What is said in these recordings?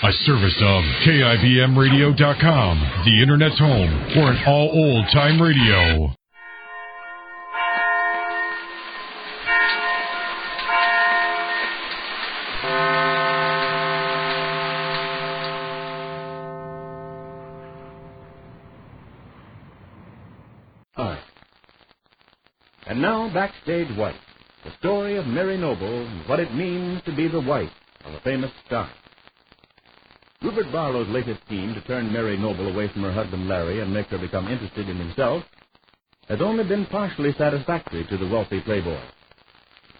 A service of KIBMradio.com, the Internet's home for an all old-time radio. Hi. And now, Backstage Wife, the story of Mary Noble and what it means to be the wife of a famous star. Rupert Barlow's latest scheme to turn Mary Noble away from her husband Larry and make her become interested in himself has only been partially satisfactory to the wealthy playboy.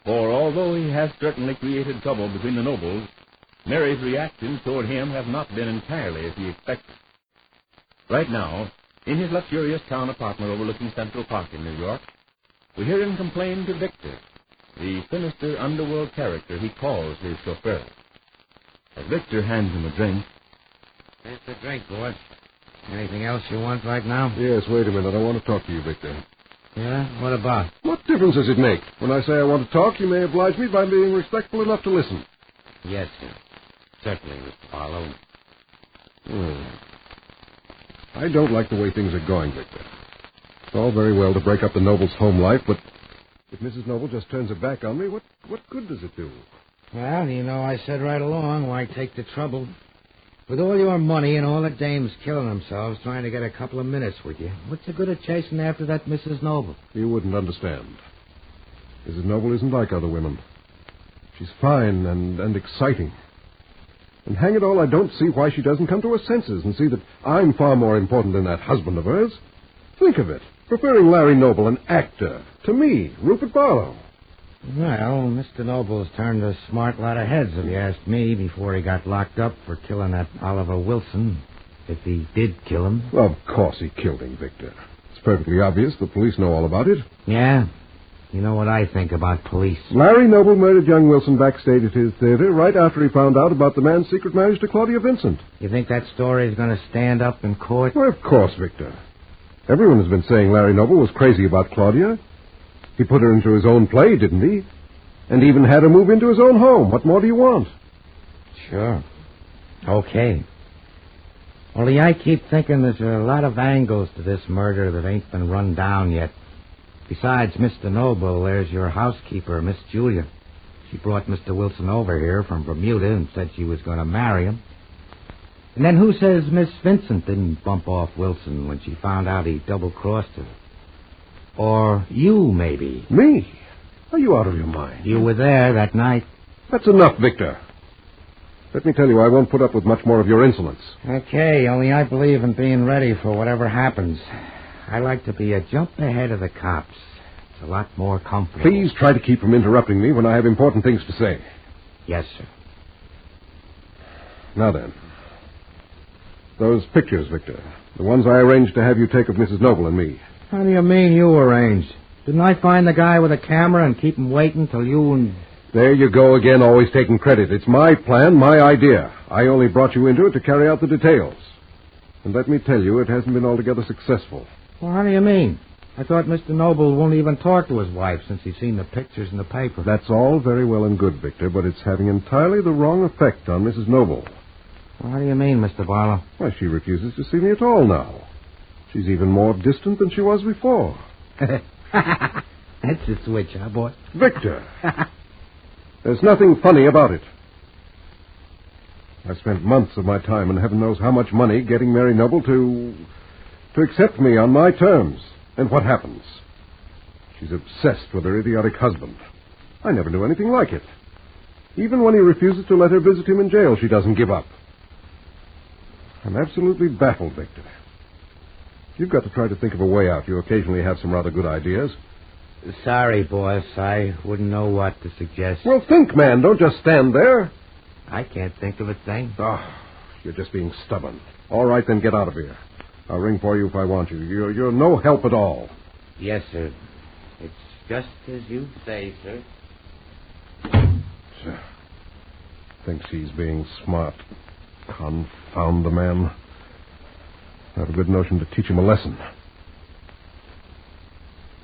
For although he has certainly created trouble between the Nobles, Mary's reactions toward him have not been entirely as he expected. Right now, in his luxurious town apartment overlooking Central Park in New York, we hear him complain to Victor, the sinister underworld character he calls his chauffeur. As Victor hands him a drink. Here's the drink, boy. Anything else you want right now? Yes, wait a minute. I want to talk to you, Victor. Yeah? What about? What difference does it make? When I say I want to talk, you may oblige me by being respectful enough to listen. Yes, sir. Certainly, Mr. Barlow. I don't like the way things are going, Victor. It's all very well to break up the Noble's home life, but if Mrs. Noble just turns her back on me, what good does it do? Well, you know, I said right along, why take the trouble? With all your money and all the dames killing themselves trying to get a couple of minutes with you, what's the good of chasing after that Mrs. Noble? You wouldn't understand. Mrs. Noble isn't like other women. She's fine and exciting. And hang it all, I don't see why she doesn't come to her senses and see that I'm far more important than that husband of hers. Think of it. Preferring Larry Noble, an actor, to me, Rupert Barlow. Well, Mr. Noble's turned a smart lot of heads, if you ask me, before he got locked up for killing that Oliver Wilson. If he did kill him. Well, of course he killed him, Victor. It's perfectly obvious. The police know all about it. Yeah? You know what I think about police. Larry Noble murdered young Wilson backstage at his theater right after he found out about the man's secret marriage to Claudia Vincent. You think that story is going to stand up in court? Well, of course, Victor. Everyone has been saying Larry Noble was crazy about Claudia. He put her into his own play, didn't he? And even had her move into his own home. What more do you want? Sure. Okay. Only I keep thinking there's a lot of angles to this murder that ain't been run down yet. Besides Mr. Noble, there's your housekeeper, Miss Julia. She brought Mr. Wilson over here from Bermuda and said she was going to marry him. And then who says Miss Vincent didn't bump off Wilson when she found out he double-crossed her? Or you, maybe. Me? Are you out of your mind? You were there that night. That's enough, Victor. Let me tell you, I won't put up with much more of your insolence. Okay, only I believe in being ready for whatever happens. I like to be a jump ahead of the cops. It's a lot more comfortable. Please try to keep from interrupting me when I have important things to say. Yes, sir. Now then. Those pictures, Victor. The ones I arranged to have you take of Mrs. Noble and me. How do you mean you arranged? Didn't I find the guy with a camera and keep him waiting till you and... There you go again, always taking credit. It's my plan, my idea. I only brought you into it to carry out the details. And let me tell you, it hasn't been altogether successful. Well, how do you mean? I thought Mr. Noble won't even talk to his wife since he's seen the pictures in the paper. That's all very well and good, Victor, but it's having entirely the wrong effect on Mrs. Noble. Well, how do you mean, Mr. Barlow? Why, she refuses to see me at all now. She's even more distant than she was before. That's a switch, huh, boy? Victor! There's nothing funny about it. I've spent months of my time and heaven knows how much money getting Mary Noble to accept me on my terms. And what happens? She's obsessed with her idiotic husband. I never knew anything like it. Even when he refuses to let her visit him in jail, she doesn't give up. I'm absolutely baffled, Victor. You've got to try to think of a way out. You occasionally have some rather good ideas. Sorry, boss. I wouldn't know what to suggest. Well, think, man. Don't just stand there. I can't think of a thing. Oh, you're just being stubborn. All right, then get out of here. I'll ring for you if I want you. You're no help at all. Yes, sir. It's just as you say, sir. Thinks he's being smart. Confound the man. I have a good notion to teach him a lesson.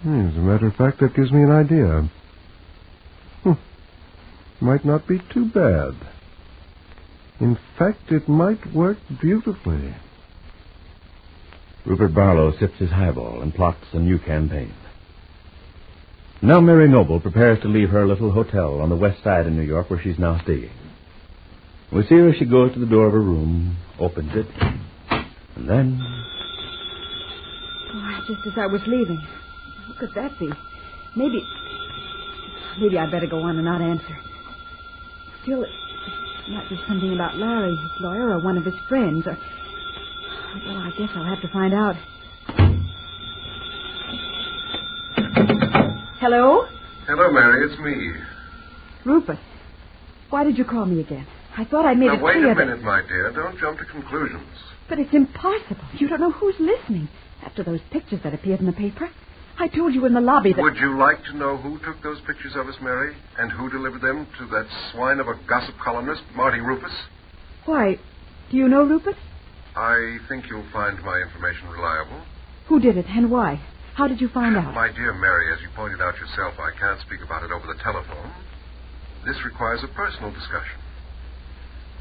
As a matter of fact, that gives me an idea. Might not be too bad. In fact, it might work beautifully. Rupert Barlow sips his highball and plots a new campaign. Now Mary Noble prepares to leave her little hotel on the west side of New York where she's now staying. We see her as she goes to the door of her room, opens it, and then... Oh, just as I was leaving. Who could that be? Maybe I'd better go on and not answer. Still, it might be something about Larry, his lawyer, or one of his friends, or... Well, I guess I'll have to find out. Hello? Hello, Mary. It's me. Rupert, why did you call me again? I thought I made it clear. Now, wait a minute, my dear. Don't jump to conclusions. But it's impossible. You don't know who's listening. After those pictures that appeared in the paper, I told you in the lobby that... Would you like to know who took those pictures of us, Mary? And who delivered them to that swine of a gossip columnist, Marty Rufus? Why, do you know Rupert? I think you'll find my information reliable. Who did it and why? How did you find out? My dear Mary, as you pointed out yourself, I can't speak about it over the telephone. This requires a personal discussion.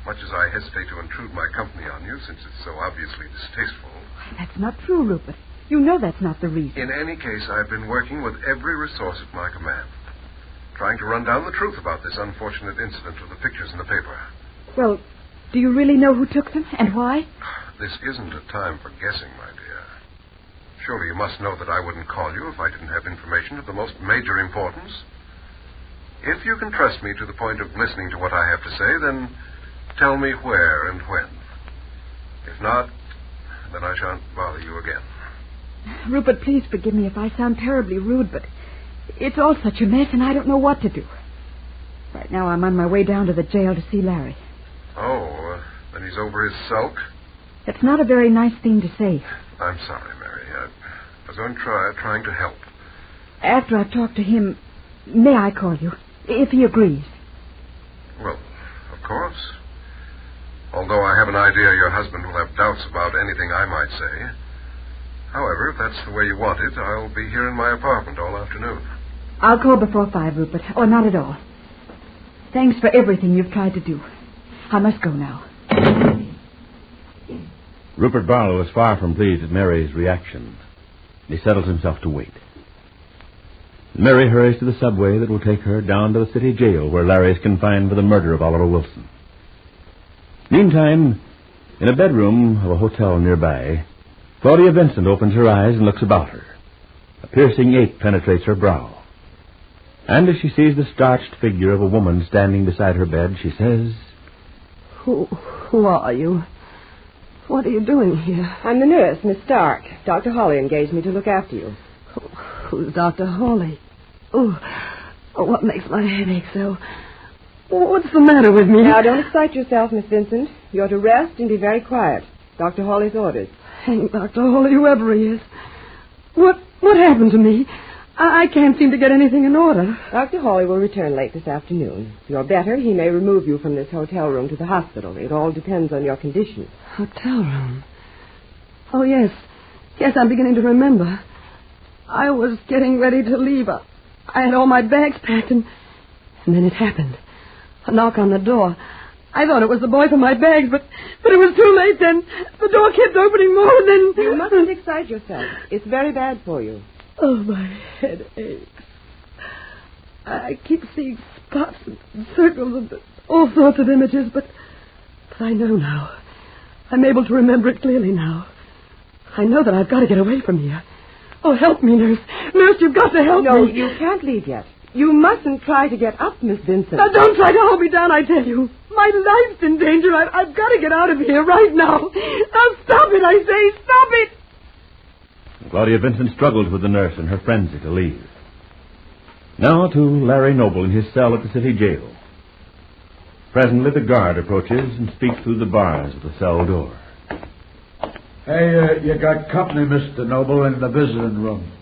Much as I hesitate to intrude my company on you, since it's so obviously distasteful. That's not true, Rupert. You know that's not the reason. In any case, I've been working with every resource at my command, trying to run down the truth about this unfortunate incident with the pictures in the paper. Well, do you really know who took them and why? This isn't a time for guessing, my dear. Surely you must know that I wouldn't call you if I didn't have information of the most major importance. If you can trust me to the point of listening to what I have to say, then tell me where and when. If not, then I shan't bother you again. Rupert, please forgive me if I sound terribly rude, but it's all such a mess and I don't know what to do. Right now I'm on my way down to the jail to see Larry. Oh, then he's over his sulk? That's not a very nice thing to say. I'm sorry, Mary. I was going to trying to help. After I've talked to him, may I call you, if he agrees? Well, of course. Although I have an idea your husband will have doubts about anything I might say. However, if that's the way you want it, I'll be here in my apartment all afternoon. I'll call before 5, Rupert, or not at all. Thanks for everything you've tried to do. I must go now. Rupert Barlow is far from pleased at Mary's reaction. He settles himself to wait. Mary hurries to the subway that will take her down to the city jail where Larry is confined for the murder of Oliver Wilson. Meantime, in a bedroom of a hotel nearby, Claudia Vincent opens her eyes and looks about her. A piercing ache penetrates her brow. And as she sees the starched figure of a woman standing beside her bed, she says, Who are you? What are you doing here? I'm the nurse, Miss Stark. Dr. Hawley engaged me to look after you. Who's Dr. Hawley? Oh, what makes my head ache so? What's the matter with me? Now, don't excite yourself, Miss Vincent. You're to rest and be very quiet. Dr. Hawley's orders. Hang Dr. Hawley, whoever he is. What happened to me? I can't seem to get anything in order. Dr. Hawley will return late this afternoon. If you're better, he may remove you from this hotel room to the hospital. It all depends on your condition. Hotel room? Oh, yes. Yes, I'm beginning to remember. I was getting ready to leave. I had all my bags packed, and then it happened. A knock on the door. I thought it was the boy for my bags, but it was too late then. The door kept opening more, and then... You mustn't excite yourself. It's very bad for you. Oh, my head aches. I keep seeing spots and circles and all sorts of images, but I know now. I'm able to remember it clearly now. I know that I've got to get away from here. Oh, help me, nurse. Nurse, you've got to help me. No, you can't leave yet. You mustn't try to get up, Miss Vincent. Now, don't try to hold me down, I tell you. My life's in danger. I've got to get out of here right now. Now, stop it, I say. Stop it. Claudia Vincent struggles with the nurse in her frenzy to leave. Now to Larry Noble in his cell at the city jail. Presently, the guard approaches and speaks through the bars of the cell door. Hey, you got company, Mr. Noble, in the visiting room.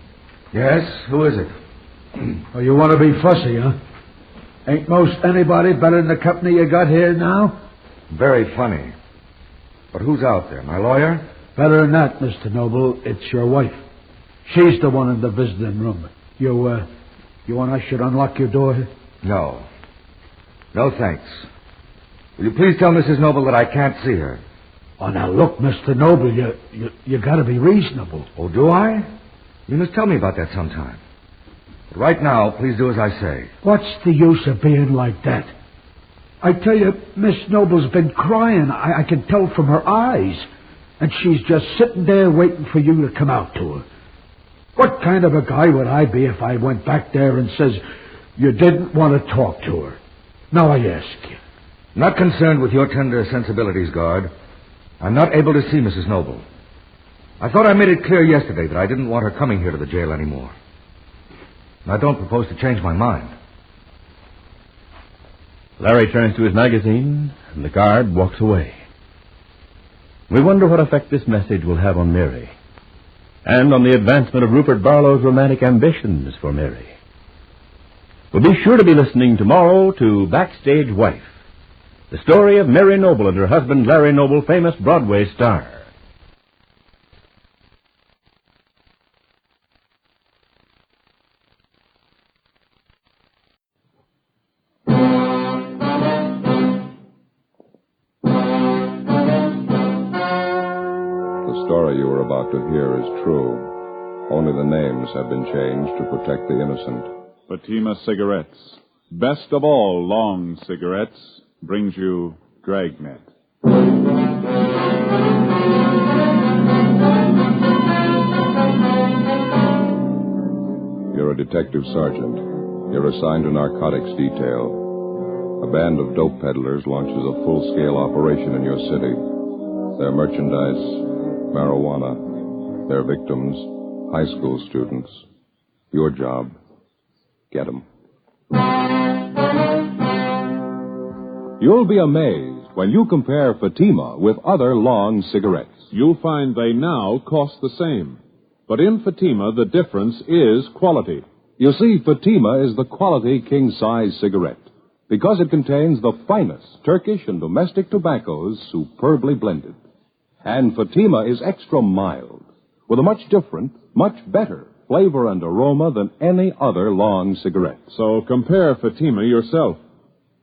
Yes? Who is it? Oh, you want to be fussy, huh? Ain't most anybody better than the company you got here now? Very funny. But who's out there? My lawyer? Better than that, Mr. Noble. It's your wife. She's the one in the visiting room. You want I should unlock your door? No. No, thanks. Will you please tell Mrs. Noble that I can't see her? Oh, now look, Mr. Noble, you gotta be reasonable. Oh, do I? You must tell me about that sometime. But right now, please do as I say. What's the use of being like that? I tell you, Miss Noble's been crying. I can tell from her eyes. And she's just sitting there waiting for you to come out to her. What kind of a guy would I be if I went back there and says you didn't want to talk to her? Now I ask you. Not concerned with your tender sensibilities, guard. I'm not able to see Mrs. Noble. I thought I made it clear yesterday that I didn't want her coming here to the jail anymore. And I don't propose to change my mind. Larry turns to his magazine, and the guard walks away. We wonder what effect this message will have on Mary, and on the advancement of Rupert Barlow's romantic ambitions for Mary. We'll be sure to be listening tomorrow to Backstage Wife, the story of Mary Noble and her husband Larry Noble, famous Broadway star. The story you are about to hear is true. Only the names have been changed to protect the innocent. Fatima Cigarettes, best of all long cigarettes, brings you Dragnet. You're a detective sergeant. You're assigned to narcotics detail. A band of dope peddlers launches a full-scale operation in your city. Their merchandise, marijuana. Their victims, high school students. Your job, get them. You'll be amazed when you compare Fatima with other long cigarettes. You'll find they now cost the same. But in Fatima, the difference is quality. You see, Fatima is the quality king-size cigarette because it contains the finest Turkish and domestic tobaccos superbly blended. And Fatima is extra mild, with a much different, much better flavor and aroma than any other long cigarette. So compare Fatima yourself.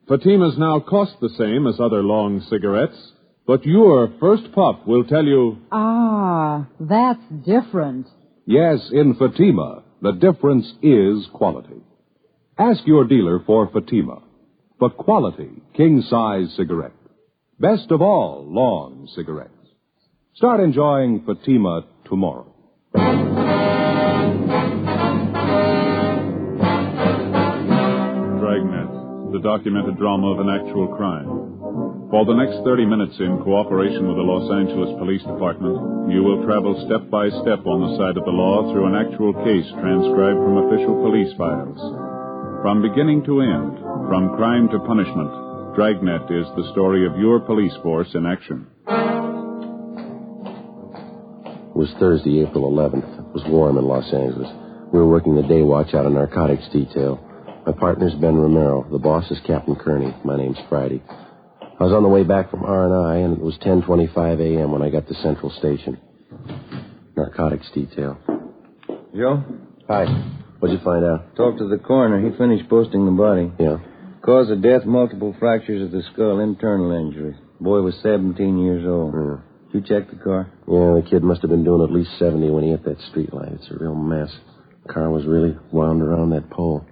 Fatimas now cost the same as other long cigarettes, but your first puff will tell you... Ah, that's different. Yes, in Fatima, the difference is quality. Ask your dealer for Fatima, the quality king-size cigarette. Best of all long cigarettes. Start enjoying Fatima tomorrow. Dragnet, the documented drama of an actual crime. For the next 30 minutes, in cooperation with the Los Angeles Police Department, you will travel step by step on the side of the law through an actual case transcribed from official police files. From beginning to end, from crime to punishment, Dragnet is the story of your police force in action. It was Thursday, April 11th. It was warm in Los Angeles. We were working the day watch out of narcotics detail. My partner's Ben Romero. The boss is Captain Kearney. My name's Friday. I was on the way back from R&I, and it was 10:25 a.m. when I got to Central Station. Narcotics detail. Joe? Hi. What'd you find out? Talked to the coroner. He finished posting the body. Yeah. Cause of death, multiple fractures of the skull, internal injuries. Boy was 17 years old. Yeah. You check the car? Yeah, the kid must have been doing at least 70 when he hit that street light. It's a real mess. The car was really wound around that pole.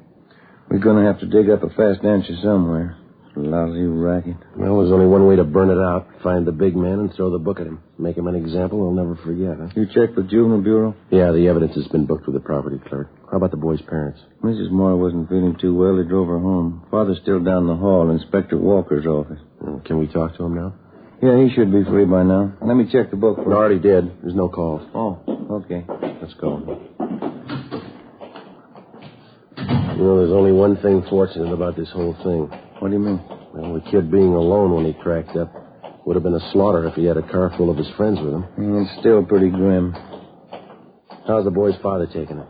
We're going to have to dig up a fast answer somewhere. Lousy racket. Well, there's only one way to burn it out. Find the big man and throw the book at him. Make him an example he'll never forget, huh? You checked with Juvenile Bureau? Yeah, the evidence has been booked with the property clerk. How about the boy's parents? Mrs. Moore wasn't feeling too well. They drove her home. Father's still down the hall, Inspector Walker's office. Can we talk to him now? Yeah, he should be free by now. Let me check the book. I already did. There's no calls. Oh, okay. Let's go. You know, there's only one thing fortunate about this whole thing. What do you mean? Well, the kid being alone when he cracked up would have been a slaughter if he had a car full of his friends with him. It's still pretty grim. How's the boy's father taking it?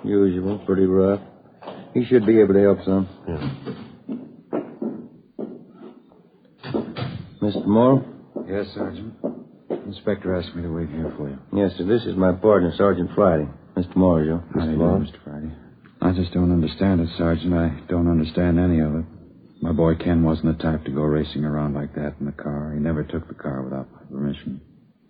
Usual, pretty rough. He should be able to help some. Yeah. Mr. Moore? Yes, Sergeant. Inspector asked me to wait here for you. Yes, sir. This is my partner, Sergeant Friday. Mr. Moore, Joe. Mr. Moore? Mr. Friday. I just don't understand it, Sergeant. I don't understand any of it. My boy Ken wasn't the type to go racing around like that in the car. He never took the car without my permission.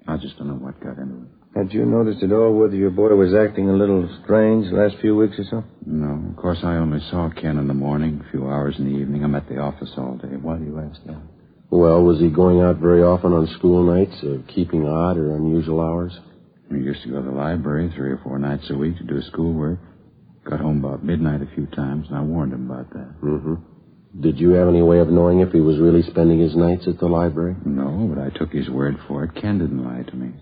I just don't know what got into it. Had you noticed at all whether your boy was acting a little strange the last few weeks or so? No. Of course, I only saw Ken in the morning, a few hours in the evening. I'm at the office all day. Why do you ask that? Well, was he going out very often on school nights, keeping odd or unusual hours? We used to go to the library 3 or 4 nights a week to do his schoolwork. Got home about midnight a few times, and I warned him about that. Mm-hmm. Did you have any way of knowing if he was really spending his nights at the library? No, but I took his word for it. Ken didn't lie to me.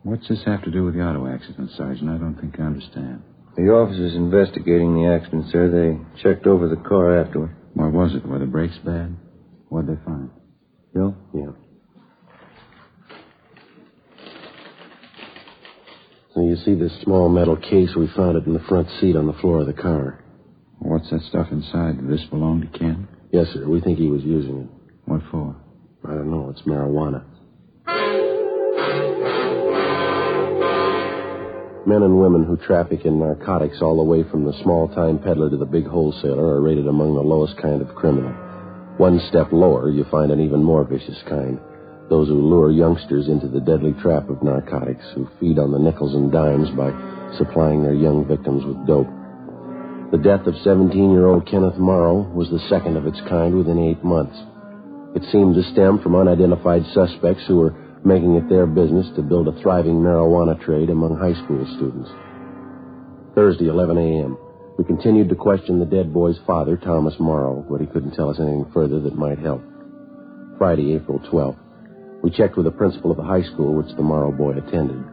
What's this have to do with the auto accident, Sergeant? I don't think I understand. The officers investigating the accident, sir, they checked over the car afterward. What was it? Were the brakes bad? What'd they find? Bill? Yeah. So you see this small metal case, we found it in the front seat on the floor of the car. What's that stuff inside? Did this belong to Ken? Yes, sir. We think he was using it. What for? I don't know. It's marijuana. Men and women who traffic in narcotics all the way from the small-time peddler to the big wholesaler are rated among the lowest kind of criminal. One step lower, you find an even more vicious kind. Those who lure youngsters into the deadly trap of narcotics, who feed on the nickels and dimes by supplying their young victims with dope. The death of 17-year-old Kenneth Morrow was the second of its kind within 8 months. It seemed to stem from unidentified suspects who were making it their business to build a thriving marijuana trade among high school students. Thursday, 11 a.m. We continued to question the dead boy's father, Thomas Morrow, but he couldn't tell us anything further that might help. Friday, April 12th. We checked with the principal of the high school which the Morrow boy attended.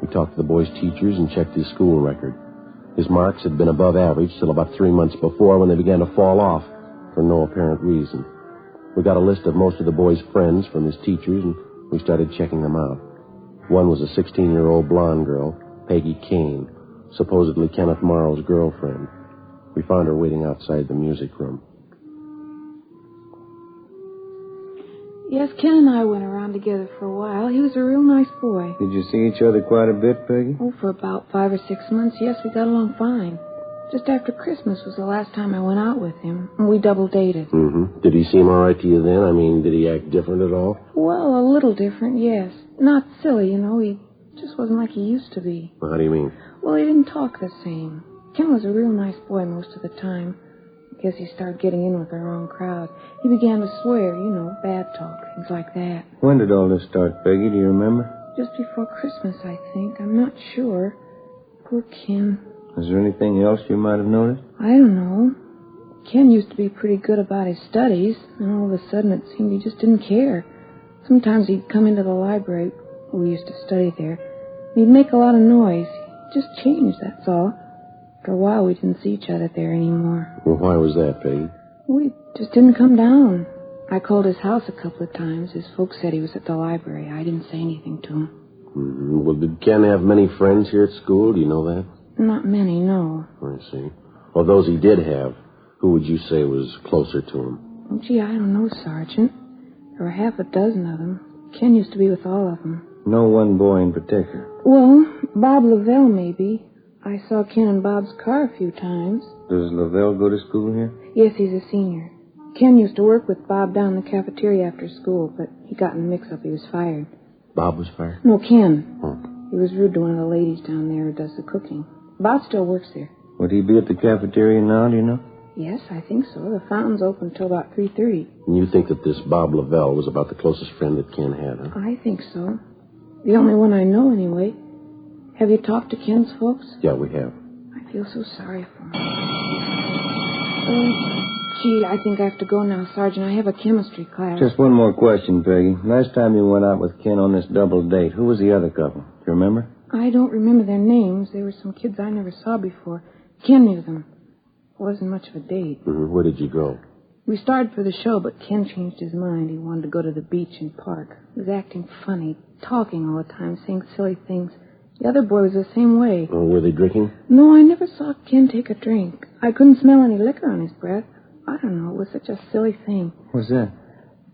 We talked to the boy's teachers and checked his school record. His marks had been above average till about 3 months before, when they began to fall off for no apparent reason. We got a list of most of the boy's friends from his teachers, and we started checking them out. One was a 16-year-old blonde girl, Peggy Kane, supposedly Kenneth Morrow's girlfriend. We found her waiting outside the music room. Yes, Ken and I went around together for a while. He was a real nice boy. Did you see each other quite a bit, Peggy? Oh, for about 5 or 6 months, yes, we got along fine. Just after Christmas was the last time I went out with him, and we double dated. Mm-hmm. Did he seem all right to you then? I mean, did he act different at all? Well, a little different, yes. Not silly, you know. He just wasn't like he used to be. Well, how do you mean? Well, he didn't talk the same. Ken was a real nice boy most of the time. I guess he started getting in with the wrong crowd. He began to swear, you know, bad talk, things like that. When did all this start, Peggy? Do you remember? Just before Christmas, I think. I'm not sure. Poor Ken. Is there anything else you might have noticed? I don't know. Ken used to be pretty good about his studies, and all of a sudden it seemed he just didn't care. Sometimes he'd come into the library. We used to study there. And he'd make a lot of noise. He just changed, that's all. For a while, we didn't see each other there anymore. Well, why was that, Peggy? We just didn't come down. I called his house a couple of times. His folks said he was at the library. I didn't say anything to him. Mm-hmm. Well, did Ken have many friends here at school? Do you know that? Not many, no. I see. Well, those he did have, who would you say was closer to him? Oh, gee, I don't know, Sergeant. There were half a dozen of them. Ken used to be with all of them. No one boy in particular? Well, Bob Lavelle, maybe. I saw Ken in Bob's car a few times. Does Lavelle go to school here? Yes, he's a senior. Ken used to work with Bob down in the cafeteria after school, but he got in a mix-up. He was fired. Bob was fired? No, Ken. Oh. He was rude to one of the ladies down there who does the cooking. Bob still works there. Would he be at the cafeteria now, do you know? Yes, I think so. The fountain's open till about 3:30. And you think that this Bob Lavelle was about the closest friend that Ken had, huh? I think so. The only one I know, anyway. Have you talked to Ken's folks? Yeah, we have. I feel so sorry for him. Gee, I think I have to go now, Sergeant. I have a chemistry class. Just one more question, Peggy. Last time you went out with Ken on this double date, who was the other couple? Do you remember? I don't remember their names. They were some kids I never saw before. Ken knew them. It wasn't much of a date. Mm-hmm. Where did you go? We started for the show, but Ken changed his mind. He wanted to go to the beach and park. He was acting funny, talking all the time, saying silly things. The other boy was the same way. Oh, were they drinking? No, I never saw Ken take a drink. I couldn't smell any liquor on his breath. I don't know. It was such a silly thing. What's that?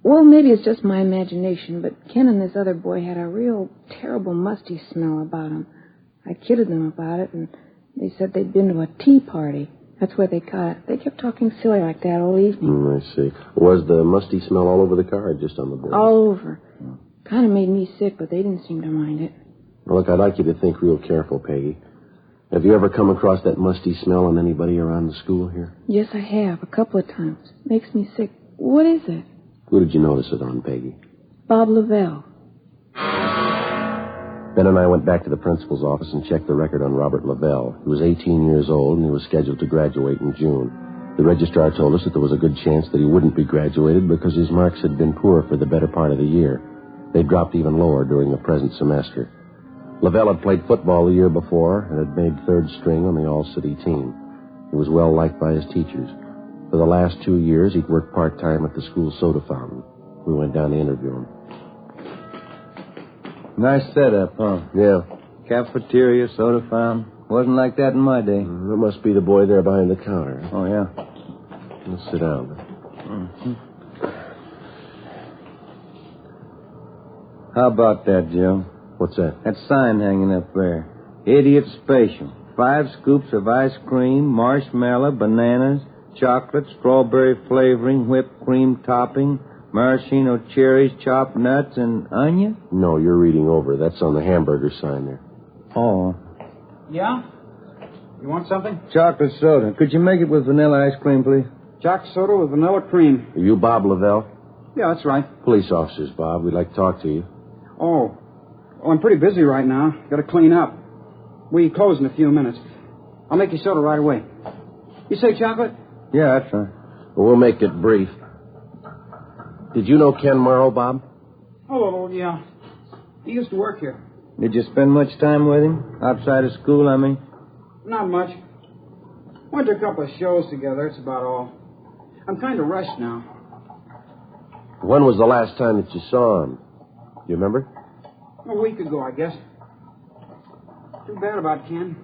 Well, maybe it's just my imagination, but Ken and this other boy had a real terrible musty smell about them. I kidded them about it, and they said they'd been to a tea party. That's where they got it. They kept talking silly like that all evening. I see. Was the musty smell all over the car or just on the board? All over. Kind of made me sick, but they didn't seem to mind it. Well, look, I'd like you to think real careful, Peggy. Have you ever come across that musty smell on anybody around the school here? Yes, I have, a couple of times. Makes me sick. What is it? Who did you notice it on, Peggy? Bob Lavelle. Ben and I went back to the principal's office and checked the record on Robert Lavelle. He was 18 years old, and he was scheduled to graduate in June. The registrar told us that there was a good chance that he wouldn't be graduated because his marks had been poor for the better part of the year. They dropped even lower during the present semester. Lavelle had played football the year before and had made third string on the all-city team. He was well liked by his teachers. For the last 2 years, he'd worked part-time at the school soda fountain. We went down to interview him. Nice setup, huh? Yeah. Cafeteria, soda fountain. Wasn't like that in my day. That must be the boy there behind the counter. Oh, yeah. Let's sit down. Mm-hmm. How about that, Joe? What's that? That sign hanging up there. Idiot Special. 5 scoops of ice cream, marshmallow, bananas, chocolate, strawberry flavoring, whipped cream topping, maraschino cherries, chopped nuts, and onion? No, you're reading over. That's on the hamburger sign there. Oh. Yeah? You want something? Chocolate soda. Could you make it with vanilla ice cream, please? Chocolate soda with vanilla cream. Are you Bob Lavelle? Yeah, that's right. Police officers, Bob. We'd like to talk to you. Oh, I'm pretty busy right now. Got to clean up. We close in a few minutes. I'll make you soda right away. You say chocolate? Yeah, that's right. Well, we'll make it brief. Did you know Ken Morrow, Bob? Oh, yeah. He used to work here. Did you spend much time with him? Outside of school, I mean? Not much. Went to a couple of shows together. That's about all. I'm kind of rushed now. When was the last time that you saw him? You remember? A week ago, I guess. Too bad about Ken.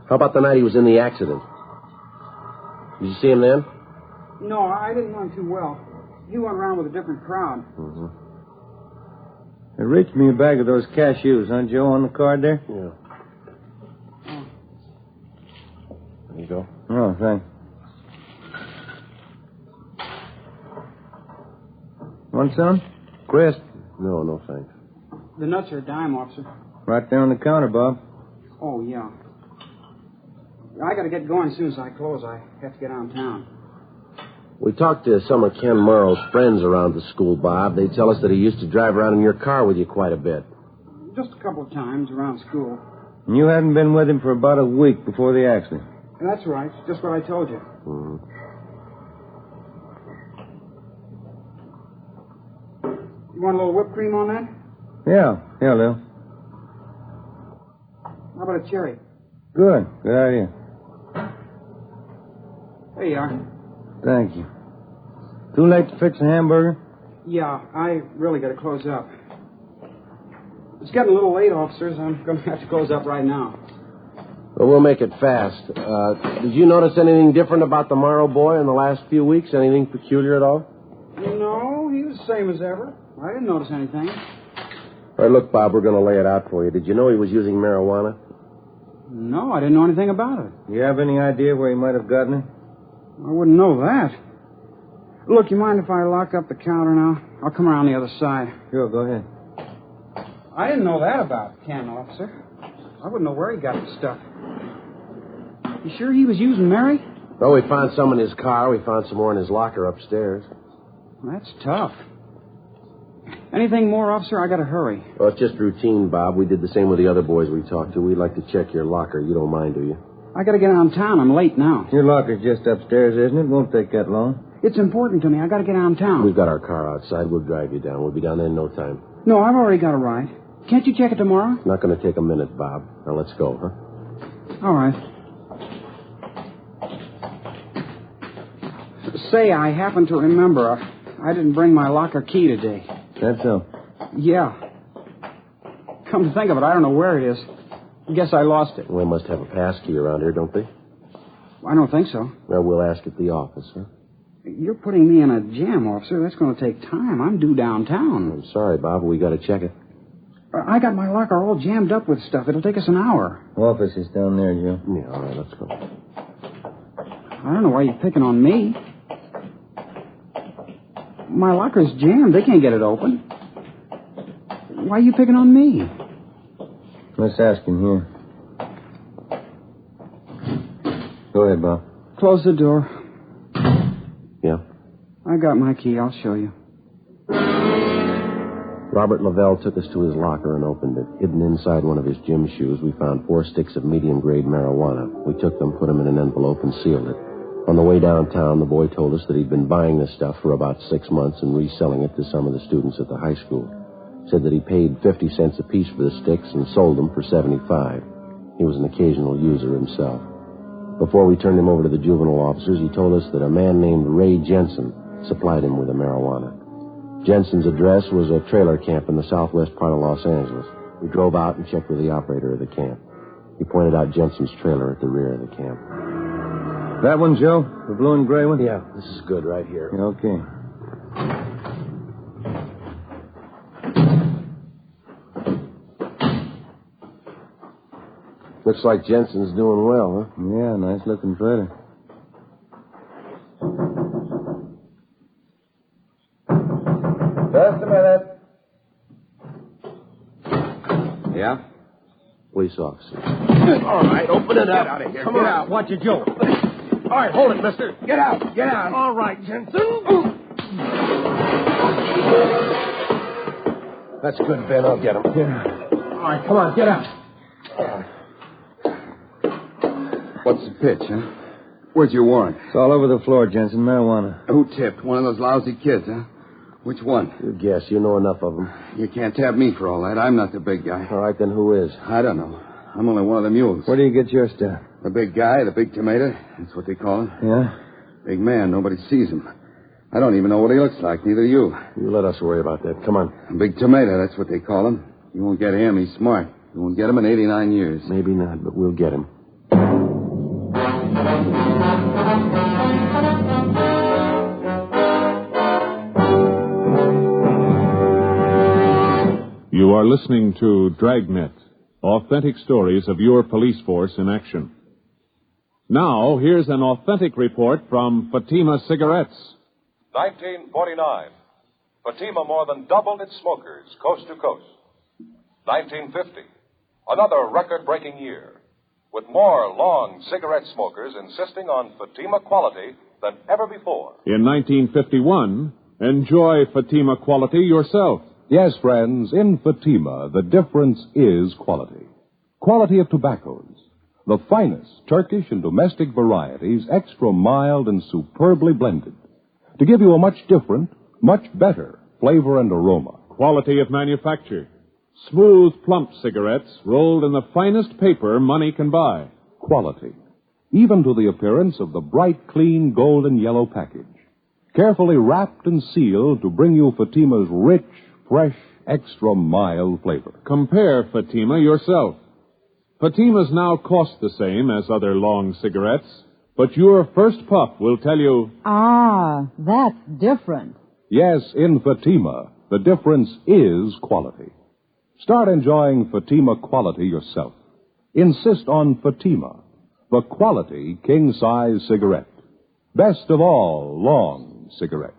How about the night he was in the accident? Did you see him then? No, I didn't know him too well. He went around with a different crowd. Mm-hmm. Hey, reach me a bag of those cashews, huh, Joe, on the card there? Yeah. There you go. Oh, thanks. Want some? Crisp? No, thanks. The nuts are a dime, officer. Right there on the counter, Bob. Oh, yeah. I got to get going as soon as I close. I have to get out of town. We talked to some of Ken Morrow's friends around the school, Bob. They tell us that he used to drive around in your car with you quite a bit. Just a couple of times around school. And you hadn't been with him for about a week before the accident. That's right. Just what I told you. Mm-hmm. You want a little whipped cream on that? Yeah, Lil. How about a cherry? Good idea. There you are. Thank you. Too late to fix a hamburger? Yeah, I really got to close up. It's getting a little late, officers. I'm going to have to close up right now. Well, we'll make it fast. Did you notice anything different about the Morrow boy in the last few weeks? Anything peculiar at all? No, he was the same as ever. I didn't notice anything. All right, look, Bob, we're going to lay it out for you. Did you know he was using marijuana? No, I didn't know anything about it. You have any idea where he might have gotten it? I wouldn't know that. Look, you mind if I lock up the counter now? I'll come around the other side. Sure, go ahead. I didn't know that about Ken, officer. I wouldn't know where he got the stuff. You sure he was using Mary? Well, we found some in his car. We found some more in his locker upstairs. That's tough. Anything more, officer? I got to hurry. Well, it's just routine, Bob. We did the same with the other boys we talked to. We'd like to check your locker. You don't mind, do you? I got to get out of town. I'm late now. Your locker's just upstairs, isn't it? Won't take that long. It's important to me. I got to get out of town. We've got our car outside. We'll drive you down. We'll be down there in no time. No, I've already got a ride. Can't you check it tomorrow? Not going to take a minute, Bob. Now, let's go, huh? All right. Say, I happen to remember I didn't bring my locker key today. That's so? Yeah. Come to think of it, I don't know where it is. Guess I lost it. Well, they must have a pass key around here, don't they? I don't think so. Well, we'll ask at the office, huh? You're putting me in a jam, officer. That's going to take time. I'm due downtown. I'm sorry, Bob, but we got to check it. I got my locker all jammed up with stuff. It'll take us an hour. Office is down there, Joe. Yeah, all right, let's go. I don't know why you're picking on me. My locker's jammed. They can't get it open. Why are you picking on me? Let's ask him here. Go ahead, Bob. Close the door. Yeah? I got my key. I'll show you. Robert Lavelle took us to his locker and opened it. Hidden inside one of his gym shoes, we found 4 sticks of medium-grade marijuana. We took them, put them in an envelope, and sealed it. On the way downtown, the boy told us that he'd been buying this stuff for about 6 months and reselling it to some of the students at the high school. Said that he paid 50 cents apiece for the sticks and sold them for 75. He was an occasional user himself. Before we turned him over to the juvenile officers, he told us that a man named Ray Jensen supplied him with the marijuana. Jensen's address was a trailer camp in the southwest part of Los Angeles. We drove out and checked with the operator of the camp. He pointed out Jensen's trailer at the rear of the camp. That one, Joe? The blue and gray one? Yeah, this is good right here. Okay. Looks like Jensen's doing well, huh? Yeah, nice-looking trailer. Just a minute. Yeah? Police officer. All right, open it up. Get out of here. Come Get on. out. Watch it, Joe. All right, hold it, mister. Get out. Get out. All right, Jensen. That's good, Ben. I'll get him. All right, come on, get out. What's the pitch, huh? Where's your warrant? It's all over the floor, Jensen. Marijuana. Who tipped? One of those lousy kids, huh? Which one? You guess. You know enough of them. You can't tap me for all that. I'm not the big guy. All right, then who is? I don't know. I'm only one of the mules. Where do you get your stuff? The big guy, the big tomato. That's what they call him. Yeah? Big man. Nobody sees him. I don't even know what he looks like. Neither do you. You let us worry about that. Come on. Big tomato. That's what they call him. You won't get him. He's smart. You won't get him in 89 years. Maybe not, but we'll get him. You are listening to Dragnet, authentic stories of your police force in action. Now, here's an authentic report from Fatima Cigarettes. 1949. Fatima more than doubled its smokers coast to coast. 1950. Another record-breaking year, with more long cigarette smokers insisting on Fatima quality than ever before. In 1951, enjoy Fatima quality yourself. Yes, friends, in Fatima, the difference is quality. Quality of tobaccos. The finest Turkish and domestic varieties, extra mild and superbly blended, to give you a much different, much better flavor and aroma. Quality of manufacture. Smooth, plump cigarettes rolled in the finest paper money can buy. Quality. Even to the appearance of the bright, clean, golden yellow package. Carefully wrapped and sealed to bring you Fatima's rich, fresh, extra mild flavor. Compare Fatima yourself. Fatimas now cost the same as other long cigarettes, but your first puff will tell you... Ah, that's different. Yes, in Fatima, the difference is quality. Start enjoying Fatima quality yourself. Insist on Fatima, the quality king-size cigarette. Best of all long cigarettes.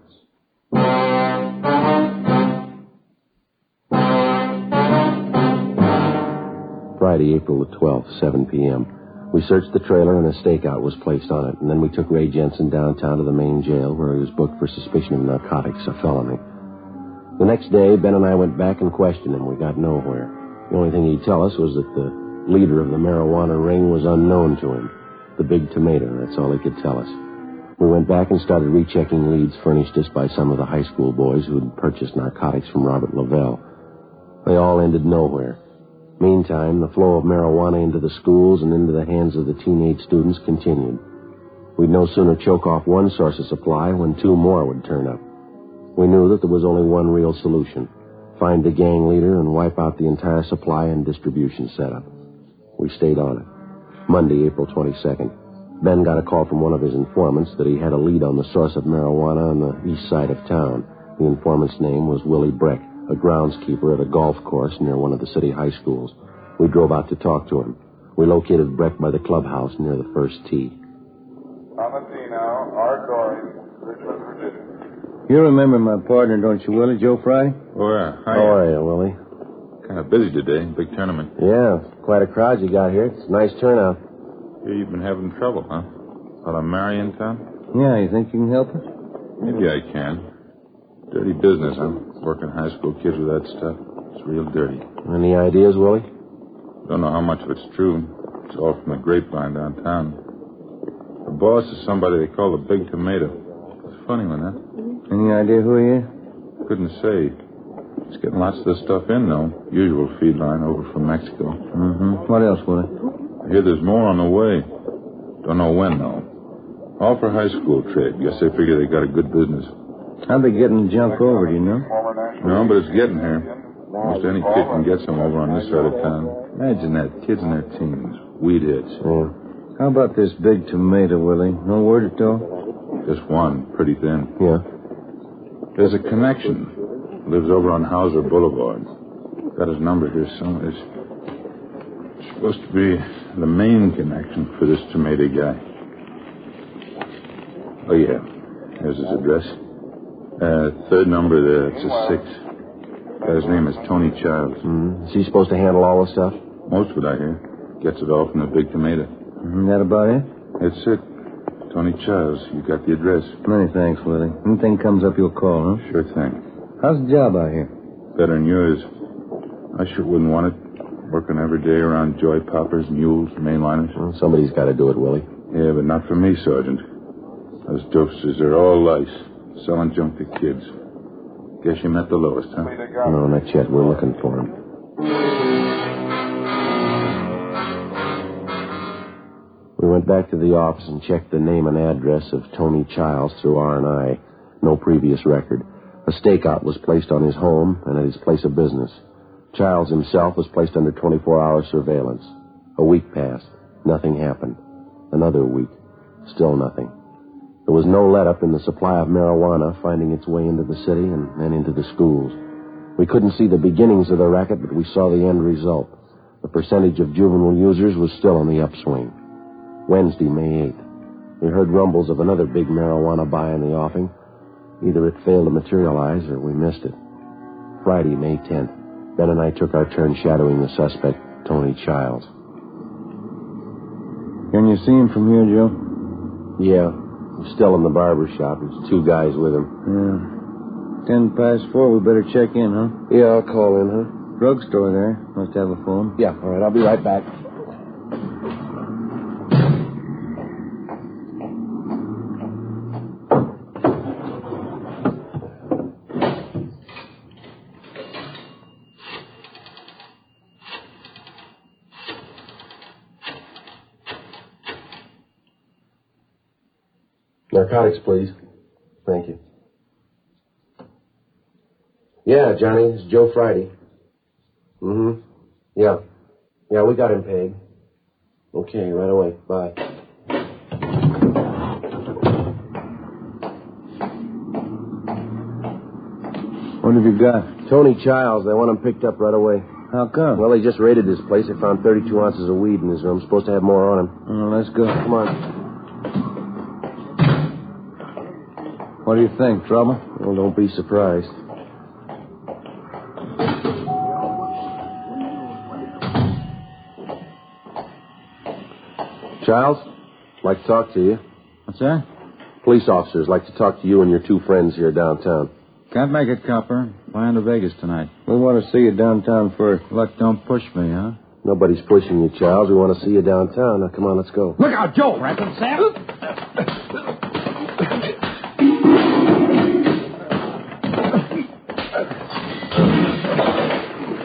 Friday, April the 12th, 7 p.m. We searched the trailer and a stakeout was placed on it, and then we took Ray Jensen downtown to the main jail where he was booked for suspicion of narcotics, a felony. The next day, Ben and I went back and questioned him. We got nowhere. The only thing he'd tell us was that the leader of the marijuana ring was unknown to him. The big tomato, that's all he could tell us. We went back and started rechecking leads furnished us by some of the high school boys who had purchased narcotics from Robert Lavelle. They all ended nowhere. Meantime, the flow of marijuana into the schools and into the hands of the teenage students continued. We'd no sooner choke off one source of supply when 2 more would turn up. We knew that there was only one real solution: find the gang leader and wipe out the entire supply and distribution setup. We stayed on it. Monday, April 22nd, Ben got a call from one of his informants that he had a lead on the source of marijuana on the east side of town. The informant's name was Willie Breck, a groundskeeper at a golf course near one of the city high schools. We drove out to talk to him. We located Breck by the clubhouse near the first tee. On the tee now, Art Dory, Richmond, Virginia. You remember my partner, don't you, Willie? Joe Fry? Oh, yeah. Hi. How are you, Willie? Kind of busy today. Big tournament. Yeah, quite a crowd you got here. It's a nice turnout. Here you've been having trouble, huh? While I'm Mary in town? Yeah, you think you can help us? Maybe I can. Dirty business, huh? Working high school kids with that stuff. It's real dirty. Any ideas, Willie? Don't know how much of it's true. It's all from the grapevine downtown. The boss is somebody they call the Big Tomato. It's a funny one, huh? Any idea who he is? Couldn't say. He's getting lots of this stuff in, though. Usual feed line over from Mexico. Mm-hmm. What else, Willie? I hear there's more on the way. Don't know when, though. All for high school trade. Guess they figure they got a good business. How'd they get in junk over, do you know? No, but it's getting here. Most any kid can get some over on this side of town. Imagine that. Kids in their teens. Weed hits. Yeah. How about this Big Tomato, Willie? No word at all? Just one. Pretty thin. Yeah. There's a connection. Lives over on Hauser Boulevard. Got his number here somewhere. It's supposed to be the main connection for this tomato guy. Oh, yeah. There's his address. Third number there. It's a 6. His name is Tony Childs. Mm-hmm. Is he supposed to handle all the stuff? Most of it, I hear. Gets it all from the Big Tomato. Isn't that about it? That's it. Tony Childs. You got the address. Many thanks, Willie. Anything comes up, you'll call, huh? Sure thing. How's the job out here? Better than yours. I sure wouldn't want it. Working every day around joy poppers, mules, mainliners. Well, somebody's got to do it, Willie. Yeah, but not for me, Sergeant. Those dopesters are all lice. Selling junk to kids. Guess you met the lowest, huh? No, not yet. We're looking for him. We went back to the office and checked the name and address of Tony Childs through R&I. No previous record. A stakeout was placed on his home and at his place of business. Childs himself was placed under 24-hour surveillance. A week passed. Nothing happened. Another week. Still nothing. There was no let-up in the supply of marijuana finding its way into the city and then into the schools. We couldn't see the beginnings of the racket, but we saw the end result. The percentage of juvenile users was still on the upswing. Wednesday, May 8th. We heard rumbles of another big marijuana buy in the offing. Either it failed to materialize or we missed it. Friday, May 10th. Ben and I took our turn shadowing the suspect, Tony Childs. Can you see him from here, Joe? Yeah. He's still in the barber shop. There's 2 guys with him. Yeah. 4:10. We better check in, huh? Yeah, I'll call in, huh? Drugstore there. Must have a phone. Yeah, all right. I'll be right back. Narcotics, please. Thank you. Yeah, Johnny, it's Joe Friday. Mm-hmm. Yeah. Yeah, we got him paid. Okay, right away. Bye. What have you got? Tony Childs. They want him picked up right away. How come? Well, they just raided his place. They found 32 ounces of weed in his room. Supposed to have more on him. Well, let's go. Come on. What do you think? Trouble? Well, don't be surprised. Childs, like to talk to you. What's that? Police officers like to talk to you and your 2 friends here downtown. Can't make it, copper. Flying to Vegas tonight. We want to see you downtown first. Luck don't push me, huh? Nobody's pushing you, Childs. We want to see you downtown. Now, come on, let's go. Look out, Joe, Ransom Sam.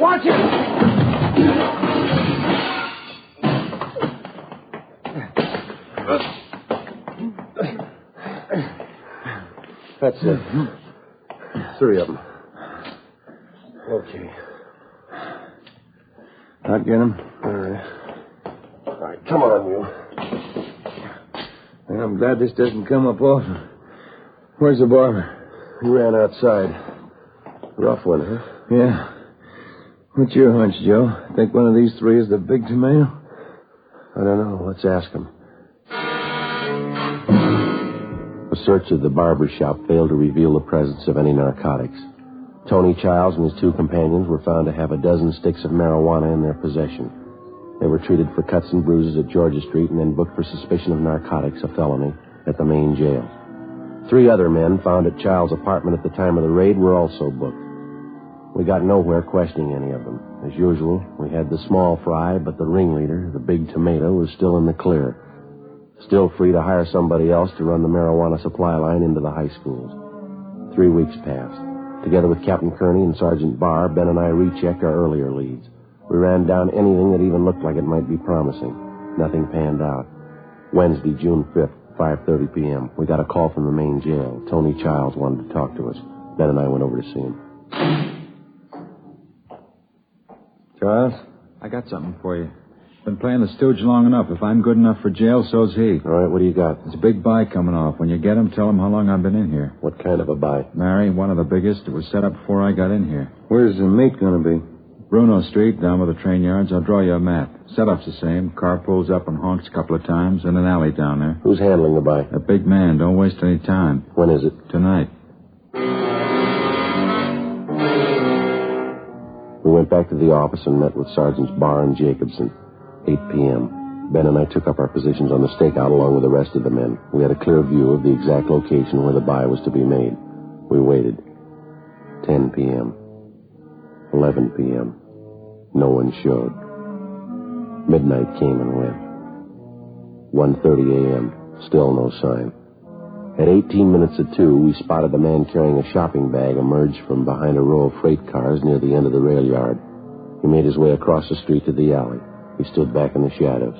Watch it! That's it. 3 of them. Okay. I'll get him. All right, come on, you. And I'm glad this doesn't come up often. Where's the barber? He ran outside. Rough one, huh? Yeah. What's your hunch, Joe? Think one of these three is the big tomato? I don't know. Let's ask him. A search of the barber shop failed to reveal the presence of any narcotics. Tony Childs and his two companions were found to have a dozen sticks of marijuana in their possession. They were treated for cuts and bruises at Georgia Street and then booked for suspicion of narcotics, a felony, at the main jail. 3 other men found at Childs' apartment at the time of the raid were also booked. We got nowhere questioning any of them. As usual, we had the small fry, but the ringleader, the big tomato, was still in the clear. Still free to hire somebody else to run the marijuana supply line into the high schools. 3 weeks passed. Together with Captain Kearney and Sergeant Barr, Ben and I rechecked our earlier leads. We ran down anything that even looked like it might be promising. Nothing panned out. Wednesday, June 5th, 5:30 p.m. We got a call from the main jail. Tony Childs wanted to talk to us. Ben and I went over to see him. Charles, I got something for you. Been playing the stooge long enough. If I'm good enough for jail, so's he. All right, what do you got? There's a big buy coming off. When you get him, tell him how long I've been in here. What kind of a buy? Mary, one of the biggest. It was set up before I got in here. Where's the meat going to be? Bruno Street, down by the train yards. I'll draw you a map. Setup's the same. Car pulls up and honks a couple of times, and an alley down there. Who's handling the buy? A big man. Don't waste any time. When is it? Tonight. We went back to the office and met with Sergeants Barr and Jacobson. 8 p.m. Ben and I took up our positions on the stakeout along with the rest of the men. We had a clear view of the exact location where the buy was to be made. We waited. 10 p.m. 11 p.m. No one showed. Midnight came and went. 1:30 a.m. Still no sign. At 18 minutes to 2, we spotted a man carrying a shopping bag emerge from behind a row of freight cars near the end of the rail yard. He made his way across the street to the alley. He stood back in the shadows.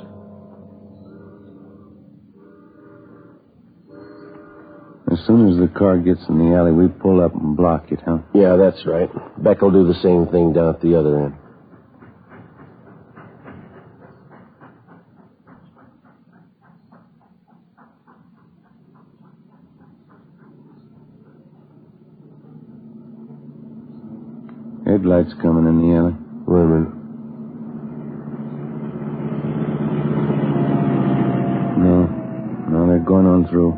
As soon as the car gets in the alley, we pull up and block it, huh? Yeah, that's right. Beck will do the same thing down at the other end. Headlights coming in the alley. Wait a minute. No, they're going on through.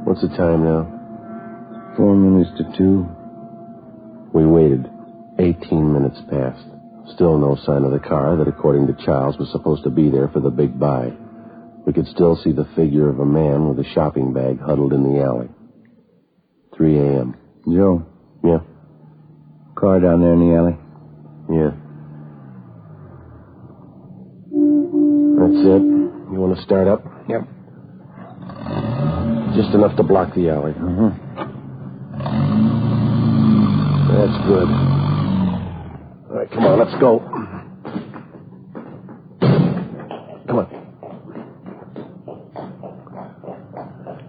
What's the time now? 4 minutes to 2. We waited. 18 minutes passed. Still no sign of the car that, according to Childs, was supposed to be there for the big buy. We could still see the figure of a man with a shopping bag huddled in the alley. 3 a.m. Joe? Yeah? Car down there in the alley? Yeah. That's it. You want to start up? Yep. Just enough to block the alley. Uh-huh. That's good. All right, come on, let's go. Come on.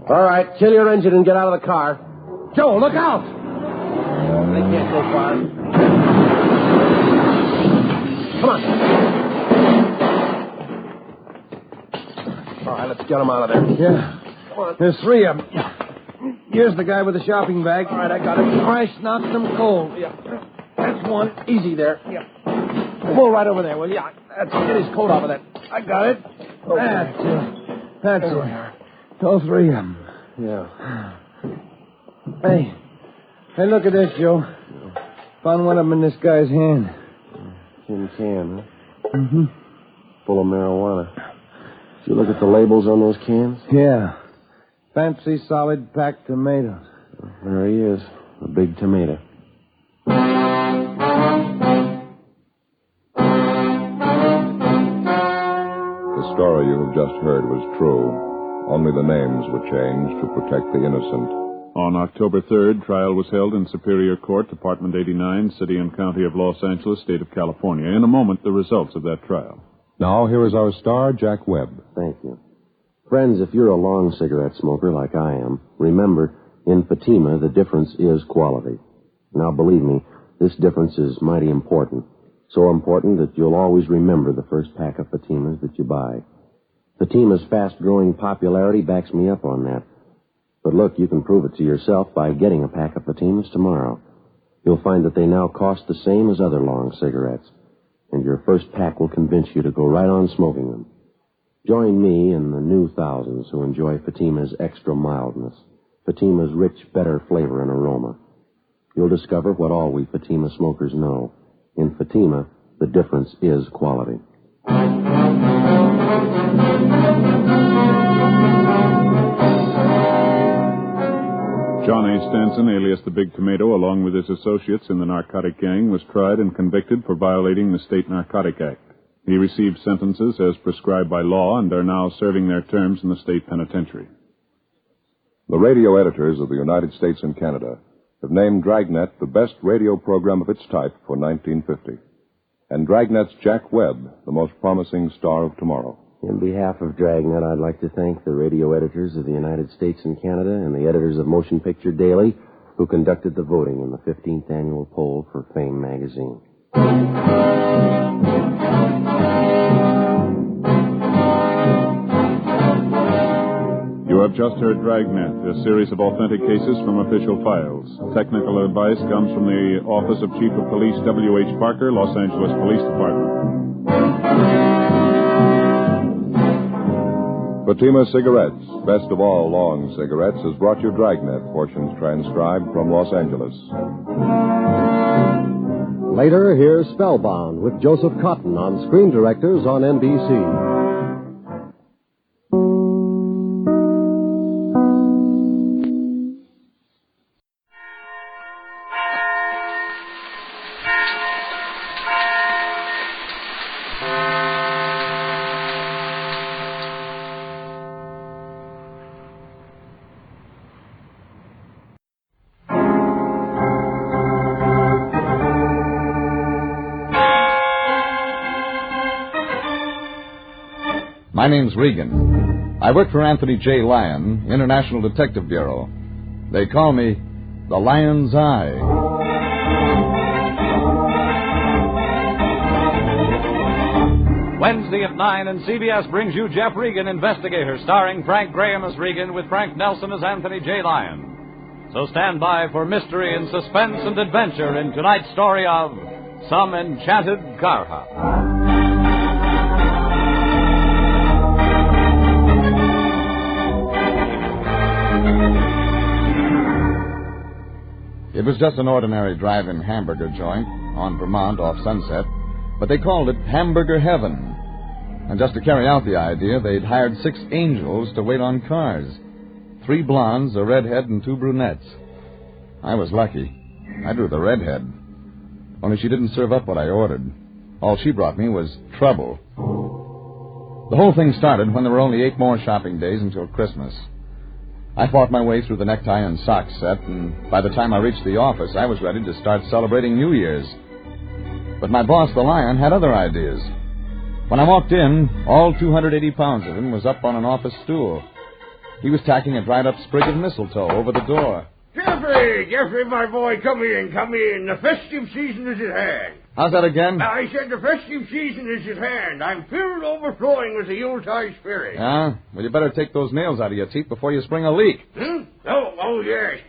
All right, kill your engine and get out of the car. Joe, look out! They can't go far. Come on. All right, let's get them out of there. Yeah. Come on. There's 3 of them. Here's the guy with the shopping bag. All right, I got it. Crash knocked them cold. Yeah. That's one. Easy there. Yeah. Pull right over there, will you? That's get his coat off of that. I got it. Okay. That's There it. we are. All 3 of them. Yeah. Hey, look at this, Joe. Found one of them in this guy's hand. Tin can, huh? Mm-hmm. Full of marijuana. Did you look at the labels on those cans? Yeah. Fancy solid packed tomatoes. There he is, the big tomato. The story you have just heard was true. Only the names were changed to protect the innocent. On October 3rd, trial was held in Superior Court, Department 89, City and County of Los Angeles, State of California. In a moment, the results of that trial. Now, here is our star, Jack Webb. Thank you. Friends, if you're a long cigarette smoker like I am, remember, in Fatima, the difference is quality. Now, believe me, this difference is mighty important. So important that you'll always remember the first pack of Fatimas that you buy. Fatima's fast-growing popularity backs me up on that. But look, you can prove it to yourself by getting a pack of Fatimas tomorrow. You'll find that they now cost the same as other long cigarettes, and your first pack will convince you to go right on smoking them. Join me and the new thousands who enjoy Fatima's extra mildness, Fatima's rich, better flavor and aroma. You'll discover what all we Fatima smokers know. In Fatima, the difference is quality. John A. Stanson, alias the Big Tomato, along with his associates in the narcotic gang, was tried and convicted for violating the State Narcotic Act. He received sentences as prescribed by law and are now serving their terms in the state penitentiary. The radio editors of the United States and Canada have named Dragnet the best radio program of its type for 1950. And Dragnet's Jack Webb, the most promising star of tomorrow. In behalf of Dragnet, I'd like to thank the radio editors of the United States and Canada and the editors of Motion Picture Daily who conducted the voting in the 15th annual poll for Fame magazine. You have just heard Dragnet, a series of authentic cases from official files. Technical advice comes from the Office of Chief of Police W.H. Parker, Los Angeles Police Department. Fatima Cigarettes, best of all long cigarettes, has brought you Dragnet, portions transcribed from Los Angeles. Later, here's Spellbound with Joseph Cotton on Screen Directors on NBC. My name's Regan. I work for Anthony J. Lyon, International Detective Bureau. They call me the Lion's Eye. Wednesday at 9, and CBS brings you Jeff Regan, Investigator, starring Frank Graham as Regan with Frank Nelson as Anthony J. Lyon. So stand by for mystery and suspense and adventure in tonight's story of Some Enchanted Carhop. It was just an ordinary drive-in hamburger joint on Vermont off Sunset, but they called it Hamburger Heaven. And just to carry out the idea, they'd hired 6 angels to wait on cars. 3 blondes, a redhead, and 2 brunettes. I was lucky. I drew the redhead. Only she didn't serve up what I ordered. All she brought me was trouble. The whole thing started when there were only 8 more shopping days until Christmas. I fought my way through the necktie and sock set, and by the time I reached the office, I was ready to start celebrating New Year's. But my boss, the Lion, had other ideas. When I walked in, all 280 pounds of him was up on an office stool. He was tacking a dried-up sprig of mistletoe over the door. Jeffrey, my boy, come in. The festive season is at hand. How's that again? I said the festive season is at hand. I'm filled overflowing with the Yuletide spirit. Yeah? Well, you better take those nails out of your teeth before you spring a leak. Oh, yes.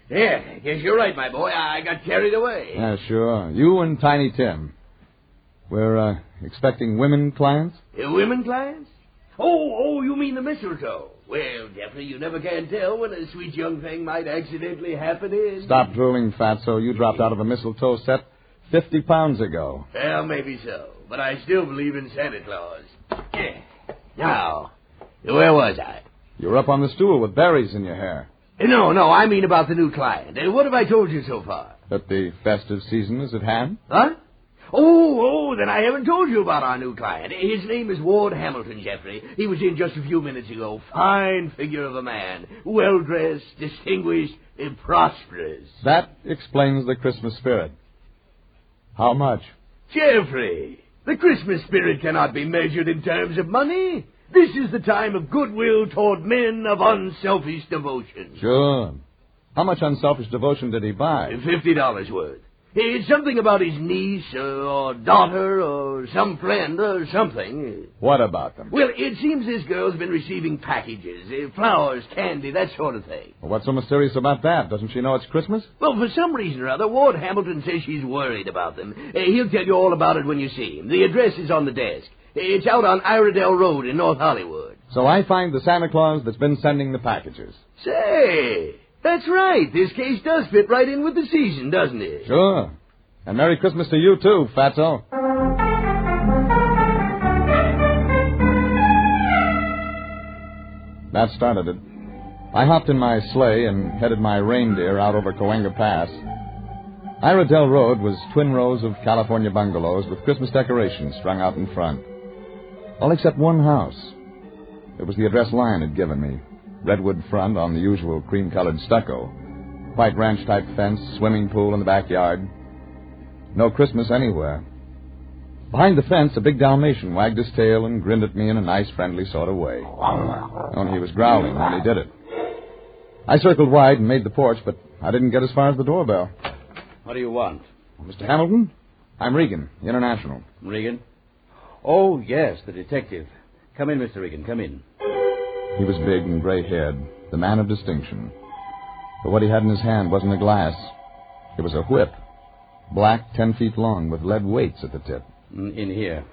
Yeah, guess you're right, my boy. I got carried away. Yeah, sure. You and Tiny Tim. We're expecting women clients? Women clients? Oh, you mean the mistletoe. Well, Jeffrey, you never can tell when a sweet young thing might accidentally happen in. Stop drooling, Fatso. You dropped out of a mistletoe set 50 pounds ago. Well, maybe so. But I still believe in Santa Claus. Yeah. Now, where was I? You were up on the stool with berries in your hair. No, I mean about the new client. What have I told you so far? That the festive season is at hand? Huh? Oh, then I haven't told you about our new client. His name is Ward Hamilton, Jeffrey. He was in just a few minutes ago. Fine figure of a man. Well-dressed, distinguished, and prosperous. That explains the Christmas spirit. How much? Jeffrey, the Christmas spirit cannot be measured in terms of money. This is the time of goodwill toward men of unselfish devotion. Sure. How much unselfish devotion did he buy? $50 worth. It's something about his niece or daughter or some friend or something. What about them? Well, it seems this girl's been receiving packages, flowers, candy, that sort of thing. Well, what's so mysterious about that? Doesn't she know it's Christmas? Well, for some reason or other, Ward Hamilton says she's worried about them. He'll tell you all about it when you see him. The address is on the desk. It's out on Iredell Road in North Hollywood. So I find the Santa Claus that's been sending the packages. Say, that's right. This case does fit right in with the season, doesn't it? Sure. And Merry Christmas to you, too, Fatso. That started it. I hopped in my sleigh and headed my reindeer out over Cahuenga Pass. Iredell Road was twin rows of California bungalows with Christmas decorations strung out in front. All except one house. It was the address Lion had given me. Redwood front on the usual cream-colored stucco. White ranch-type fence, swimming pool in the backyard. No Christmas anywhere. Behind the fence, a big Dalmatian wagged his tail and grinned at me in a nice, friendly sort of way. Only he was growling when he did it. I circled wide and made the porch, but I didn't get as far as the doorbell. What do you want? Mr. Hamilton? I'm Regan, International. Regan? Oh, yes, the detective. Come in, Mr. Regan, come in. He was big and gray-haired, the man of distinction. But what he had in his hand wasn't a glass. It was a whip, black, 10 feet long, with lead weights at the tip. In here.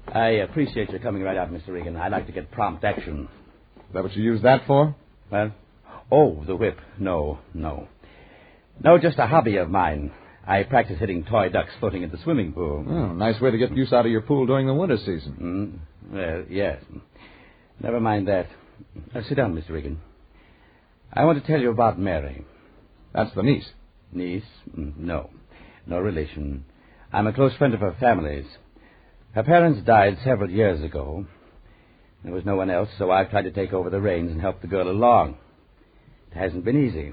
I appreciate your coming right out, Mr. Regan. I'd like to get prompt action. Is that what you used that for? Well, the whip. No, just a hobby of mine. I practice hitting toy ducks floating in the swimming pool. Oh, nice way to get use out of your pool during the winter season. Well, yes. Never mind that. Sit down, Mr. Regan. I want to tell you about Mary. That's the niece. Niece? No relation. I'm a close friend of her family's. Her parents died several years ago. There was no one else, so I've tried to take over the reins and help the girl along. It hasn't been easy.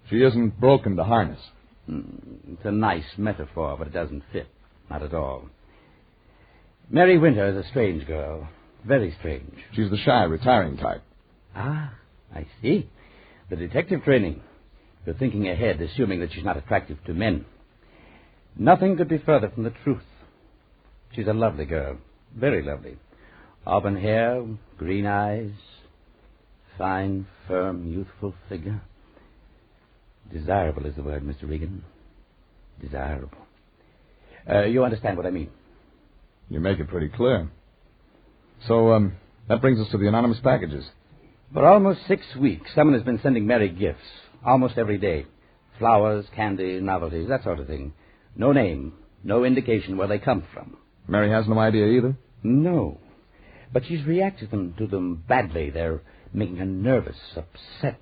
She isn't broken to harness. It's a nice metaphor, but it doesn't fit. Not at all. Mary Winter is a strange girl. Very strange. She's the shy, retiring type. Ah, I see. The detective training. You're thinking ahead, assuming that she's not attractive to men. Nothing could be further from the truth. She's a lovely girl. Very lovely. Auburn hair, green eyes, fine, firm, youthful figure. Desirable is the word, Mr. Regan. Desirable. You understand what I mean? You make it pretty clear. So, that brings us to the anonymous packages. For almost 6 weeks, someone has been sending Mary gifts. Almost every day. Flowers, candy, novelties, that sort of thing. No name, no indication where they come from. Mary has no idea either? No. But she's reacted to them badly. They're making her nervous, upset.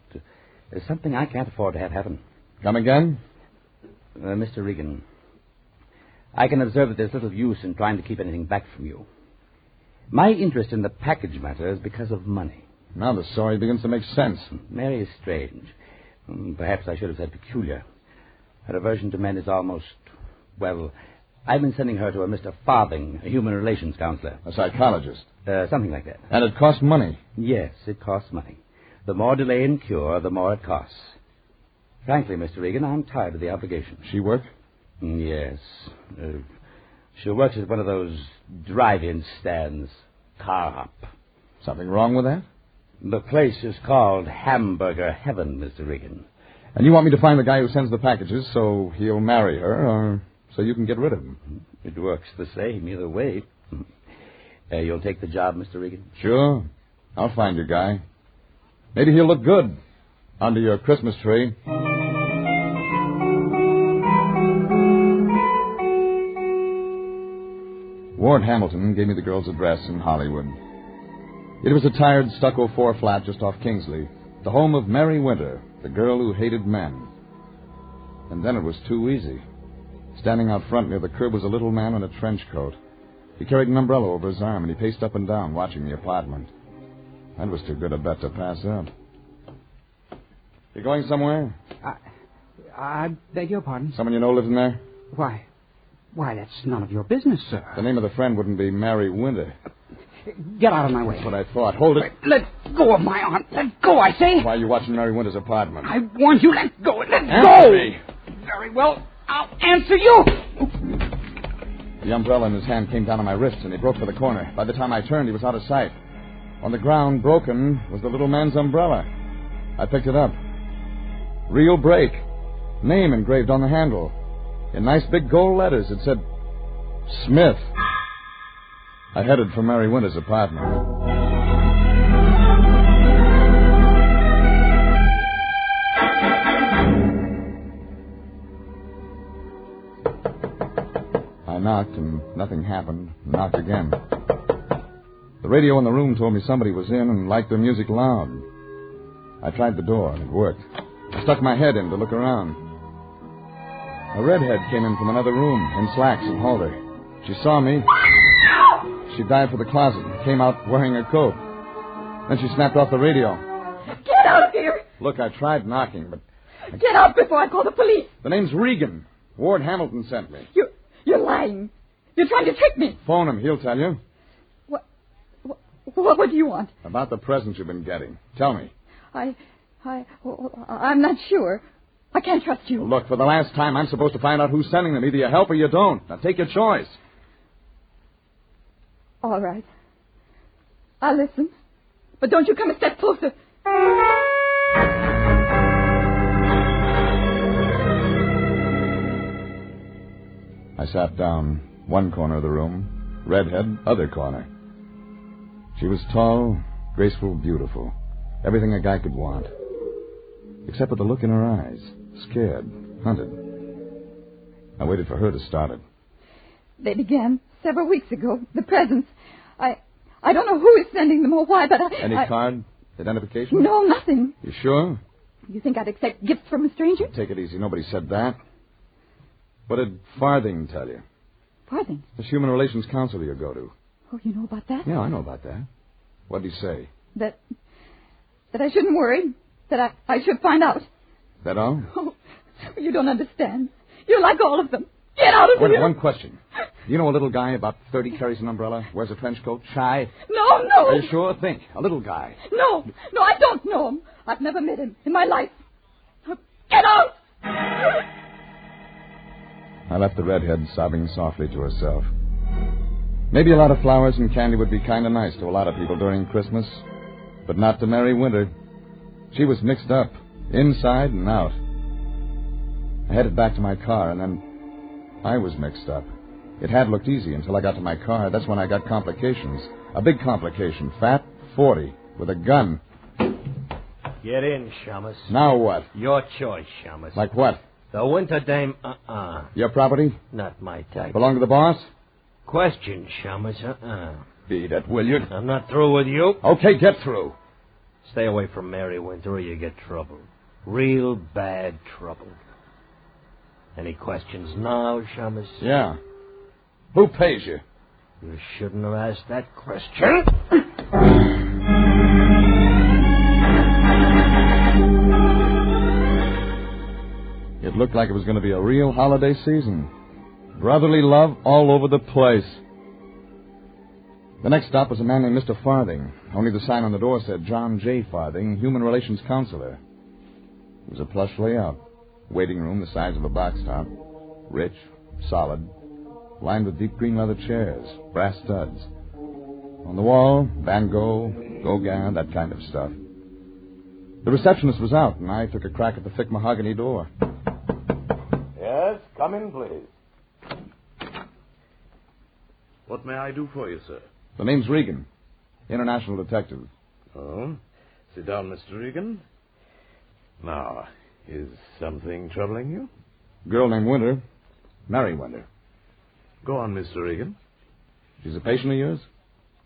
There's something I can't afford to have happen. Come again? Mr. Regan, I can observe that there's little use in trying to keep anything back from you. My interest in the package matter is because of money. Now the story begins to make sense. Mary is strange. Perhaps I should have said peculiar. Her aversion to men is almost, well, I've been sending her to a Mr. Farthing, a human relations counselor. A psychologist? Something like that. And it costs money? Yes, it costs money. The more delay in cure, the more it costs. Frankly, Mr. Regan, I'm tired of the obligation. She work? Yes. She works at one of those drive-in stands. Carhop. Something wrong with that? The place is called Hamburger Heaven, Mr. Regan. And you want me to find the guy who sends the packages so he'll marry her, or so you can get rid of him? It works the same either way. You'll take the job, Mr. Regan? Sure. I'll find your guy. Maybe he'll look good under your Christmas tree. Ward Hamilton gave me the girl's address in Hollywood. It was a tired stucco 4-flat just off Kingsley, the home of Mary Winter, the girl who hated men. And then it was too easy. Standing out front near the curb was a little man in a trench coat. He carried an umbrella over his arm, and he paced up and down, watching the apartment. That was too good a bet to pass up. You going somewhere? I beg your pardon? Someone you know lives in there? Why, that's none of your business, sir. The name of the friend wouldn't be Mary Winter. Get out of my way. That's what I thought. Hold it. Let go of my arm. Let go, I say. Why are you watching Mary Winter's apartment? I warned you. Let go. Let Answer go. me. Very well. I'll answer you! The umbrella in his hand came down on my wrist, and he broke for the corner. By the time I turned, he was out of sight. On the ground, broken, was the little man's umbrella. I picked it up. Real break. Name engraved on the handle. In nice big gold letters, it said, Smith. I headed for Mary Winter's apartment. I knocked, and nothing happened. Knocked again. The radio in the room told me somebody was in and liked their music loud. I tried the door, and it worked. I stuck my head in to look around. A redhead came in from another room, in slacks and halter. She saw me. She dived for the closet and came out wearing a coat. Then she snapped off the radio. Get out of here! Look, I tried knocking, but... Get out before I call the police! The name's Regan. Ward Hamilton sent me. You're lying. You're trying to trick me. Phone him. He'll tell you. What do you want? About the presents you've been getting. Tell me. I'm not sure. I can't trust you. Well, look, for the last time, I'm supposed to find out who's sending them. Either you help or you don't. Now, take your choice. All right. I'll listen. But don't you come a step closer. I sat down. One corner of the room. Redhead, other corner. She was tall, graceful, beautiful. Everything a guy could want. Except for the look in her eyes. Scared, hunted. I waited for her to start it. They began several weeks ago. The presents. I don't know who is sending them or why, but Any card? Identification? No, nothing. You sure? You think I'd accept gifts from a stranger? Take it easy. Nobody said that. What did Farthing tell you? Farthing? The Human Relations Counselor you go to. Oh, you know about that? Yeah, I know about that. What did he say? That I shouldn't worry. That I should find out. That all? Oh, you don't understand. You're like all of them. Get out of here. One question. You know a little guy about 30 carries an umbrella, wears a trench coat, shy? No. Are you sure? Think. A little guy. No, I don't know him. I've never met him in my life. Get out! I left the redhead sobbing softly to herself. Maybe a lot of flowers and candy would be kind of nice to a lot of people during Christmas, but not to Mary Winter. She was mixed up, inside and out. I headed back to my car, and then I was mixed up. It had looked easy until I got to my car. That's when I got complications. A big complication. Fat, 40, with a gun. Get in, Shamus. Now what? Your choice, Shamus. Like what? The Winter Dame, Your property? Not my type. Belong to the boss? Question, Shamus, Beat it, will you? I'm not through with you. Okay, get through. Stay away from Mary Winter or you get trouble. Real bad trouble. Any questions now, Shamus? Yeah. Who pays you? You shouldn't have asked that question. It looked like it was going to be a real holiday season. Brotherly love all over the place. The next stop was a man named Mr. Farthing. Only the sign on the door said John J. Farthing, Human Relations Counselor. It was a plush layout. Waiting room the size of a box top. Rich, solid, lined with deep green leather chairs, brass studs. On the wall, Van Gogh, Gauguin, that kind of stuff. The receptionist was out, and I took a crack at the thick mahogany door. Yes, come in, please. What may I do for you, sir? The name's Regan, international detective. Oh, sit down, Mr. Regan. Now, is something troubling you? Girl named Winter. Mary Winter. Go on, Mr. Regan. She's a patient of yours?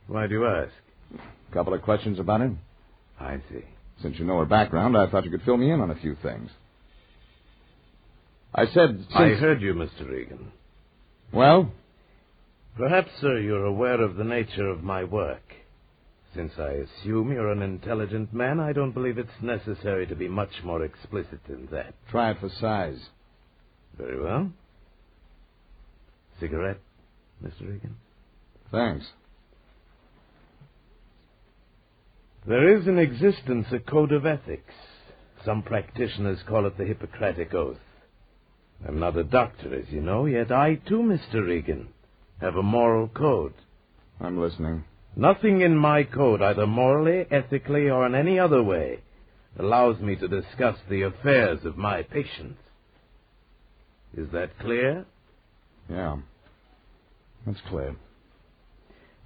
Why do you ask? A couple of questions about her. I see. Since you know her background, I thought you could fill me in on a few things. I said... I heard you, Mr. Regan. Well? Perhaps, sir, you're aware of the nature of my work. Since I assume you're an intelligent man, I don't believe it's necessary to be much more explicit than that. Try it for size. Very well. Cigarette, Mr. Regan? Thanks. There is in existence a code of ethics. Some practitioners call it the Hippocratic Oath. I'm not a doctor, as you know, yet I, too, Mr. Regan, have a moral code. I'm listening. Nothing in my code, either morally, ethically, or in any other way, allows me to discuss the affairs of my patients. Is that clear? Yeah. That's clear.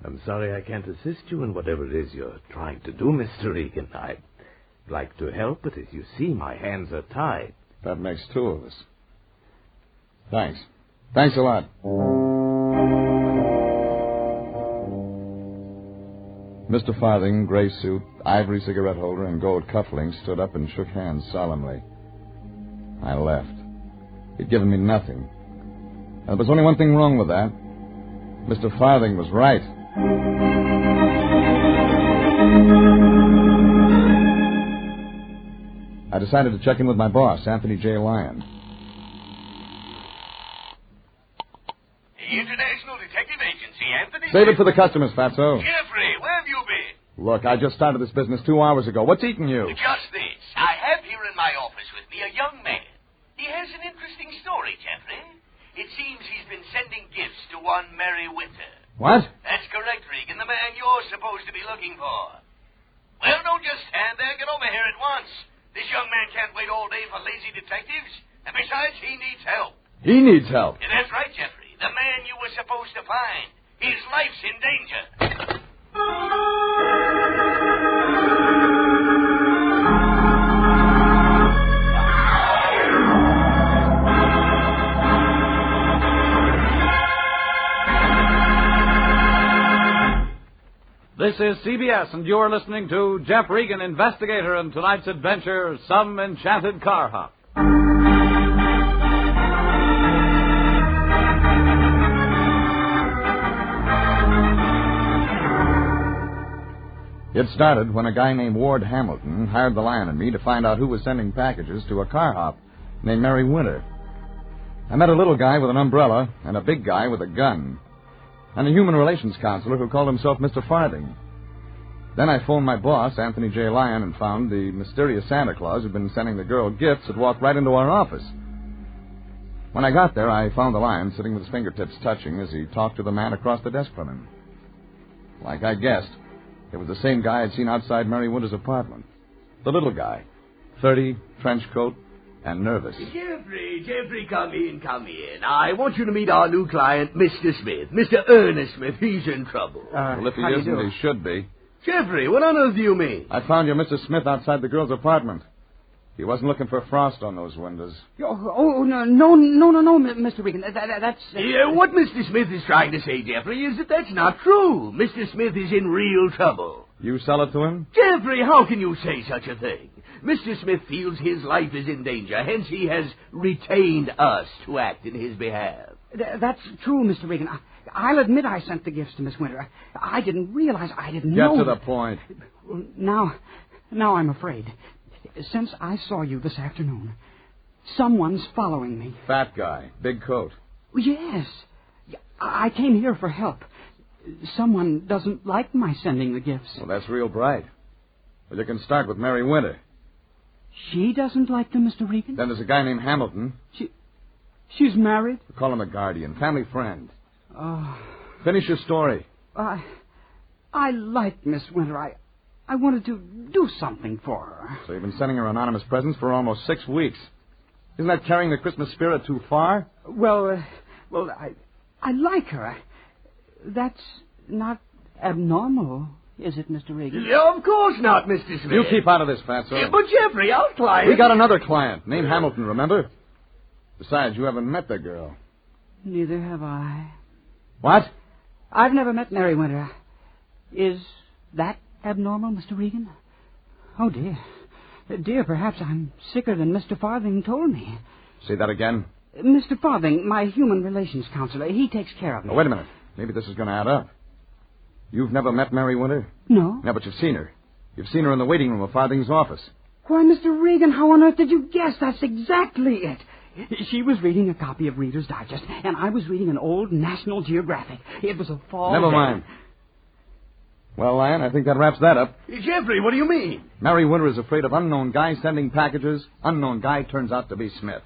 I'm sorry I can't assist you in whatever it is you're trying to do, Mr. Regan. I'd like to help, but as you see, my hands are tied. That makes two of us. Thanks. Thanks a lot. Mr. Farthing, gray suit, ivory cigarette holder, and gold cufflinks, stood up and shook hands solemnly. I left. He'd given me nothing. There was only one thing wrong with that. Mr. Farthing was right. I decided to check in with my boss, Anthony J. Lyon. The International Detective Agency, Anthony. Save it for the customers, Fatso. Jeffrey, where have you been? Look, I just started this business 2 hours ago. What's eating you? Just this. I have here in my office with me a young man. He has an interesting story, Jeffrey. It seems he's been sending gifts to one Mary Winter. What? That's correct, Regan, the man you're supposed to be looking for. Well, don't just stand there. Get over here at once. This young man can't wait all day for lazy detectives. And besides, he needs help. He needs help. And that's right, Jeffrey. The man you were supposed to find. His life's in danger. This is CBS, and you're listening to Jeff Regan, Investigator, and tonight's adventure, Some Enchanted Carhop. It started when a guy named Ward Hamilton hired the Lion and me to find out who was sending packages to a Carhop named Mary Winter. I met a little guy with an umbrella and a big guy with a gun, and a human relations counselor who called himself Mr. Farthing. Then I phoned my boss, Anthony J. Lyon, and found the mysterious Santa Claus who'd been sending the girl gifts had walked right into our office. When I got there, I found the Lion sitting with his fingertips touching as he talked to the man across the desk from him. Like I guessed, it was the same guy I'd seen outside Mary Winter's apartment. The little guy, 30, trench coat, and nervous. Jeffrey, come in. I want you to meet our new client, Mr. Smith. Mr. Ernest Smith. He's in trouble. Well, if he isn't, he should be. Jeffrey, what on earth do you mean? I found your Mr. Smith outside the girl's apartment. He wasn't looking for frost on those windows. No, Mr. Regan. That's... What Mr. Smith is trying to say, Jeffrey, is that that's not true. Mr. Smith is in real trouble. You sell it to him? Jeffrey, how can you say such a thing? Mr. Smith feels his life is in danger, hence he has retained us to act in his behalf. That's true, Mr. Regan. I'll admit I sent the gifts to Miss Winter. I didn't realize, I didn't know... Get to the point. Now I'm afraid. Since I saw you this afternoon, someone's following me. Fat guy, big coat. Yes. I came here for help. Someone doesn't like my sending the gifts. Well, that's real bright. Well, you can start with Mary Winter. She doesn't like them, Mr. Regan? Then there's a guy named Hamilton. She's married? We call him a guardian, family friend. Oh. Finish your story. I like Miss Winter. I wanted to do something for her. So you've been sending her anonymous presents for almost 6 weeks. Isn't that carrying the Christmas spirit too far? Well, I like her. That's not abnormal, is it, Mr. Regan? Of course not, Mr. Smith. You keep out of this, Fatso. But, Jeffrey, our client... We got another client, named Hamilton, remember? Besides, you haven't met the girl. Neither have I. What? I've never met Mary Winter. Is that abnormal, Mr. Regan? Oh, dear. Dear, perhaps I'm sicker than Mr. Farthing told me. Say that again? Mr. Farthing, my human relations counselor, he takes care of me. Oh, wait a minute. Maybe this is going to add up. You've never met Mary Winter? No. No, but you've seen her. You've seen her in the waiting room of Farthing's office. Why, Mr. Regan, how on earth did you guess? That's exactly it. She was reading a copy of Reader's Digest, and I was reading an old National Geographic. It was a fall Never day. mind. Well, Lion, I think that wraps that up. Jeffrey, what do you mean? Mary Winter is afraid of unknown guy sending packages. Unknown guy turns out to be Smith.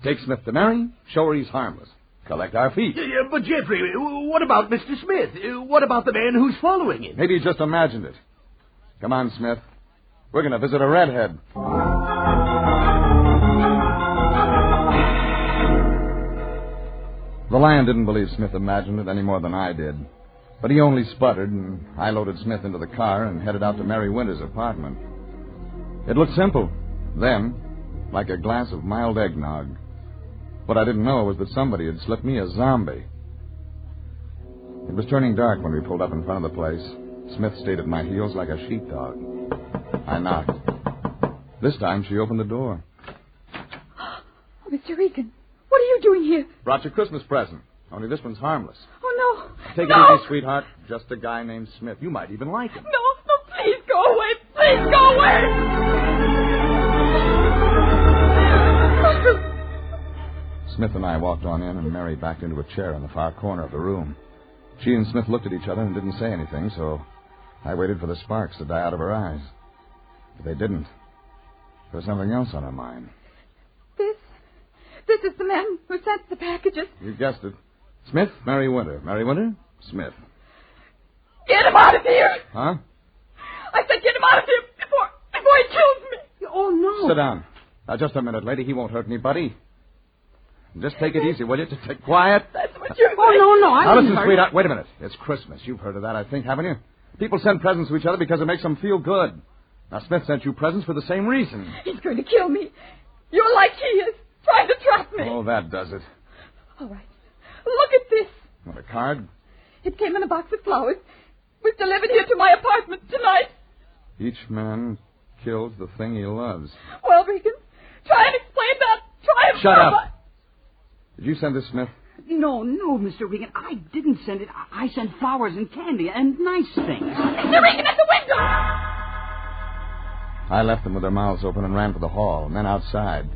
Take Smith to Mary, show her he's harmless. Collect our fee. Yeah, but Jeffrey, what about Mr. Smith? What about the man who's following him? Maybe he just imagined it. Come on, Smith. We're going to visit a redhead. The lion didn't believe Smith imagined it any more than I did. But he only sputtered, and I loaded Smith into the car and headed out to Mary Winter's apartment. It looked simple, then, like a glass of mild eggnog. What I didn't know was that somebody had slipped me a zombie. It was turning dark when we pulled up in front of the place. Smith stayed at my heels like a sheepdog. I knocked. This time she opened the door. Oh, Mr. Regan, what are you doing here? Brought your Christmas present. Only this one's harmless. Oh, no. Take no. it easy, sweetheart. Just a guy named Smith. You might even like him. No, please go away. Please go away. Smith and I walked on in, and Mary backed into a chair in the far corner of the room. She and Smith looked at each other and didn't say anything, so I waited for the sparks to die out of her eyes. But they didn't. There was something else on her mind. This is the man who sent the packages. You guessed it. Smith, Mary Winter. Mary Winter, Smith. Get him out of here! Huh? I said get him out of here before he kills me. Oh, no. Sit down. Now, just a minute, lady. He won't hurt anybody. Just take it easy, will you? Just take quiet. That's what you're saying. Oh, no, Now, listen, sweetheart. Wait a minute. It's Christmas. You've heard of that, I think, haven't you? People send presents to each other because it makes them feel good. Now, Smith sent you presents for the same reason. He's going to kill me. You're like he is, trying to trap me. Oh, that does it. All right. Look at this. What, a card? It came in a box of flowers. Was delivered here to my apartment tonight. Each man kills the thing he loves. Well, Regan, try and explain that. Try and... Shut up. Did you send this, Smith? No, Mr. Regan. I didn't send it. I sent flowers and candy and nice things. Mr. Regan, at the window! I left them with their mouths open and ran for the hall, and then outside.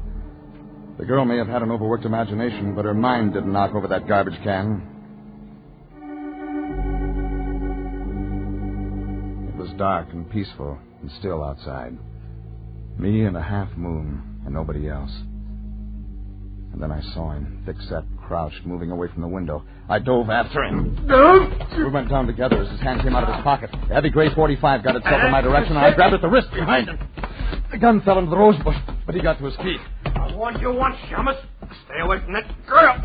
The girl may have had an overworked imagination, but her mind didn't knock over that garbage can. It was dark and peaceful and still outside. Me and a half moon, and nobody else. And then I saw him, thick-set, crouched, moving away from the window. I dove after him. We went down together as his hand came out of his pocket. The heavy gray .45 got itself in my direction, and I grabbed at the wrist behind him. The gun fell into the rose bush, but he got to his feet. I warned you once, Shamus. Stay away from that girl.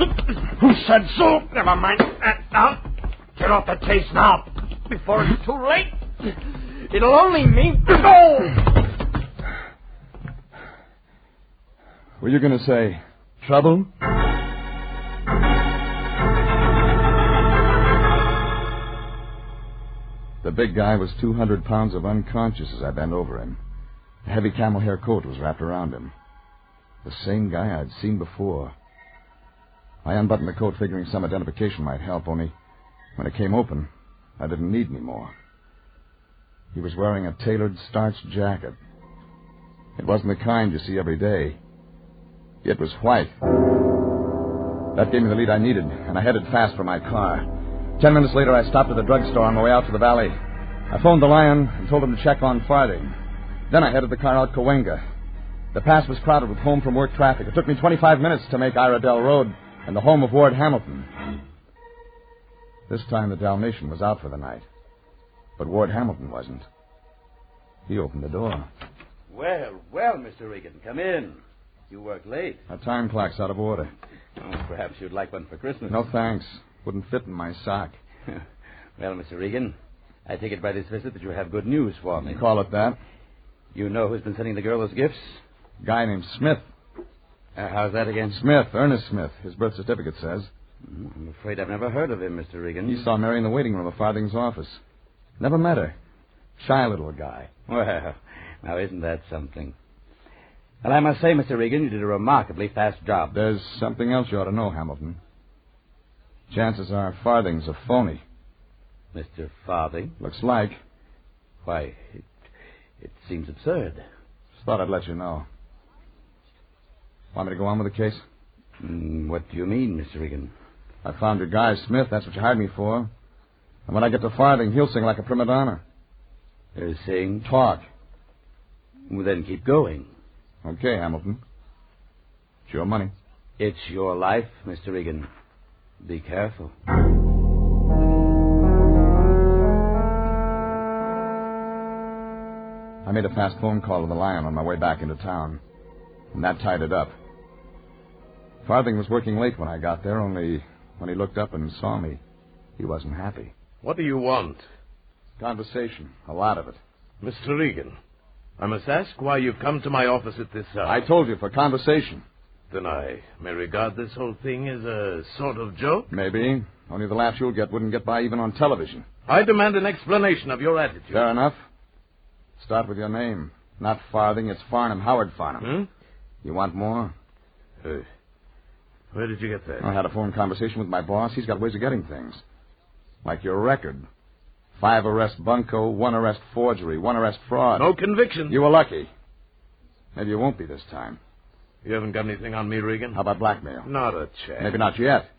Who said so? Never mind. Now, get off that case now, before it's too late. It'll only mean go. Were you going to say trouble? The big guy was 200 pounds of unconscious as I bent over him. A heavy camel hair coat was wrapped around him. The same guy I'd seen before. I unbuttoned the coat figuring some identification might help, only when it came open, I didn't need any more. He was wearing a tailored starched jacket. It wasn't the kind you see every day. It was white. That gave me the lead I needed, and I headed fast for my car. 10 minutes later, I stopped at the drugstore on my way out to the valley. I phoned the Lion and told him to check on Farthing. Then I headed the car out Cahuenga. The pass was crowded with home-from-work traffic. It took me 25 minutes to make Iredell Road and the home of Ward Hamilton. This time the Dalmatian was out for the night. But Ward Hamilton wasn't. He opened the door. Well, Mr. Regan, come in. You work late. Our time clock's out of order. Oh, perhaps you'd like one for Christmas. No, thanks. Wouldn't fit in my sock. Well, Mr. Regan, I take it by this visit that you have good news for me. Call it that. You know who's been sending the girl those gifts? A guy named Smith. How's that again? Smith, Ernest Smith. His birth certificate says. I'm afraid I've never heard of him, Mr. Regan. He saw Mary in the waiting room of Farthing's office. Never met her. Shy little guy. Well, now isn't that something? Well, I must say, Mr. Regan, you did a remarkably fast job. There's something else you ought to know, Hamilton. Chances are Farthing's a phony. Mr. Farthing? Looks like. Why, it seems absurd. Just thought I'd let you know. Want me to go on with the case? What do you mean, Mr. Regan? I found your guy, Smith. That's what you hired me for. And when I get to Farthing, he'll sing like a prima donna. Sing? Talk. Well, then keep going. Okay, Hamilton. It's your money. It's your life, Mr. Regan. Be careful. I made a fast phone call to the Lion on my way back into town, and that tied it up. Farthing was working late when I got there, only when he looked up and saw me, he wasn't happy. What do you want? Conversation, a lot of it. Mr. Regan, I must ask why you've come to my office at this hour. I told you, for conversation. Then I may regard this whole thing as a sort of joke? Maybe. Only the laughs you'll get wouldn't get by even on television. I demand an explanation of your attitude. Fair enough. Start with your name. Not Farthing, it's Farnham, Howard Farnham. You want more? Where did you get that? I had a phone conversation with my boss. He's got ways of getting things. Like your record. 5 arrest bunco, 1 arrest forgery, 1 arrest fraud. No conviction. You were lucky. Maybe you won't be this time. You haven't got anything on me, Regan? How about blackmail? Not a chance. Maybe not yet.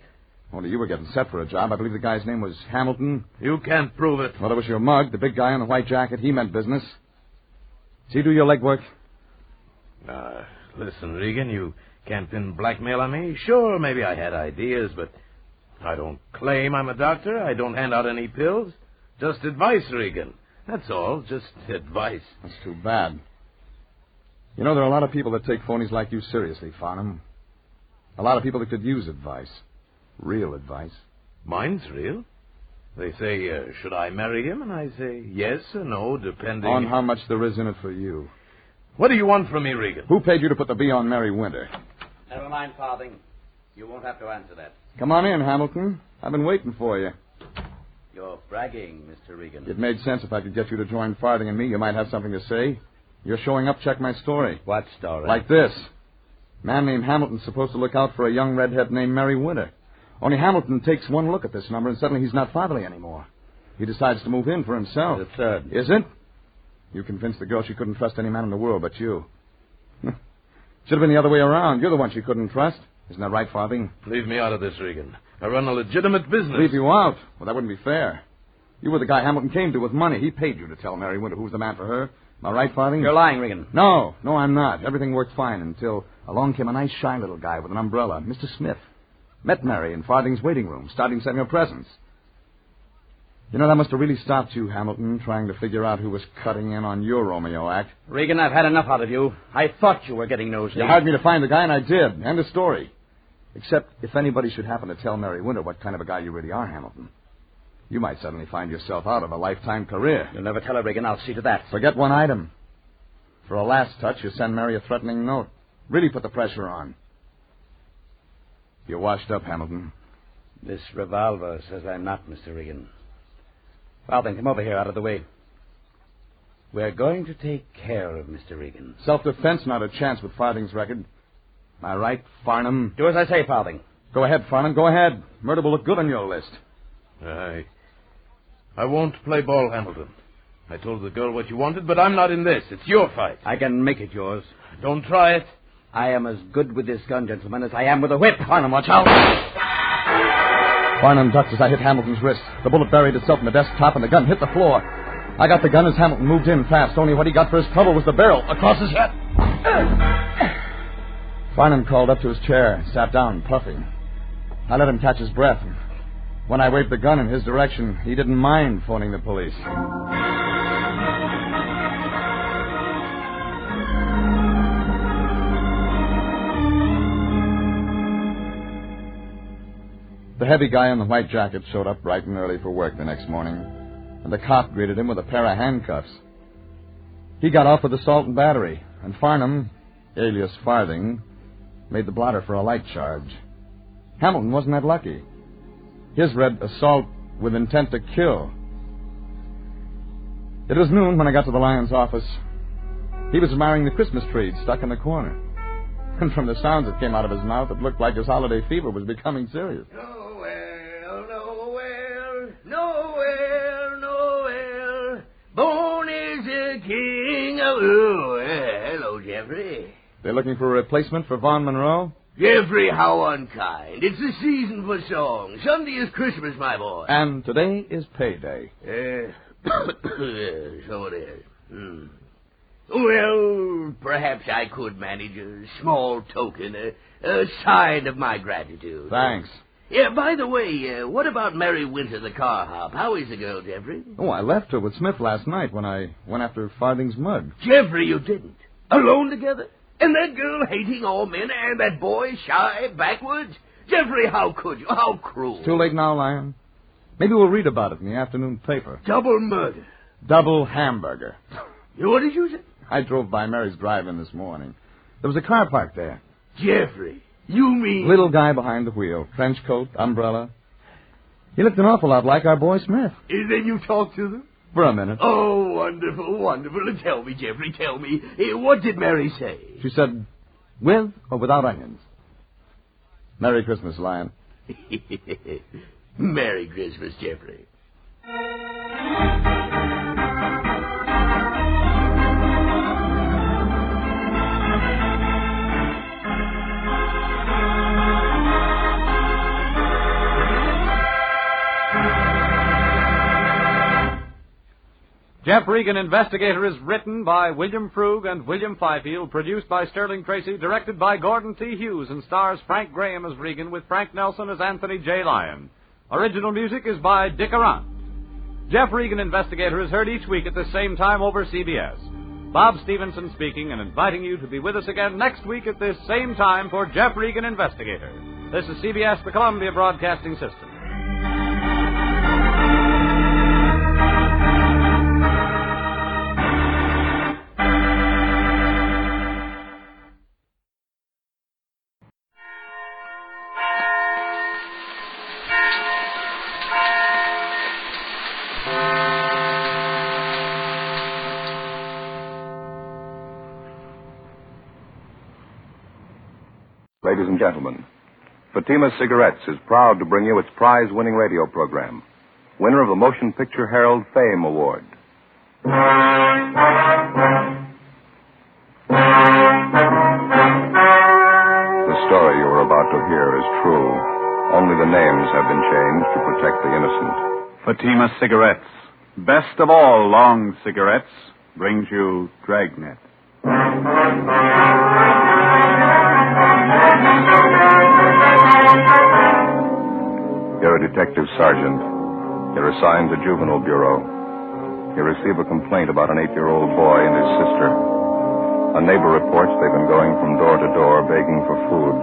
Only you were getting set for a job. I believe the guy's name was Hamilton. You can't prove it. Well, it was your mug, the big guy in the white jacket. He meant business. Does he do your legwork? Listen, Regan, you can't pin blackmail on me. Sure, maybe I had ideas, but I don't claim I'm a doctor. I don't hand out any pills. Just advice, Regan. That's all. Just advice. That's too bad. You know, there are a lot of people that take phonies like you seriously, Farnham. A lot of people that could use advice. Real advice. Mine's real. They say, should I marry him? And I say yes or no, depending... On how much there is in it for you. What do you want from me, Regan? Who paid you to put the B on Mary Winter? Never mind, Farthing. You won't have to answer that. Come on in, Hamilton. I've been waiting for you. You're bragging, Mr. Regan. It made sense if I could get you to join Farthing and me. You might have something to say. You're showing up. Check my story. What story? Like this. Man named Hamilton's supposed to look out for a young redhead named Mary Winter. Only Hamilton takes one look at this number, and suddenly he's not fatherly anymore. He decides to move in for himself. The third. Is it? You convinced the girl she couldn't trust any man in the world but you. Should have been the other way around. You're the one she couldn't trust. Isn't that right, Farthing? Leave me out of this, Regan. I run a legitimate business. Leave you out? Well, that wouldn't be fair. You were the guy Hamilton came to with money. He paid you to tell Mary Winter who was the man for her. Am I right, Farthing? You're lying, Regan. No, I'm not. Everything worked fine until along came a nice, shy little guy with an umbrella, Mr. Smith. Met Mary in Farthing's waiting room, starting sending her presents. You know, that must have really stopped you, Hamilton, trying to figure out who was cutting in on your Romeo act. Regan, I've had enough out of you. I thought you were getting nosy. You hired me to find the guy, and I did. End of story. Except if anybody should happen to tell Mary Winter what kind of a guy you really are, Hamilton, you might suddenly find yourself out of a lifetime career. You'll never tell her, Regan. I'll see to that. Forget one item. For a last touch, you send Mary a threatening note. Really put the pressure on. You're washed up, Hamilton. This revolver says I'm not, Mr. Regan. Well, then, come over here, out of the way. We're going to take care of Mr. Regan. Self-defense, not a chance with Farthing's record. Am I right, Farnham? Do as I say, Farthing. Go ahead, Farnham, go ahead. Murder will look good on your list. I won't play ball, Hamilton. I told the girl what you wanted, but I'm not in this. It's your fight. I can make it yours. Don't try it. I am as good with this gun, gentlemen, as I am with a whip. Farnham, watch out. Farnham ducked as I hit Hamilton's wrist. The bullet buried itself in the desk top, and the gun hit the floor. I got the gun as Hamilton moved in fast. Only what he got for his trouble was the barrel across his head. Farnham crawled up to his chair, sat down, puffing. I let him catch his breath. When I waved the gun in his direction, he didn't mind phoning the police. The heavy guy in the white jacket showed up bright and early for work the next morning, and the cop greeted him with a pair of handcuffs. He got off with assault and battery, and Farnham, alias Farthing, made the blotter for a light charge. Hamilton wasn't that lucky. His read assault with intent to kill. It was noon when I got to the Lion's office. He was admiring the Christmas tree stuck in the corner. And from the sounds that came out of his mouth, it looked like his holiday fever was becoming serious. Nowhere. Born is the king of... Oh, hello, Jeffrey. They're looking for a replacement for Vaughn Monroe? Jeffrey, how unkind. It's the season for songs. Sunday is Christmas, my boy. And today is payday. So it is. Well, perhaps I could manage a small token, a sign of my gratitude. Thanks. Yeah, by the way, what about Mary Winter, the Carhop? How is the girl, Jeffrey? Oh, I left her with Smith last night when I went after Farthing's mug. Jeffrey, you didn't. Alone together? And that girl hating all men, and that boy shy, backwards? Jeffrey, how could you? How cruel. It's too late now, Lion. Maybe we'll read about it in the afternoon paper. Double murder. Double hamburger. What did you say? I drove by Mary's drive-in this morning. There was a car parked there. Jeffrey, you mean... Little guy behind the wheel. Trench coat, umbrella. He looked an awful lot like our boy Smith. And then you talked to them? For a minute. Oh, wonderful, wonderful. Tell me, Jeffrey, tell me. What did Mary say? She said, with or without onions. Merry Christmas, Lion. Merry Christmas, Jeffrey. Jeff Regan, Investigator, is written by William Frug and William Fifield, produced by Sterling Tracy, directed by Gordon T. Hughes, and stars Frank Graham as Regan with Frank Nelson as Anthony J. Lyon. Original music is by Dick Arant. Jeff Regan, Investigator, is heard each week at the same time over CBS. Bob Stevenson speaking and inviting you to be with us again next week at this same time for Jeff Regan, Investigator. This is CBS, the Columbia Broadcasting System. Ladies and gentlemen, Fatima Cigarettes is proud to bring you its prize-winning radio program, winner of the Motion Picture Herald Fame Award. The story you are about to hear is true. Only the names have been changed to protect the innocent. Fatima Cigarettes, best of all long cigarettes, brings you Dragnet. You're a detective sergeant. You're assigned to Juvenile Bureau. You receive a complaint about an 8-year-old boy and his sister. A neighbor reports they've been going from door to door begging for food.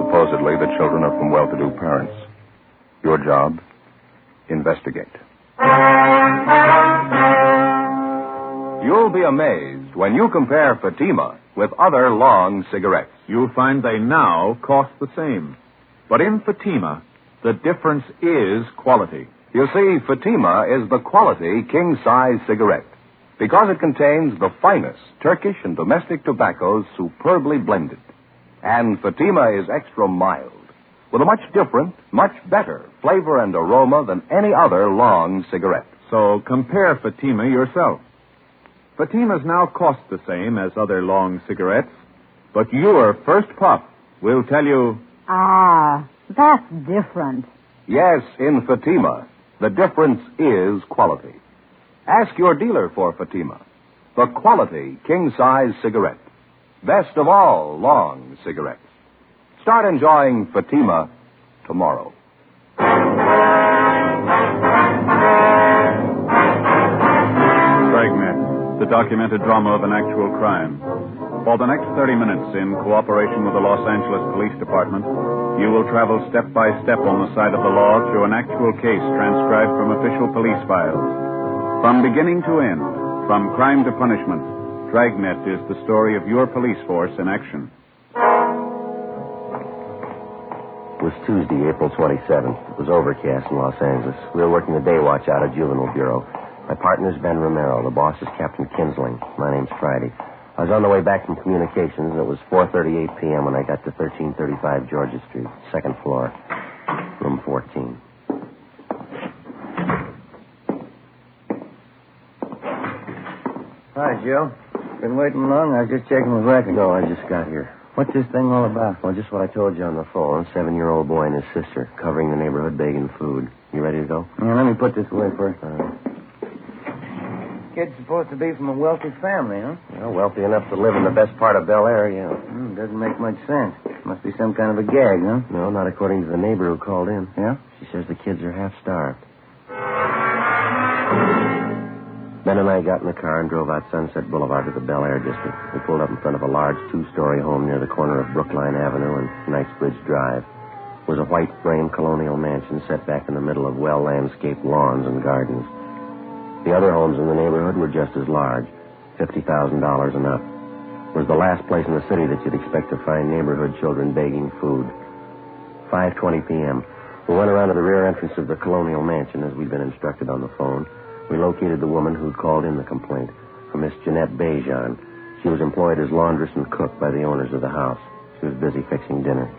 Supposedly, the children are from well-to-do parents. Your job? Investigate. You'll be amazed when you compare Fatima with other long cigarettes. You'll find they now cost the same. But in Fatima, the difference is quality. You see, Fatima is the quality king-size cigarette because it contains the finest Turkish and domestic tobaccos superbly blended. And Fatima is extra mild with a much different, much better flavor and aroma than any other long cigarette. So compare Fatima yourself. Fatimas now cost the same as other long cigarettes, but your first puff will tell you... Ah, that's different. Yes, in Fatima, the difference is quality. Ask your dealer for Fatima, the quality king-size cigarette. Best of all long cigarettes. Start enjoying Fatima tomorrow. Dragnet, the documented drama of an actual crime. For the next 30 minutes, in cooperation with the Los Angeles Police Department, you will travel step by step on the side of the law through an actual case transcribed from official police files. From beginning to end, from crime to punishment, Dragnet is the story of your police force in action. It was Tuesday, April 27th. It was overcast in Los Angeles. We were working the day watch out of Juvenile Bureau. My partner's Ben Romero. The boss is Captain Kinsling. My name's Friday. I was on the way back from communications, and it was 4:38 p.m. when I got to 1335 Georgia Street, second floor, room 14. Hi, Joe. Been waiting long? I was just checking the record. No, I just got here. What's this thing all about? Well, just what I told you on the phone. 7-year-old boy and his sister covering the neighborhood begging food. You ready to go? Yeah, let me put this away first. Kid's supposed to be from a wealthy family, huh? Well, wealthy enough to live in the best part of Bel Air, yeah. Doesn't make much sense. Must be some kind of a gag, huh? No, not according to the neighbor who called in. Yeah? She says the kids are half starved. Ben and I got in the car and drove out Sunset Boulevard to the Bel Air district. We pulled up in front of a large two-story home near the corner of Brookline Avenue and Knightsbridge Drive. It was a white frame colonial mansion set back in the middle of well-landscaped lawns and gardens. The other homes in the neighborhood were just as large, $50,000 and up. It was the last place in the city that you'd expect to find neighborhood children begging food. 5:20 p.m. We went around to the rear entrance of the colonial mansion as we'd been instructed on the phone. We located the woman who'd called in the complaint, a Miss Jeanette Bejan. She was employed as laundress and cook by the owners of the house. She was busy fixing dinner.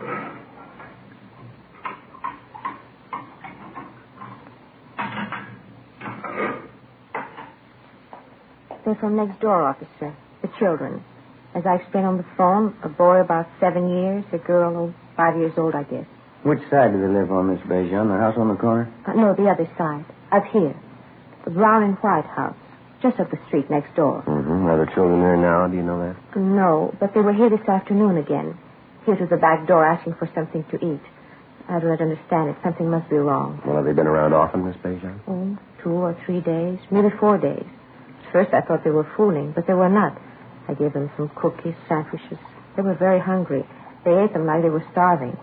They're from next door, officer. The children. As I explained on the phone, a boy about 7 years, a girl 5 years old, I guess. Which side do they live on, Miss Bejan? The house on the corner? No, the other side. Up here. The brown and white house. Just up the street next door. Mm-hmm. Are the children there now? Do you know that? No, but they were here this afternoon again. Here to the back door asking for something to eat. I do not understand it. Something must be wrong. Well, have they been around often, Miss Bejan? 2 or 3 days, maybe 4 days. At first I thought they were fooling, but they were not. I gave them some cookies, sandwiches. They were very hungry. They ate them like they were starving.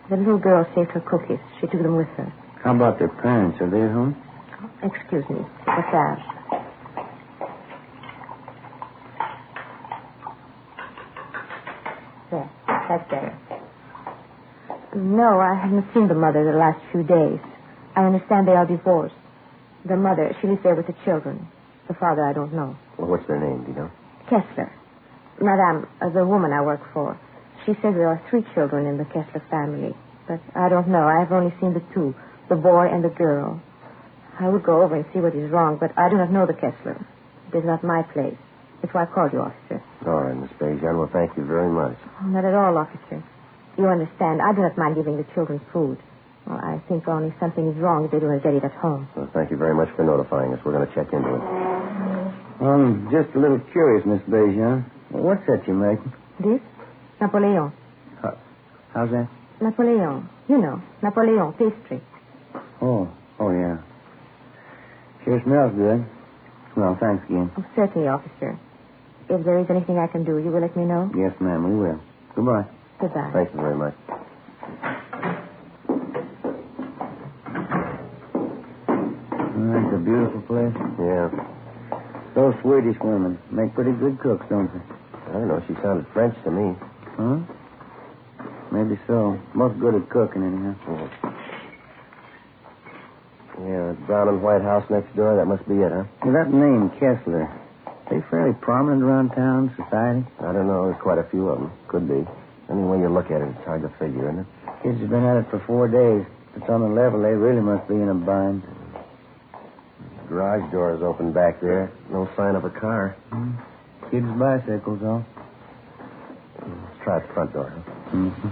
The little girl saved her cookies. She took them with her. How about their parents? Are they at home? Excuse me. What's that? There. That's better. No, I haven't seen the mother the last few days. I understand they are divorced. The mother, she lives there with the children. The father, I don't know. Well, what's their name, do you know? Kessler. Madame, the woman I work for. She says there are 3 children in the Kessler family. But I don't know. I have only seen the 2, the boy and the girl. I would go over and see what is wrong, but I do not know the Kessler. It is not my place. That's why I called you, officer. All right, Miss Bejan. Well, thank you very much. Not at all, officer. You understand, I do not mind giving the children food. Well, I think only something is wrong if they do not get it at home. Well, thank you very much for notifying us. We're going to check into it. I'm just a little curious, Miss Bejan. What's that you're making? This? Napoleon. How's that? Napoleon. You know, Napoleon pastry. Oh, yeah. Sure smells good. Well, thanks again. Oh, certainly, officer. If there is anything I can do, you will let me know? Yes, ma'am, we will. Goodbye. Goodbye. Thank you very much. That's a beautiful place. Yeah. Those Swedish women make pretty good cooks, don't they? I don't know. She sounded French to me. Huh? Maybe so. Most good at cooking, anyhow. Yeah, that brown and white house next door, that must be it, huh? Well, that name, Kessler, they fairly prominent around town, society? I don't know. There's quite a few of them. Could be. Any way you look at it, it's hard to figure, isn't it? Kids have been at it for 4 days. If it's on the level, they really must be in a bind. The garage door is open back there. No sign of a car. Kids' bicycles, though. Let's try the front door, huh? Mm-hmm.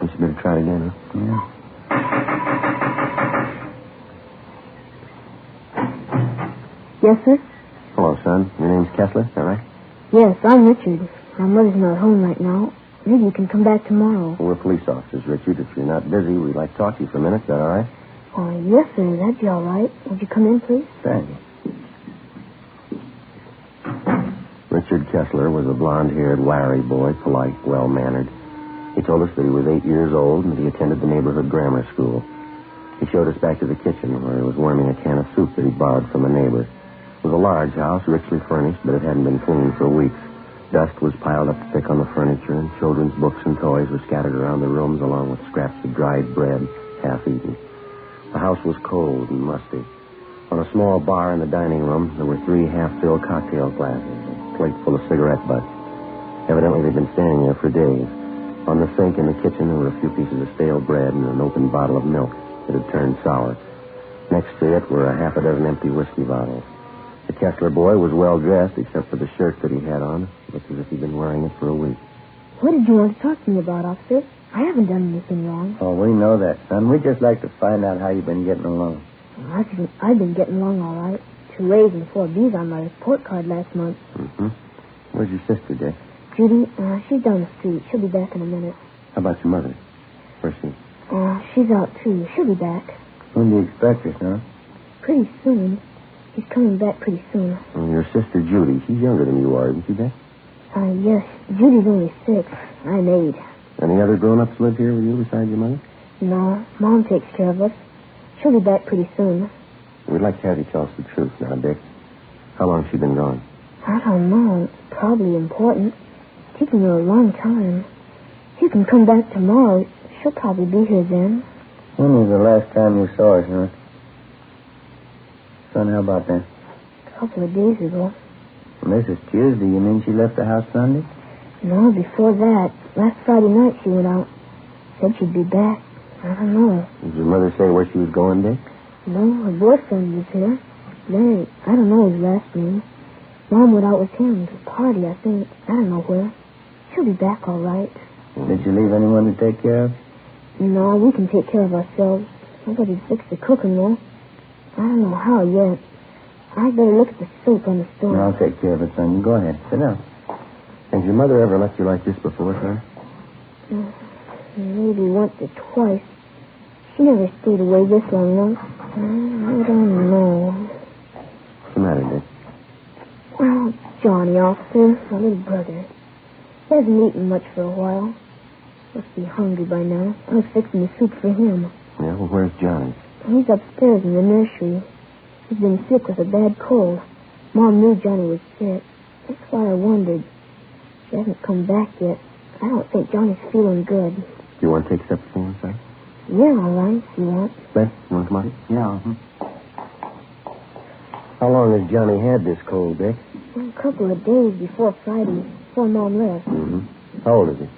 You better try it again, huh? Yeah. Yes, sir? Hello, son. Your name's Kessler, is that right? Yes, I'm Richard. My mother's not home right now. Maybe you can come back tomorrow. Well, we're police officers, Richard. If you're not busy, we'd like to talk to you for a minute. Is that all right? Oh, yes, sir. That'd be all right. Would you come in, please? Thank you. Richard Kessler was a blonde-haired, wiry boy, polite, well-mannered. He told us that he was 8 years old and that he attended the neighborhood grammar school. He showed us back to the kitchen where he was warming a can of soup that he borrowed from a neighbor. It was a large house, richly furnished, but it hadn't been cleaned for weeks. Dust was piled up thick on the furniture, and children's books and toys were scattered around the rooms along with scraps of dried bread, half-eaten. The house was cold and musty. On a small bar in the dining room, there were 3 half-filled cocktail glasses, a plate full of cigarette butts. Evidently, they'd been standing there for days. On the sink in the kitchen, there were a few pieces of stale bread and an open bottle of milk that had turned sour. Next to it were a half a dozen empty whiskey bottles. The Kessler boy was well-dressed, except for the shirt that he had on. It looked as if he'd been wearing it for a week. What did you want to talk to me about, officer? I haven't done anything wrong. Oh, we know that, son. We'd just like to find out how you've been getting along. I've been getting along all right. 2 A's and 4 B's on my report card last month. Mm-hmm. Where's your sister, Dick? Judy, she's down the street. She'll be back in a minute. How about your mother? Where's she? She's out, too. She'll be back. When do you expect her, son? Pretty soon. She's coming back pretty soon. Your sister, Judy. She's younger than you are, isn't she, Dick? Yes. Judy's only 6. I'm 8. Any other grown-ups live here with you besides your mother? No. Mom takes care of us. She'll be back pretty soon. We'd like to have you tell us the truth now, Dick. How long has she been gone? I don't know. It's probably important. It's taken her a long time. You can come back tomorrow. She'll probably be here then. When was the last time you saw her, son? Son, how about that? A couple of days ago. Well, this is Tuesday. You mean she left the house Sunday? No, before that. Last Friday night she went out. Said she'd be back. I don't know. Did your mother say where she was going, Dick? No, her boyfriend was here. Larry, I don't know his last name. Mom went out with him to a party, I think. I don't know where. She'll be back all right. Did you leave anyone to take care of? No, we can take care of ourselves. Somebody fixed the cooking, though. I don't know how yet. I'd better look at the soup on the stove. No, I'll take care of it, son. You go ahead. Sit down. Has your mother ever left you like this before, son? Maybe once or twice. She never stayed away this long, though. I don't know. What's the matter, Dick? Well, Johnny, officer, my little brother. He hasn't eaten much for a while. Must be hungry by now. I was fixing the soup for him. Yeah, well, where's Johnny? He's upstairs in the nursery. He's been sick with a bad cold. Mom knew Johnny was sick. That's why I wondered. She hasn't come back yet. I don't think Johnny's feeling good. You want to take supper for him, son? Yeah, all right, if you want. Beth, you want to come on? Yeah. How long has Johnny had this cold, Dick? A couple of days before Friday, before Mom left. Mm-hmm. How old is he?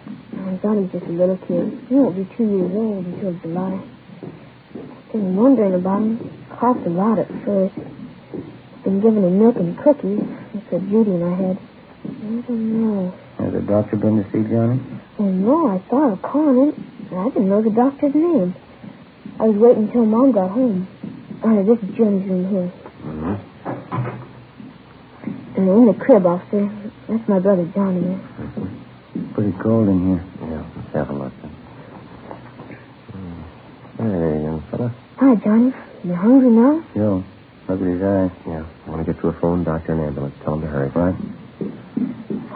Johnny's just a little kid. He won't be 2 years old until July. I've been wondering about him. Coughed a lot at first. Been giving him milk and cookies. That's what Judy and I had. I don't know. Has the doctor been to see Johnny? Oh, no, I thought of calling him. I didn't know the doctor's name. I was waiting until Mom got home. This is Johnny's room here. Mm-hmm. And in the crib, officer. That's my brother Johnny. Pretty cold in here. Yeah, let's have a look. Hey, young fella. Hi, Johnny. You hungry now? Yo, look at his eyes. Yeah, I want to get to a phone, doctor, and ambulance. Tell him to hurry. Right?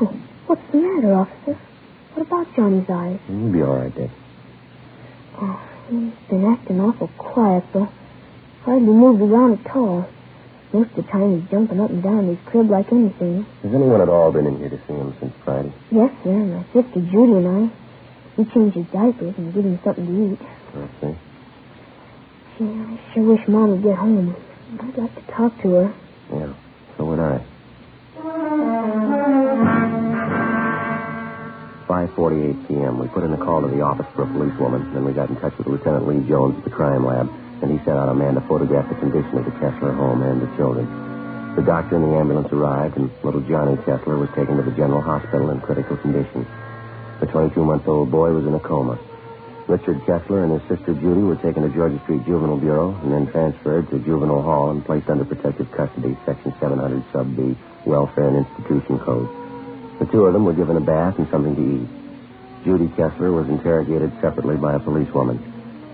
Oh, what's the matter, officer? What about Johnny's eyes? He'll be all right, Dick. Oh, he's been acting awful quiet, though. Hardly moved around at all. Most of the time he's jumping up and down in his crib like anything. Has anyone at all been in here to see him since Friday? Yes, sir. My sister Judy and I. We changed his diapers and give him something to eat. I see. Gee, I sure wish Mom would get home. I'd like to talk to her. Yeah, so would I. 5:48 p.m. We put in a call to the office for a policewoman. Then we got in touch with Lieutenant Lee Jones at the crime lab. And he sent out a man to photograph the condition of the Kessler home and the children. The doctor and the ambulance arrived, and little Johnny Kessler was taken to the general hospital in critical condition. The 22-month-old boy was in a coma. Richard Kessler and his sister Judy were taken to Georgia Street Juvenile Bureau and then transferred to Juvenile Hall and placed under protective custody, Section 700 Sub B, Welfare and Institution Code. The two of them were given a bath and something to eat. Judy Kessler was interrogated separately by a policewoman.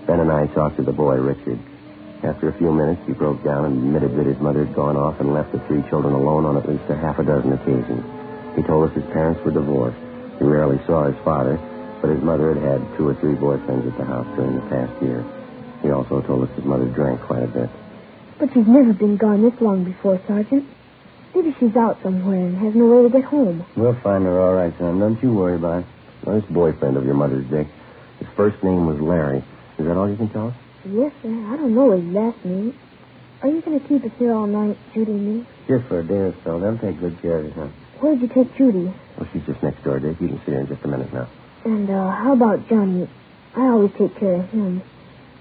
Ben and I talked to the boy, Richard. After a few minutes, he broke down and admitted that his mother had gone off and left the 3 children alone on at least a half a dozen occasions. He told us his parents were divorced. He rarely saw his father, but his mother had had 2 or 3 boyfriends at the house during the past year. He also told us his mother drank quite a bit. But she's never been gone this long before, Sergeant. Maybe she's out somewhere and has no way to get home. We'll find her all right, son. Don't you worry about it. Well, this boyfriend of your mother's, Dick, his first name was Larry. Is that all you can tell us? Yes, sir. I don't know his last name. Are you going to keep us here all night, Judy and me? Just for a day or so. They'll take good care of you, son. Where'd you take Judy? Well, she's just next door, Dick. You can see her in just a minute now. And how about Johnny? I always take care of him.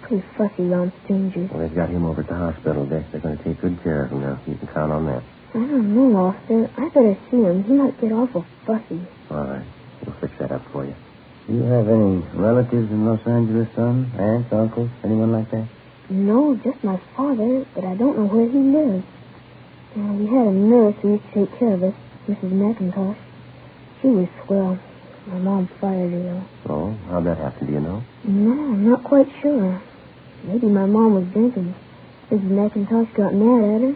Pretty fussy around strangers. Well, they've got him over at the hospital, Dick. They're going to take good care of him now. You can count on that. I don't know, officer. I better see him. He might get awful fussy. All right. We'll fix that up for you. Do you have any relatives in Los Angeles, son? Aunts, uncles, anyone like that? No, just my father, but I don't know where he lives. We had a nurse who used to take care of us, Mrs. McIntosh. She was swell. My mom fired her, though. Oh, how'd that happen, do you know? No, I'm not quite sure. Maybe my mom was drinking. Mrs. McIntosh got mad at her.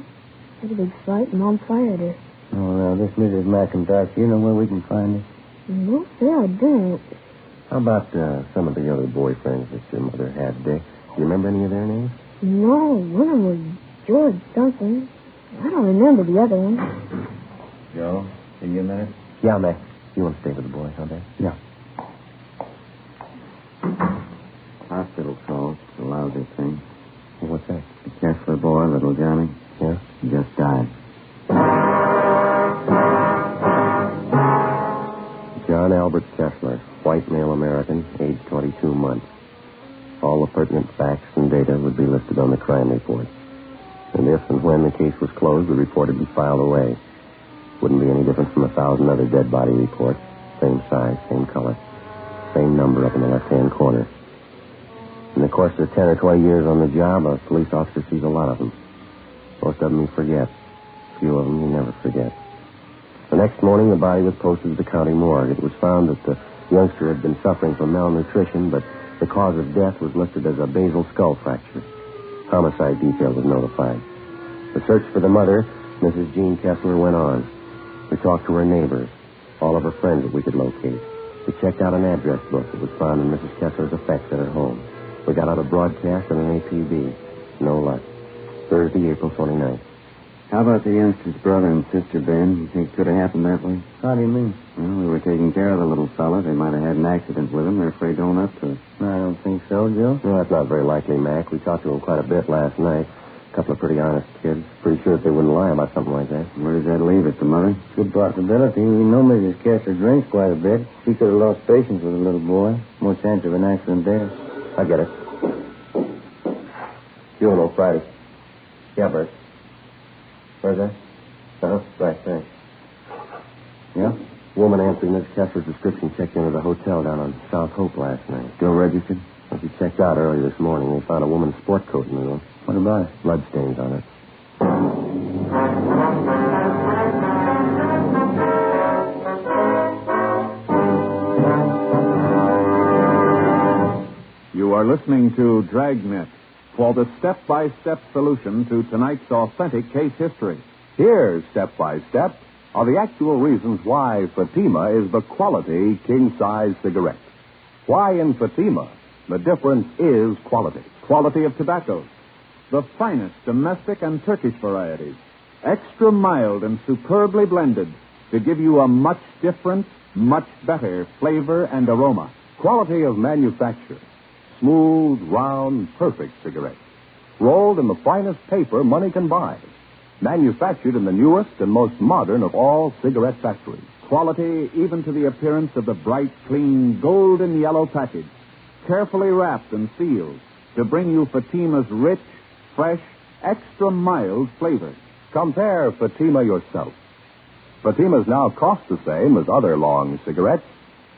Had a big fight, and Mom fired her. Oh, now, this Mrs. McIntosh, you know where we can find her? No, sir, I don't. How about some of the other boyfriends that your mother had, Dick? Do you remember any of their names? No, one of them was George something. I don't remember the other one. Joe, give you a minute? Yeah, Mac. You want to stay with the boys, huh, Dad? Yeah. Hospital call. It's a lousy thing. Well, what's that? The Kessler boy, little Johnny. Yeah? He just died. John Albert Kessler, white male American, age 22 months. All the pertinent facts and data would be listed on the crime report. And if and when the case was closed, the report would be filed away. Wouldn't be any different from 1,000 other dead body reports. Same size, same color. Same number up in the left-hand corner. In the course of 10 or 20 years on the job, a police officer sees a lot of them. Most of them he forgets. A few of them he never forgets. The next morning, the body was posted to the county morgue. It was found that the youngster had been suffering from malnutrition, but the cause of death was listed as a basal skull fracture. Homicide detail was notified. The search for the mother, Mrs. Jean Kessler, went on. We talked to her neighbors, all of her friends that we could locate. We checked out an address book that was found in Mrs. Kessler's effects at her home. We got out a broadcast and an APB. No luck. Thursday, April 29th. How about the youngster's brother and sister, Ben? You think it could have happened that way? How do you mean? Well, we were taking care of the little fella. They might have had an accident with him. They're afraid to own up to it. I don't think so, Joe. No, that's not very likely, Mac. We talked to them quite a bit last night. A couple of pretty honest kids. Pretty sure that they wouldn't lie about something like that. Where does that leave it, the mother? Good possibility. We know Mrs. Kessler drinks quite a bit. She could have lost patience with the little boy. More chance of an accident there. I get it. You know Friday. Yeah, Bert. Where's that? Right, thanks. Yeah? Woman answering Miss Kessler's description checked into the hotel down on South Hope last night. Still registered? Well, she checked out early this morning. They found a woman's sport coat in the room. What about it? Bloodstains on it. You are listening to Dragnet for the step-by-step solution to tonight's authentic case history. Here, step-by-step, are the actual reasons why Fatima is the quality king-size cigarette. Why in Fatima, the difference is quality. Quality of tobaccos. The finest domestic and Turkish varieties. Extra mild and superbly blended to give you a much different, much better flavor and aroma. Quality of manufacture. Smooth, round, perfect cigarettes. Rolled in the finest paper money can buy. Manufactured in the newest and most modern of all cigarette factories. Quality even to the appearance of the bright, clean, golden yellow package. Carefully wrapped and sealed to bring you Fatima's rich, fresh, extra mild flavor. Compare Fatima yourself. Fatimas now cost the same as other long cigarettes,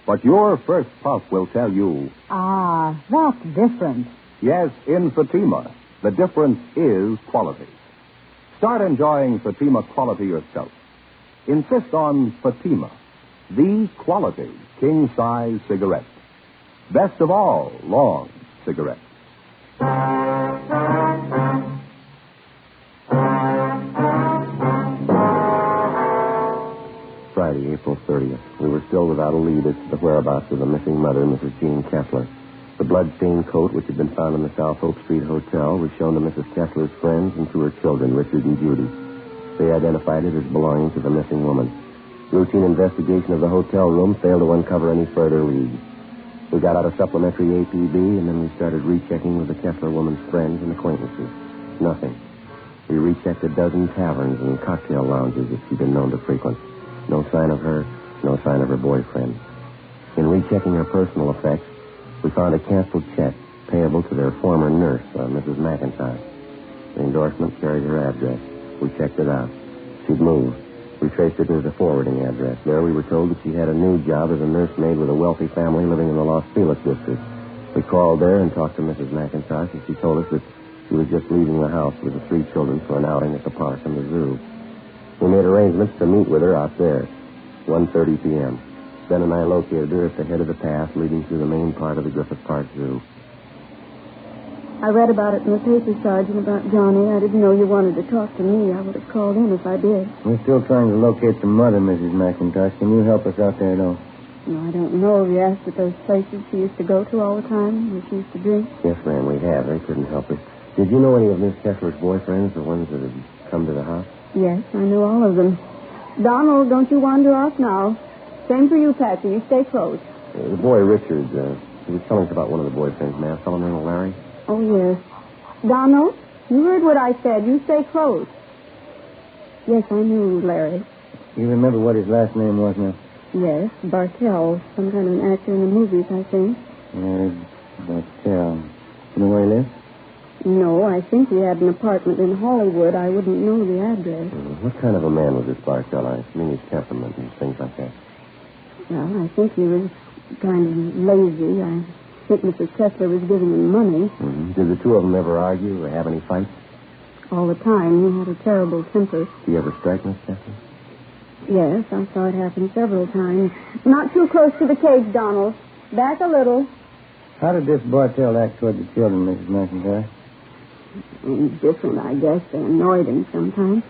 but your first puff will tell you, ah, that's different. Yes, in Fatima, the difference is quality. Start enjoying Fatima quality yourself. Insist on Fatima, the quality king-size cigarette. Best of all, long cigarettes. Friday, April 30th. We were still without a lead as to the whereabouts of the missing mother, Mrs. Jean Kessler. The blood-stained coat, which had been found in the South Hope Street Hotel, was shown to Mrs. Kessler's friends and to her children, Richard and Judy. They identified it as belonging to the missing woman. Routine investigation of the hotel room failed to uncover any further leads. We got out a supplementary APB, and then we started rechecking with the Kessler woman's friends and acquaintances. Nothing. We rechecked a dozen taverns and cocktail lounges that she'd been known to frequent. No sign of her, no sign of her boyfriend. In rechecking her personal effects, we found a canceled check payable to their former nurse, Mrs. McIntosh. The endorsement carried her address. We checked it out. She'd moved. We traced it to the forwarding address. There we were told that she had a new job as a nursemaid with a wealthy family living in the Los Feliz district. We called there and talked to Mrs. McIntosh, and she told us that she was just leaving the house with the 3 children for an outing at the park and the zoo. We made arrangements to meet with her out there, 1:30 p.m. Ben and I located her at the head of the path leading through the main part of the Griffith Park Zoo. I read about it in the paper, Sergeant, about Johnny. I didn't know you wanted to talk to me. I would have called in if I did. We're still trying to locate the mother, Mrs. McIntosh. Can you help us out there, though? No, I don't know. Have you asked at those places she used to go to all the time, where she used to drink? Yes, ma'am, we have. They couldn't help us. Did you know any of Miss Kessler's boyfriends, the ones that had come to the house? Yes, I knew all of them. Donald, don't you wander off now. Same for you, Patsy. You stay close. The boy, Richard, he was telling us about one of the boyfriends, ma'am. A fellow named Larry. Oh, yes. Donald, you heard what I said. You stay close. Yes, I knew Larry. You remember what his last name was now? Yes, Bartell. Some kind of an actor in the movies, I think. Bartell. You know where he lives? No, I think he had an apartment in Hollywood. I wouldn't know the address. What kind of a man was this Bartell? I mean his temperament and things like that. Well, I think he was kind of lazy. I think Mrs. Kessler was giving him money. Mm-hmm. Did the two of them ever argue or have any fights? All the time. He had a terrible temper. Did he ever strike Miss Kessler? Yes, I saw it happen several times. Not too close to the cage, Donald. Back a little. How did this Bartell act toward the children, Mrs. McIntyre? Different, I guess. They annoyed him sometimes.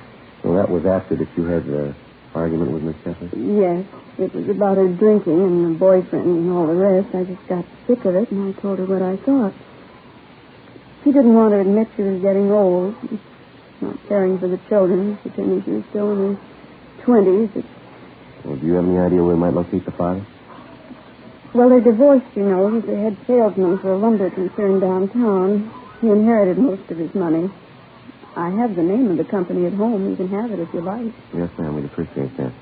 Well, that was after that you had the argument with Miss Kessler? Yes. It was about her drinking and the boyfriend and all the rest. I just got sick of it, and I told her what I thought. She didn't want to admit she was getting old, not caring for the children, pretending she was still in her 20s. Well, do you have any idea where we might locate the father? Well, they're divorced, you know. He's the head salesman for a lumber concern downtown. He inherited most of his money. I have the name of the company at home. You can have it if you like. Yes, ma'am. We'd appreciate that.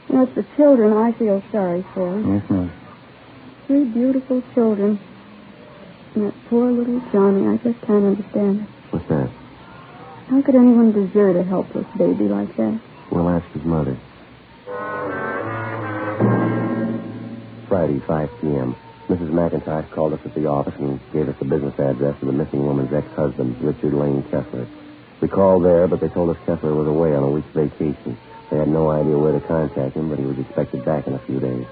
You know, it's the children I feel sorry for. Yes, ma'am. 3 beautiful children. And that poor little Johnny, I just can't understand it. What's that? How could anyone desert a helpless baby like that? We'll ask his mother. Friday, 5 p.m. Mrs. McIntosh called us at the office and gave us the business address of the missing woman's ex-husband, Richard Lane Kessler. We called there, but they told us Kessler was away on a week's vacation. They had no idea where to contact him, but he was expected back in a few days.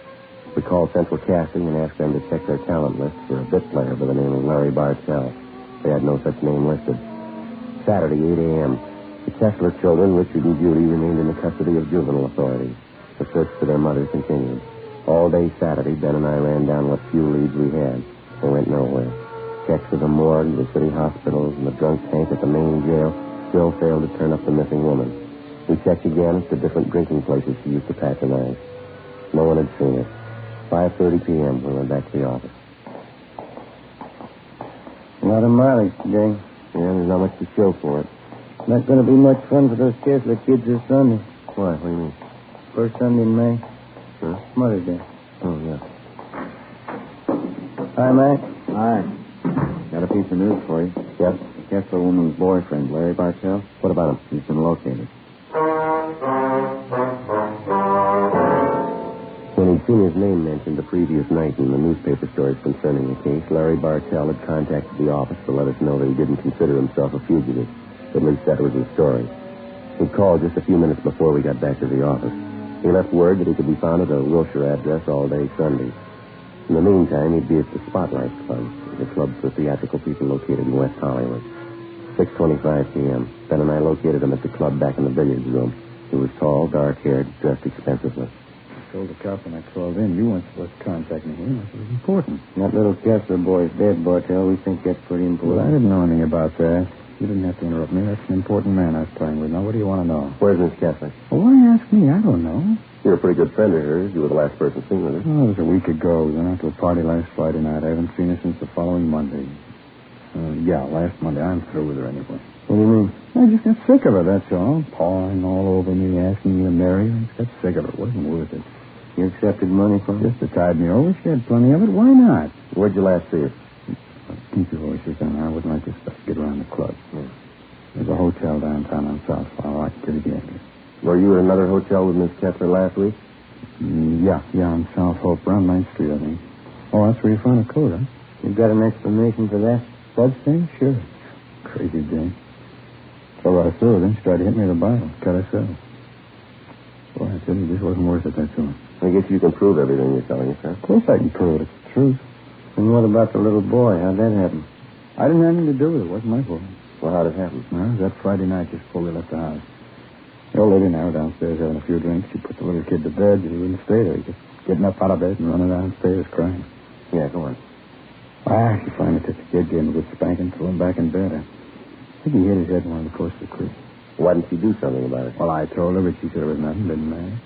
We called Central Casting and asked them to check their talent list for a bit player by the name of Larry Bartell. They had no such name listed. Saturday, 8 a.m. The Kessler children, Richard and Judy, remained in the custody of juvenile authorities. The search for their mother continued. All day Saturday, Ben and I ran down what few leads we had. They went nowhere. Checks to the morgue, the city hospitals, and the drunk tank at the main jail still failed to turn up the missing woman. We checked again at the different drinking places she used to patronize. No one had seen her. 5:30 p.m., we went back to the office. A lot of mileage today. Yeah, there's not much to show for it. Not going to be much fun for those Kessler kids this Sunday. Why? What do you mean? First Sunday in May. Huh? Mother's Day. Oh, yeah. Hi, Mac. Hi. Got a piece of news for you. Yes? The Kessler woman's boyfriend, Larry Bartell. What about him? He's been located. When he'd seen his name mentioned the previous night in the newspaper stories concerning the case, Larry Bartell had contacted the office to let us know that he didn't consider himself a fugitive. At least that was his story. He called just a few minutes before we got back to the office. He left word that he could be found at a Wilshire address all day Sunday. In the meantime, he'd be at the Spotlight Club, the club for theatrical people located in West Hollywood. 6:25 p.m. Ben and I located him at the club back in the billiards room. He was tall, dark-haired, dressed expensively. I told the cop when I called in you weren't supposed to contact me here. It was important. That little Kessler boy's dead, Bartell. We think that's pretty important. Well, I didn't know anything about that. You didn't have to interrupt me. That's an important man I was playing with. Now, what do you want to know? Where's Miss Kessler? Well, why ask me? I don't know. You're a pretty good friend of hers. You were the last person seen with her. Oh, it was a week ago. We went out to a party last Friday night. I haven't seen her since the following Monday. Last Monday. I'm through with her anyway. What do you mean? I just got sick of her, that's all. Pawing all over me, asking me to marry her. I just got sick of it. It wasn't worth it. You accepted money from her? Just to tide me over. She had plenty of it. Why not? Where'd you last see her? Keep your voices down. I wouldn't like this stuff to get around the club. Yeah. There's a hotel downtown on South Flower. I can get the address. Were you at another hotel with Miss Kessler last week? Yeah, on South Hope, around 9th Street, I think. Oh, that's where you found a coat, huh? You got an explanation for that? Blood stain? Sure. Crazy Jane. So I saw her, then she tried to hit me with a bottle. Cut herself. Boy, I tell you, this wasn't worth it, that's all. I guess you can prove everything you're telling us, huh? Of course I can prove it. It's the truth. And what about the little boy? How'd that happen? I didn't have anything to do with it. It wasn't my fault. Well, how'd it happen? Well, it was that Friday night just before we left the house. The old lady and I were downstairs having a few drinks. She put the little kid to bed, but he wouldn't stay there. He just getting up out of bed and running downstairs crying. Yeah, go on. She finally took the kid, gave him a good spanking, threw him back in bed. I think he hit his head in one of the course of the creek. Why didn't she do something about it? Well, I told her, but she said it was nothing, didn't matter.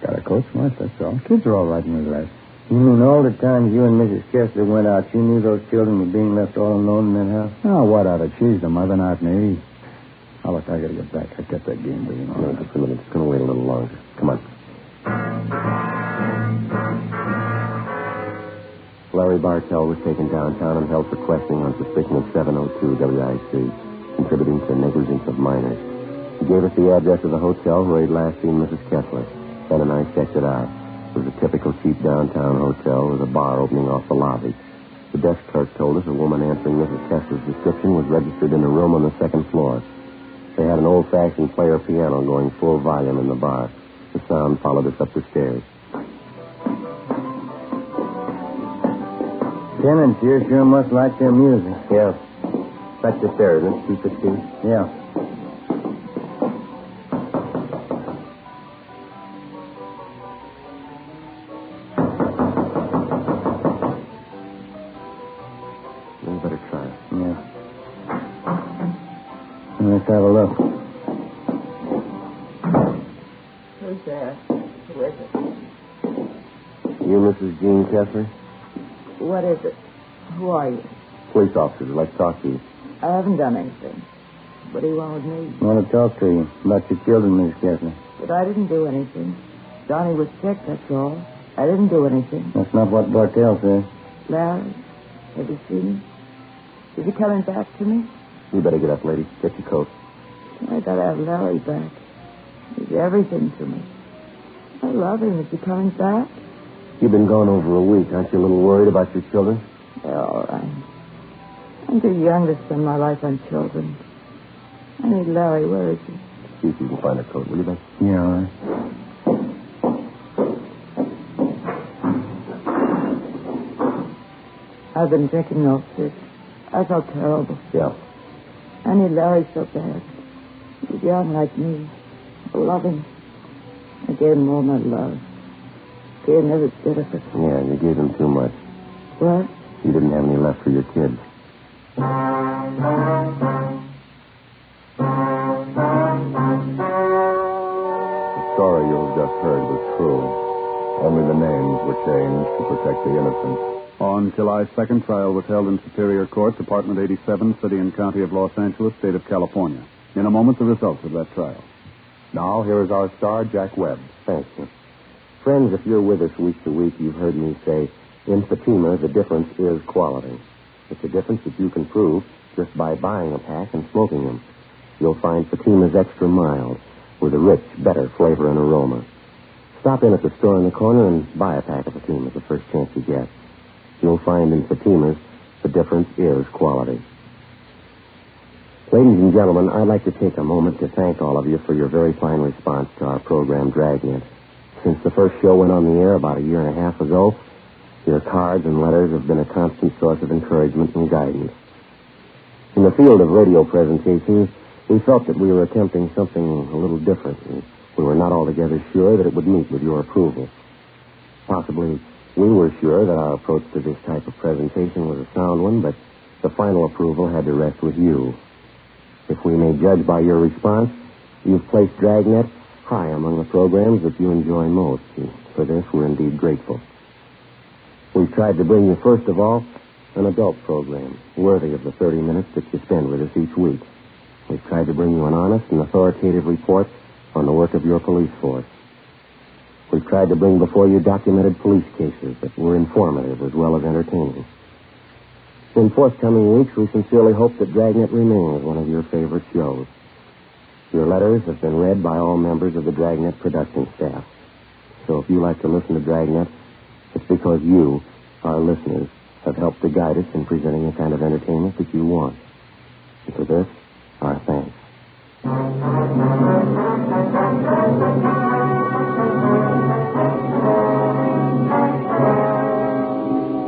Got her coat smart, that's all. Kids are all right in the rest. You mean all the times you and Mrs. Kessler went out, you knew those children were being left all alone in that house? Oh, what out of she's the mother, not me. Oh, look, I gotta get back. I kept that game waiting on. No, just a minute. It's gonna wait a little longer. Come on. Larry Bartell was taken downtown and held for questioning on suspicion of 702 WIC, contributing to negligence of minors. He gave us the address of the hotel where he'd last seen Mrs. Kessler. Ben and I checked it out. It was a typical cheap downtown hotel with a bar opening off the lobby. The desk clerk told us a woman answering Mrs. Kessler's description was registered in a room on the second floor. They had an old-fashioned player piano going full volume in the bar. The sound followed us up the stairs. Tenants here sure must like their music. Yeah. That's the stairs, isn't it? P15? Yeah. We better try it. Yeah. Let's have a look. Who's there? Who is it? You, Mrs. Jean Kessler? What is it? Who are you? Police officers would like to talk to you. I haven't done anything. What do you want with me? I want to talk to you about your children, Miss Kessler. But I didn't do anything. Johnny was sick, that's all. I didn't do anything. That's not what Bartell said. Larry, have you seen him? Is he coming back to me? You better get up, lady. Get your coat. I gotta have Larry back. He's everything to me. I love him. Is he coming back? You've been gone over a week. Aren't you a little worried about your children? They're all right. I'm too young to spend my life on children. I need Larry. Where is he? See if you can find a coat, will you, Ben? Yeah, all right. I've been drinking milk, sis. I felt terrible. Yeah. I need Larry so bad. He's young like me. I love him. I gave him all my love. Gave him every bit of it. Yeah, you gave them too much. What? You didn't have any left for your kids. The story you've just heard was true. Only the names were changed to protect the innocent. On July 2nd, trial was held in Superior Court, Department 87, City and County of Los Angeles, State of California. In a moment, the results of that trial. Now, here is our star, Jack Webb. Thanks, sir. Friends, if you're with us week to week, you've heard me say, in Fatima, the difference is quality. It's a difference that you can prove just by buying a pack and smoking them. You'll find Fatima's extra mild, with a rich, better flavor and aroma. Stop in at the store in the corner and buy a pack of Fatimas the first chance you get. You'll find in Fatimas, the difference is quality. Ladies and gentlemen, I'd like to take a moment to thank all of you for your very fine response to our program, Dragnet. Since the first show went on the air about a year and a half ago, your cards and letters have been a constant source of encouragement and guidance. In the field of radio presentations, we felt that we were attempting something a little different, and we were not altogether sure that it would meet with your approval. Possibly, we were sure that our approach to this type of presentation was a sound one, but the final approval had to rest with you. If we may judge by your response, you've placed Dragnet high among the programs that you enjoy most. And for this, we're indeed grateful. We've tried to bring you, first of all, an adult program worthy of the 30 minutes that you spend with us each week. We've tried to bring you an honest and authoritative report on the work of your police force. We've tried to bring before you documented police cases that were informative as well as entertaining. In forthcoming weeks, we sincerely hope that Dragnet remains one of your favorite shows. Your letters have been read by all members of the Dragnet production staff. So if you like to listen to Dragnet, it's because you, our listeners, have helped to guide us in presenting the kind of entertainment that you want. And for this, our thanks.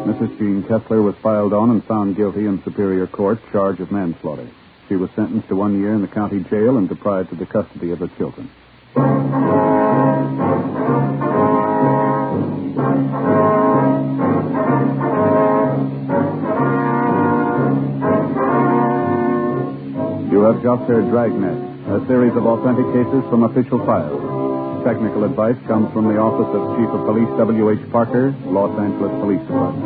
Mrs. Jean Kessler was filed on and found guilty in Superior Court, charge of manslaughter. She was sentenced to 1 year in the county jail and deprived of the custody of her children. You have just heard Dragnet, a series of authentic cases from official files. Technical advice comes from the Office of Chief of Police W.H. Parker, Los Angeles Police Department.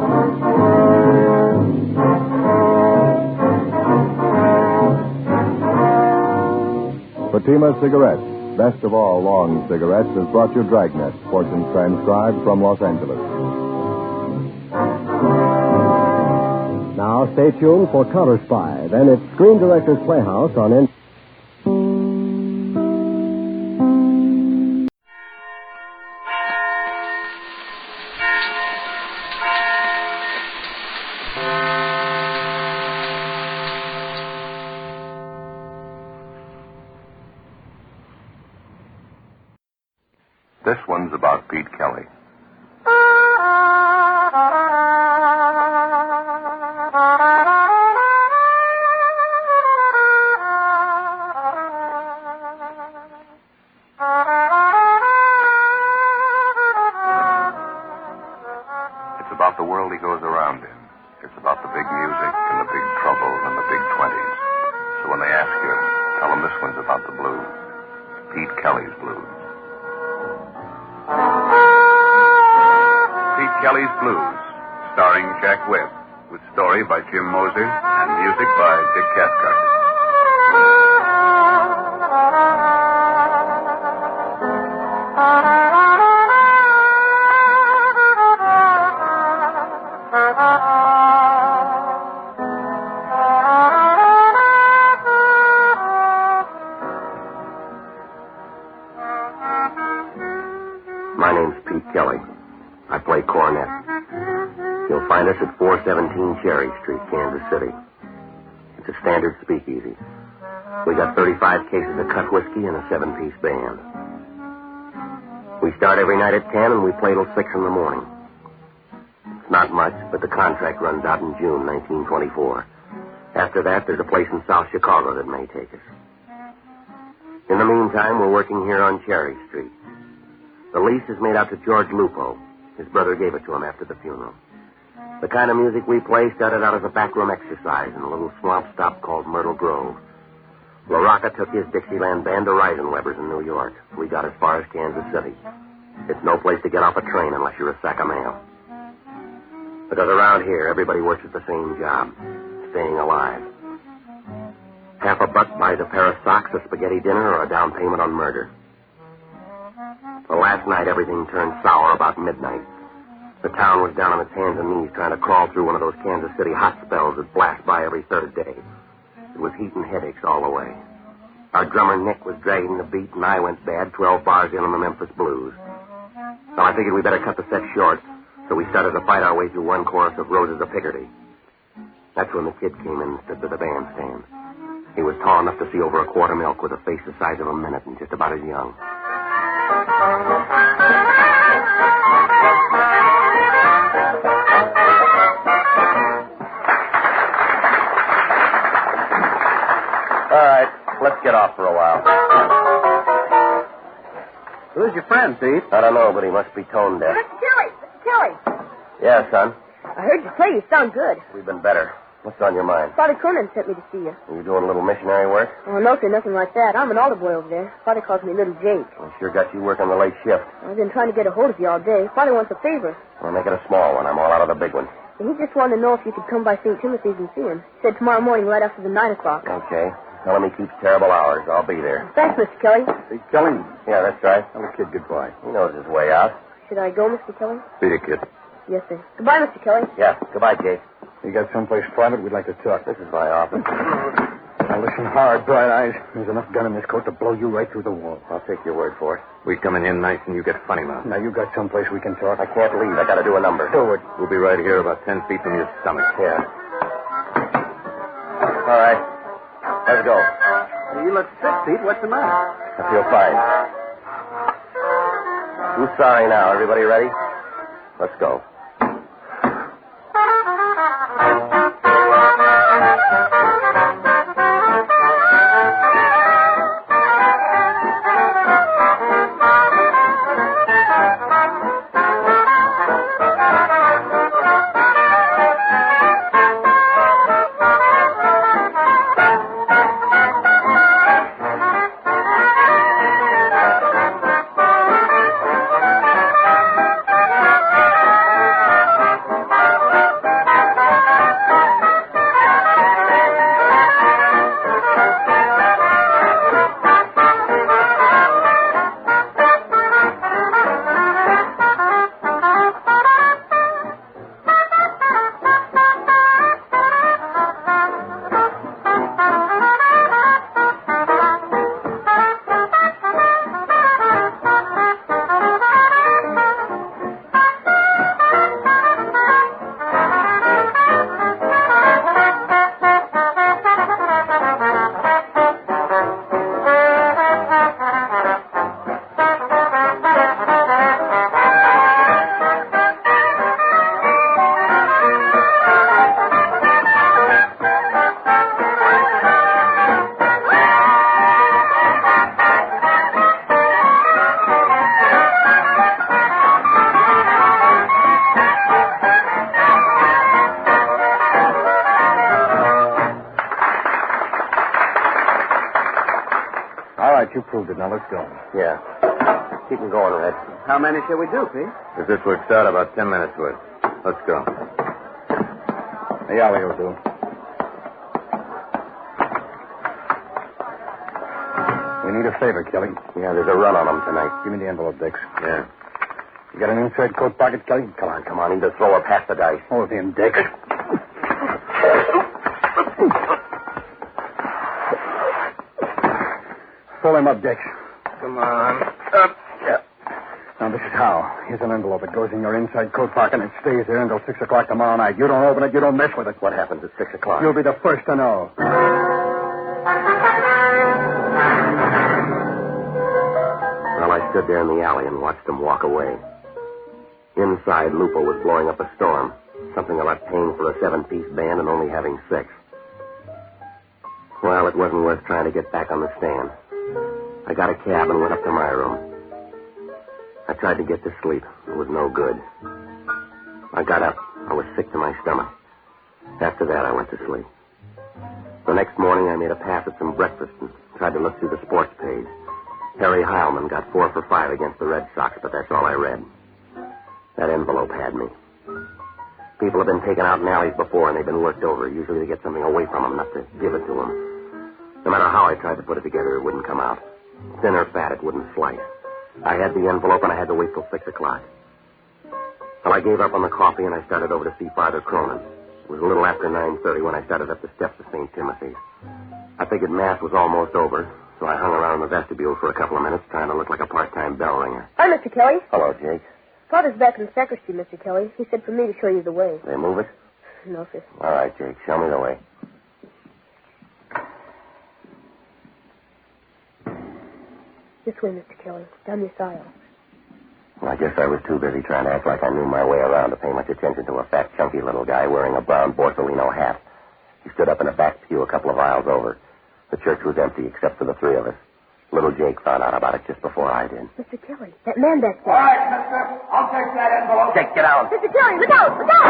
Fatima Cigarettes, best of all long cigarettes, has brought you Dragnet, portions transcribed from Los Angeles. Now stay tuned for Counter Spy. Then it's Screen Directors Playhouse on N. This one's about Pete Kelly. It's about the world he goes around in. It's about the big music and the big troubles and the big 20s. So when they ask you, tell them this one's about the blues. Pete Kelly's blues. Pete Kelly's Blues, starring Jack Webb, with story by Jim Moser and music by Dick Cathcart. My name's Pete Kelly. I play cornet. You'll find us at 417 Cherry Street, Kansas City. It's a standard speakeasy. We got 35 cases of cut whiskey and a 7-piece band. We start every night at 10 and we play till 6 in the morning. It's not much, but the contract runs out in June 1924. After that, there's a place in South Chicago that may take us. In the meantime, we're working here on Cherry Street. The lease is made out to George Lupo. His brother gave it to him after the funeral. The kind of music we play started out as a backroom exercise in a little swamp stop called Myrtle Grove. LaRocca took his Dixieland band to Reisenweber's in New York. We got as far as Kansas City. It's no place to get off a train unless you're a sack of mail. Because around here, everybody works at the same job, staying alive. $50 buys a pair of socks, a spaghetti dinner, or a down payment on murder. Well, last night, everything turned sour about midnight. The town was down on its hands and knees trying to crawl through one of those Kansas City hot spells that blast by every third day. It was heat and headaches all the way. Our drummer, Nick, was dragging the beat, and I went bad 12 bars in on the Memphis Blues. Well, I figured we better cut the set short, so we started to fight our way through one chorus of Roses of Picardy. That's when the kid came in and stood by the bandstand. He was tall enough to see over a quart of milk with a face the size of a minute and just about as young. All right, let's get off for a while. Who's your friend, Pete? I don't know, but he must be tone deaf. Mr. Kelly! Mr. Kelly! Yeah, son. I heard you play. You sound good. We've been better. What's on your mind? Father Cronin sent me to see you. Are you doing a little missionary work? Oh, no, sir, nothing like that. I'm an altar boy over there. Father calls me Little Jake. I sure got you working the late shift. I've been trying to get a hold of you all day. Father wants a favor. Well, make it a small one. I'm all out of the big one. And he just wanted to know if you could come by St. Timothy's and see him. He said tomorrow morning right after the 9 o'clock. Okay. Tell him he keeps terrible hours. I'll be there. Thanks, Mr. Kelly. Pete Kelly? Yeah, that's right. Tell the kid goodbye. He knows his way out. Should I go, Mr. Kelly? See you, kid. Yes, sir. Goodbye, Mr. Kelly. Yeah, goodbye, Jake. You got someplace private? We'd like to talk. This is my office. I Now listen hard, Bright Eyes. There's enough gun in this coat to blow you right through the wall. I'll take your word for it. We come in nice and you get funny mouth. Now you got someplace we can talk. I can't leave. I got to do a number. Do it. We'll be right here about 10 feet from your stomach. Yeah. All right. Let's go. You look sick, Pete. What's the matter? I feel fine. Who's sorry now? Everybody ready? Let's go. You proved it. Now let's go. Yeah. Keep them going, Red. How many shall we do, Pete? If this works out, about 10 minutes worth. Let's go. The alley will do. We need a favor, Kelly. Yeah, there's a run on them tonight. Give me the envelope, Dix. Yeah. You got an inside coat pocket, Kelly? Come on. Need to throw her past the dice. Hold him, Dix. Pull him up, Dix. Come on. Up. Yeah. Now, this is how. Here's an envelope. It goes in your inside coat pocket, and it stays there until 6 o'clock tomorrow night. You don't open it, you don't mess with it. What happens at 6 o'clock? You'll be the first to know. Well, I stood there in the alley and watched them walk away. Inside, Lupo was blowing up a storm. Something about paying for a 7-piece band and only having 6. Well, it wasn't worth trying to get back on the stand. I got a cab and went up to my room. I tried to get to sleep. It was no good. I got up. I was sick to my stomach. After that, I went to sleep. The next morning, I made a pass at some breakfast and tried to look through the sports page. Harry Heilman got 4 for 5 against the Red Sox, but that's all I read. That envelope had me. People have been taken out in alleys before, and they've been worked over, usually to get something away from them, not to give it to them. No matter how I tried to put it together, it wouldn't come out. Thin or fat, it wouldn't slice. I had the envelope, and I had to wait till 6 o'clock. Well, I gave up on the coffee, and I started over to see Father Cronin. It was a little after 9:30 when I started up the steps of St. Timothy's. I figured Mass was almost over, so I hung around in the vestibule for a couple of minutes, trying to look like a part-time bell ringer. Hi, Mr. Kelly. Hello, Jake. Father's back in the sacristy, Mr. Kelly. He said for me to show you the way. They move it? No, sir. All right, Jake. Show me the way. This way, Mr. Kelly. Down this aisle. Well, I guess I was too busy trying to act like I knew my way around to pay much attention to a fat, chunky little guy wearing a brown Borsalino hat. He stood up in a back pew a couple of aisles over. The church was empty except for the 3 of us. Little Jake found out about it just before I did. Mr. Kelly, that man back there. All right, mister. I'll take that envelope. Jake, get out. Mr. Kelly, look out! Look out!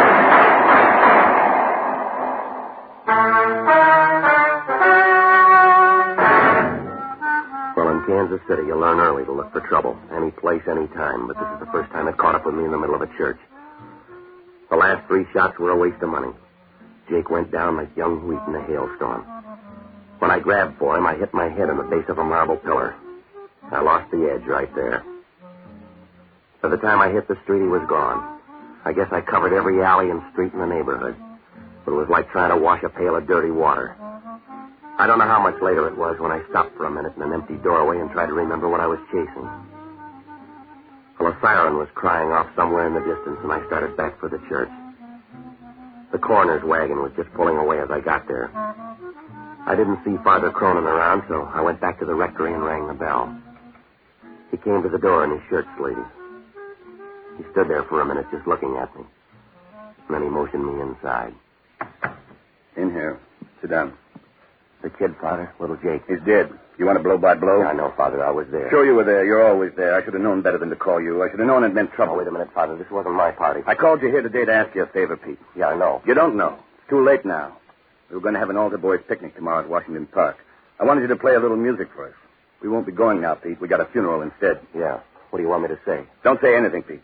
Well, in Kansas City, you learn early to look for trouble. Any place, any time. But this is the first time it caught up with me in the middle of a church. The last 3 shots were a waste of money. Jake went down like young wheat in a hailstorm. When I grabbed for him, I hit my head in the base of a marble pillar. I lost the edge right there. By the time I hit the street, he was gone. I guess I covered every alley and street in the neighborhood. But it was like trying to wash a pail of dirty water. I don't know how much later it was when I stopped for a minute in an empty doorway and tried to remember what I was chasing. Well, a siren was crying off somewhere in the distance, and I started back for the church. The coroner's wagon was just pulling away as I got there. I didn't see Father Cronin around, so I went back to the rectory and rang the bell. He came to the door in his shirt sleeves. He stood there for a minute just looking at me. And then he motioned me inside. In here. Sit down. The kid, Father, little Jake. He's dead. You want a blow-by-blow? Yeah, I know, Father. I was there. Sure you were there. You're always there. I should have known better than to call you. I should have known it meant trouble. Oh, wait a minute, Father. This wasn't my party. I called you here today to ask you a favor, Pete. Yeah, I know. You don't know. It's too late now. We were going to have an altar boys picnic tomorrow at Washington Park. I wanted you to play a little music for us. We won't be going now, Pete. We got a funeral instead. Yeah. What do you want me to say? Don't say anything, Pete.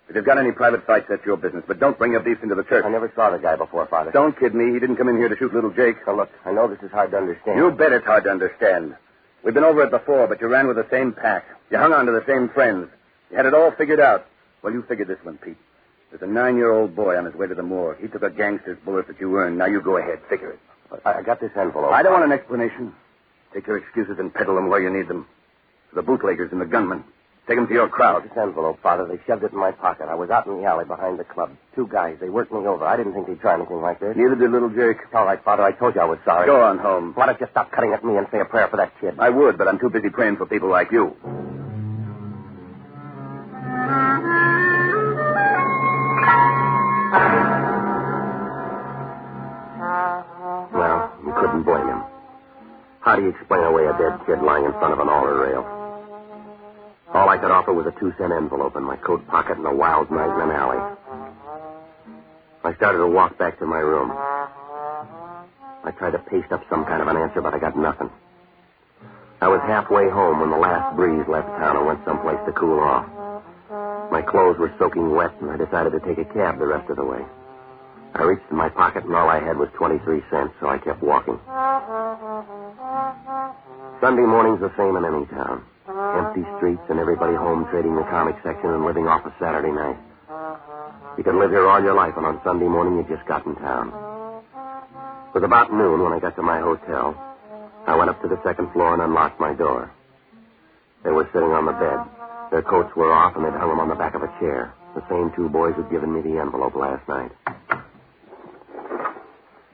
If you've got any private fights, that's your business. But don't bring your beefs into the church. I never saw the guy before, Father. Don't kid me. He didn't come in here to shoot little Jake. Now, look, I know this is hard to understand. You bet it's hard to understand. We've been over it before, but you ran with the same pack. You hung on to the same friends. You had it all figured out. Well, you figured this one, Pete. There's a 9-year-old boy on his way to the morgue. He took a gangster's bullet that you earned. Now you go ahead. Figure it. I got this envelope. I don't want an explanation. Take your excuses and peddle them where you need them. To the bootleggers and the gunmen. Take them to your crowd. This envelope, Father, they shoved it in my pocket. I was out in the alley behind the club. 2 guys, they worked me over. I didn't think they'd try anything like this. Neither did little Jake. All right, Father, I told you I was sorry. Go on home. Why don't you stop cutting at me and say a prayer for that kid? I would, but I'm too busy praying for people like you. Well, you couldn't blame him. How do you explain away a dead kid lying in front of an altar rail? All I could offer was a 2-cent envelope in my coat pocket and a wild night in an alley. I started to walk back to my room. I tried to paste up some kind of an answer, but I got nothing. I was halfway home when the last breeze left town and went someplace to cool off. My clothes were soaking wet, and I decided to take a cab the rest of the way. I reached in my pocket, and all I had was 23 cents, so I kept walking. Sunday morning's the same in any town. Empty streets and everybody home trading the comic section and living off a Saturday night. You could live here all your life, and on Sunday morning you just got in town. It was about noon when I got to my hotel. I went up to the 2nd floor and unlocked my door. They were sitting on the bed. Their coats were off, and they'd hung them on the back of a chair. The same 2 boys who'd given me the envelope last night.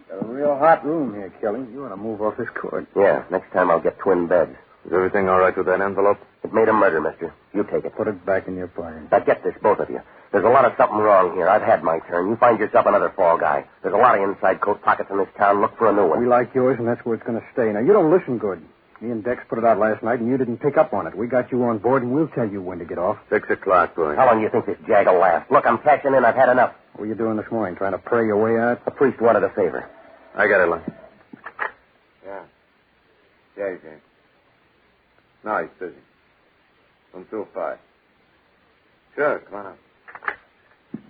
Got a real hot room here, Kelly. You want to move off this cord. Yeah, next time I'll get twin beds. Is everything all right with that envelope? It made a murder, mister. You take it. Put it back in your pocket. Now get this, both of you. There's a lot of something wrong here. I've had my turn. You find yourself another fall guy. There's a lot of inside coat pockets in this town. Look for a new one. We like yours, and that's where it's going to stay. Now, you don't listen good. Me and Dex put it out last night, and you didn't pick up on it. We got you on board, and we'll tell you when to get off. 6 o'clock, boy. How long do you think this jag will last? Look, I'm cashing in. I've had enough. What were you doing this morning, trying to pray your way out? The priest wanted a favor. I got it, Lon. Yeah, he's in. No, he's busy. From 2 to 5. Sure, come on up.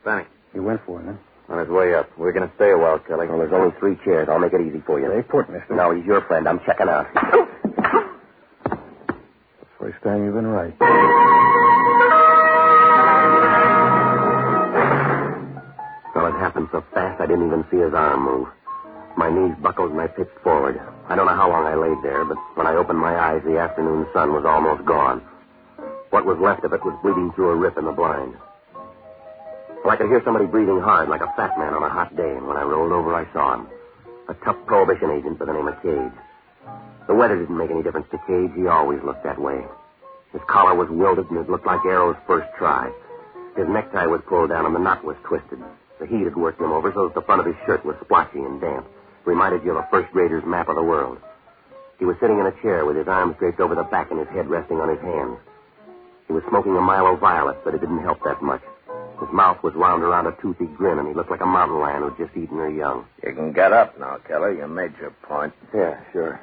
Benny. You went for it, huh? On his way up. We're going to stay a while, Kelly. Well, there's only 3 chairs. I'll make it easy for you. Stay put, mister. No, he's your friend. I'm checking out. First time you've been right. Well, it happened so fast I didn't even see his arm move. My knees buckled and I pitched forward. I don't know how long I laid there, but when I opened my eyes, the afternoon sun was almost gone. What was left of it was bleeding through a rip in the blind. Well, I could hear somebody breathing hard like a fat man on a hot day, and when I rolled over, I saw him. A tough prohibition agent by the name of Cage. The weather didn't make any difference to Cage. He always looked that way. His collar was wilted, and it looked like Arrow's first try. His necktie was pulled down, and the knot was twisted. The heat had worked him over so that the front of his shirt was splotchy and damp. Reminded you of a first grader's map of the world. He was sitting in a chair with his arms draped over the back and his head resting on his hands. He was smoking a Milo Violet, but it didn't help that much. His mouth was wound around a toothy grin, and he looked like a mountain lion who'd just eaten her young. You can get up now, Kelly. You made your point. Yeah, sure.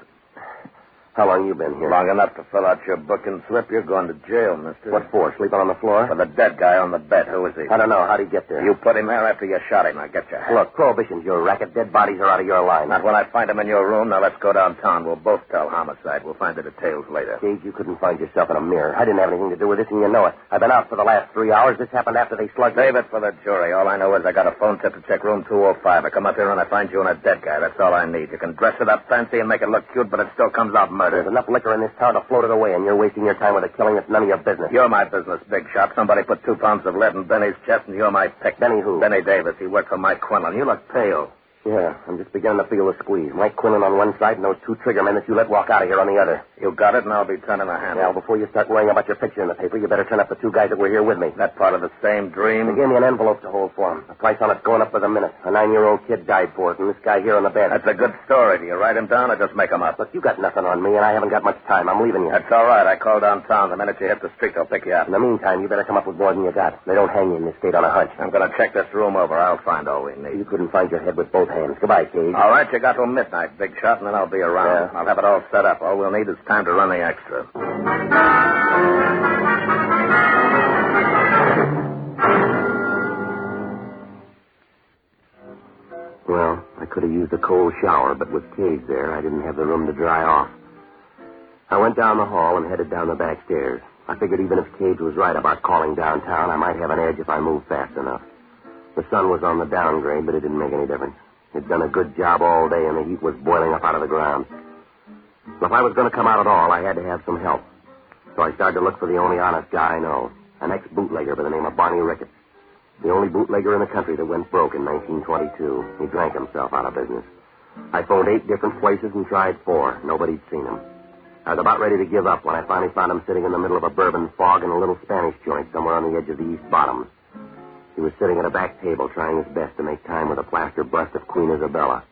How long you been here? Long enough to fill out your booking slip. You're going to jail, mister. What for? Sleeping on the floor? For the dead guy on the bed. Who is he? I don't know. How'd he get there? You put him there after you shot him. Now get your hat. Look, Prohibition's your racket. Dead bodies are out of your line. Not when I find him in your room. Now let's go downtown. We'll both tell homicide. We'll find the details later. Gage, you couldn't find yourself in a mirror. I didn't have anything to do with this, and you know it. I've been out for the last 3 hours. This happened after they slugged me. Save it for the jury. All I know is I got a phone tip to check room 205. I come up here and I find you and a dead guy. That's all I need. You can dress it up fancy and make it look cute, but it still comes out murder. There's enough liquor in this town to float it away, and you're wasting your time with a killing that's none of your business. You're my business, big shot. Somebody put 2 pounds of lead in Benny's chest, and you're my pick. Benny who? Benny Davis. He worked for Mike Quinlan. You look pale. Yeah, I'm just beginning to feel the squeeze. Mike Quinlan on one side and those 2 trigger men that you let walk out of here on the other. You got it, and I'll be turning the handle. Now, before you start worrying about your picture in the paper, you better turn up the 2 guys that were here with me. That part of the same dream? They gave me an envelope to hold for them. The price on it's going up by the minute. A 9-year-old kid died for it, and this guy here on the bed. That's a good story. Do you write him down or just make him up? Look, you got nothing on me, and I haven't got much time. I'm leaving you. That's all right. I call downtown. The minute you hit the street, they'll pick you up. In the meantime, you better come up with more than you got. They don't hang you in this state on a hunch. I'm going to check this room over. I'll find all we need. You couldn't find your head with both hands. Goodbye, Cage. All right, you got till midnight, big shot, and then I'll be around. Yeah. I'll have it all set up. All we'll need is time to run the extra. Well, I could have used a cold shower, but with Cage there, I didn't have the room to dry off. I went down the hall and headed down the back stairs. I figured even if Cage was right about calling downtown, I might have an edge if I moved fast enough. The sun was on the downgrade, but it didn't make any difference. It'd done a good job all day, and the heat was boiling up out of the ground. So if I was going to come out at all, I had to have some help. So I started to look for the only honest guy I know, an ex-bootlegger by the name of Barney Ricketts. The only bootlegger in the country that went broke in 1922. He drank himself out of business. I phoned 8 different places and tried 4. Nobody'd seen him. I was about ready to give up when I finally found him sitting in the middle of a bourbon fog in a little Spanish joint somewhere on the edge of the East Bottoms. He was sitting at a back table trying his best to make time with a plaster bust of Queen Isabella.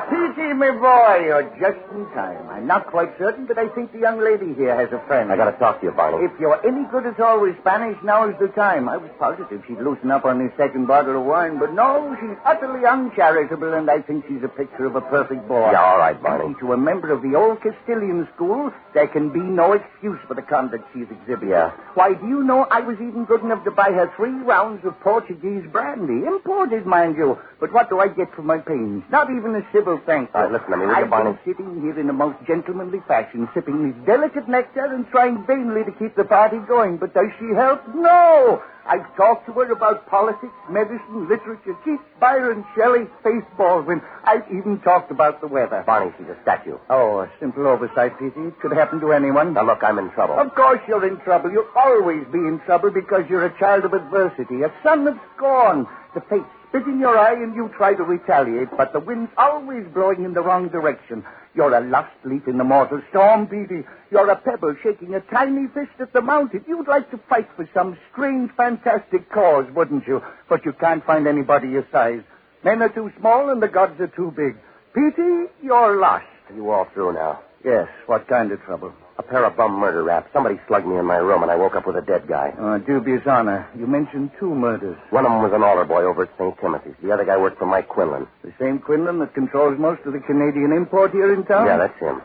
P.T., my boy, you're just in time. I'm not quite certain, but I think the young lady here has a friend. I got to talk to you, Barney. If you're any good at all with Spanish, now is the time. I was positive she'd loosen up on this second bottle of wine, but no, she's utterly uncharitable, and I think she's a picture of a perfect boy. Yeah, all right, Barney. To a member of the old Castilian school, there can be no excuse for the conduct she's exhibiting. Yeah. Why, do you know I was even good enough to buy her 3 rounds of Portuguese brandy, imported, mind you. But what do I get for my pains? Not even a civil thank you. All right, listen to me, will you, Barney? I've been sitting here in the most gentlemanly fashion, sipping this delicate nectar and trying vainly to keep the party going. But does she help? No! I've talked to her about politics, medicine, literature, Keats, Byron, Shelley, Faith Baldwin. I've even talked about the weather. Barney, she's a statue. Oh, a simple oversight, P.T. It could happen to anyone. Now, look, I'm in trouble. Of course you're in trouble. You'll always be in trouble because you're a child of adversity, a son of scorn. The fates spit in your eye and you try to retaliate, but the wind's always blowing in the wrong direction. You're a lost leaf in the mortal storm, Petey. You're a pebble shaking a tiny fist at the mountain. You'd like to fight for some strange, fantastic cause, wouldn't you? But you can't find anybody your size. Men are too small and the gods are too big. Petey, you're lost. Are you all through now? Yes. What kind of trouble? A pair of bum murder raps. Somebody slugged me in my room, and I woke up with a dead guy. Dubious honor. You mentioned 2 murders. One of them was an altar boy over at St. Timothy's. The other guy worked for Mike Quinlan. The same Quinlan that controls most of the Canadian import here in town? Yeah, that's him.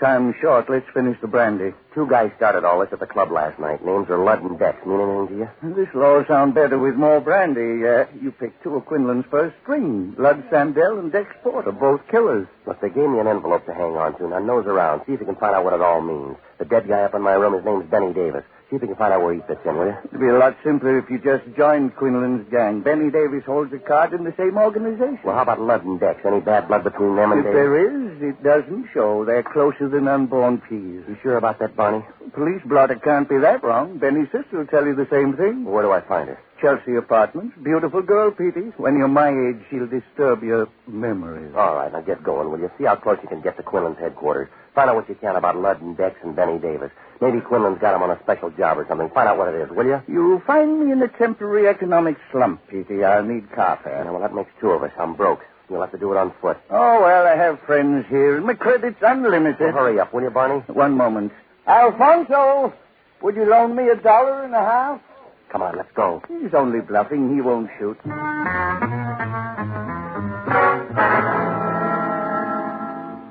Time's short. Let's finish the brandy. 2 guys started all this at the club last night. Names are Ludd and Dex. Mean anything to you? This'll all sound better with more brandy. You picked 2 of Quinlan's first string. Ludd Sandell and Dex Porter, both killers. Look, they gave me an envelope to hang on to. Now, nose around. See if you can find out what it all means. The dead guy up in my room, his name's Benny Davis. See if you can find out where he fits in, will you? It'd be a lot simpler if you just joined Quinlan's gang. Benny Davis holds a card in the same organization. Well, how about Ludd and Dex? Any bad blood between them and If Davis? there is, it doesn't show. They're closer than unborn peas. You sure about that, Barney? Police blotter can't be that wrong. Benny's sister will tell you the same thing. Well, where do I find her? Chelsea Apartments. Beautiful girl, Petey. When you're my age, she'll disturb your memories. All right, now get going, will you? See how close you can get to Quinlan's headquarters. Find out what you can about Ludd and Dex and Benny Davis. Maybe Quinlan's got him on a special job or something. Find out what it is, will you? You'll find me in a temporary economic slump, Petey. I'll need car fare. Yeah, well, that makes 2 of us. I'm broke. You'll have to do it on foot. Oh, well, I have friends here, and my credit's unlimited. Well, hurry up, will you, Barney? One moment. Alfonso, would you loan me $1.50? Come on, let's go. He's only bluffing. He won't shoot.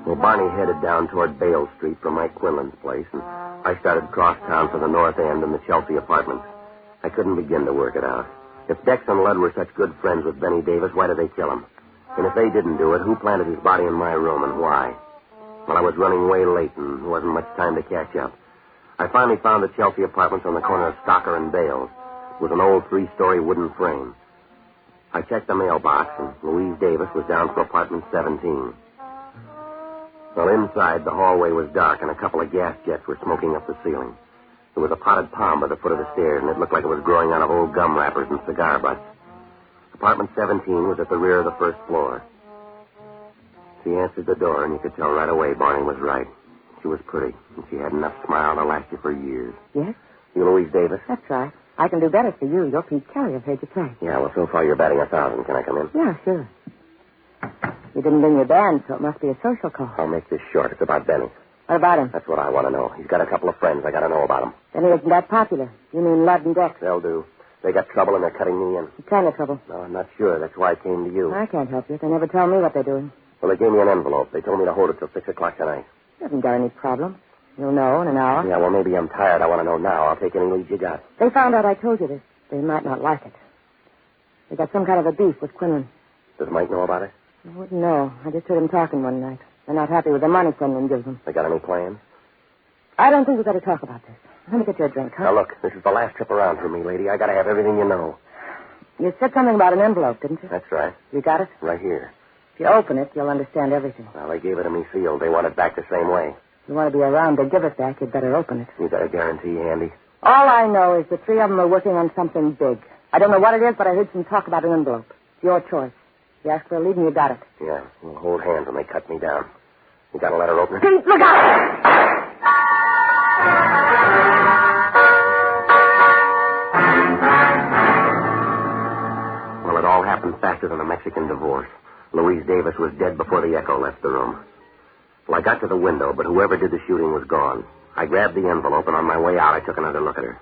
Well, Barney headed down toward Bale Street from Mike Quinlan's place, and I started across town for the North End and the Chelsea apartments. I couldn't begin to work it out. If Dex and Ludd were such good friends with Benny Davis, why did they kill him? And if they didn't do it, who planted his body in my room and why? Well, I was running way late, and there wasn't much time to catch up. I finally found the Chelsea apartments on the corner of Stocker and Bales, with an old 3-story wooden frame. I checked the mailbox, and Louise Davis was down for apartment 17. Well, inside, the hallway was dark, and a couple of gas jets were smoking up the ceiling. There was a potted palm by the foot of the stairs, and it looked like it was growing out of old gum wrappers and cigar butts. Apartment 17 was at the rear of the first floor. She answered the door, and you could tell right away Barney was right. She was pretty, and she had enough smile to last you for years. Yes? You Louise Davis? That's right. I can do better for you. You're Pete Kelly. I've heard you play. Yeah, well, so far you're batting 1,000. Can I come in? Yeah, sure. You didn't bring your band, so it must be a social call. I'll make this short. It's about Benny. What about him? That's what I want to know. He's got a couple of friends. I got to know about him. Then he isn't that popular. You mean Ludd and Dex? They'll do. They got trouble, and they're cutting me in. What kind of trouble? No, I'm not sure. That's why I came to you. I can't help you. They never tell me what they're doing. Well, they gave me an envelope. They told me to hold it till 6 o'clock tonight. You haven't got any problem. You'll know in an hour. Yeah, well, maybe I'm tired. I want to know now. I'll take any leads you got. They found out I told you this. They might not like it. They got some kind of a beef with Quinlan. Does Mike know about it? I wouldn't know. I just heard him talking one night. They're not happy with the money Quinlan gives them. They got any plans? I don't think we've got to talk about this. Let me get you a drink, huh? Now, look, this is the last trip around for me, lady. I got to have everything you know. You said something about an envelope, didn't you? That's right. You got it? Right here. If you open it, you'll understand everything. Well, they gave it to me sealed. They want it back the same way. If you want to be around to give it back, you'd better open it. You got a guarantee handy? All I know is the three of them are working on something big. I don't know what it is, but I heard some talk about an envelope. It's your choice. You asked for a lead and you got it. Yeah, we'll hold hands when they cut me down. You got a letter opener? Pete, look out! Well, it all happened faster than a Mexican divorce. Louise Davis was dead before the echo left the room. Well, I got to the window, but whoever did the shooting was gone. I grabbed the envelope, and on my way out, I took another look at her.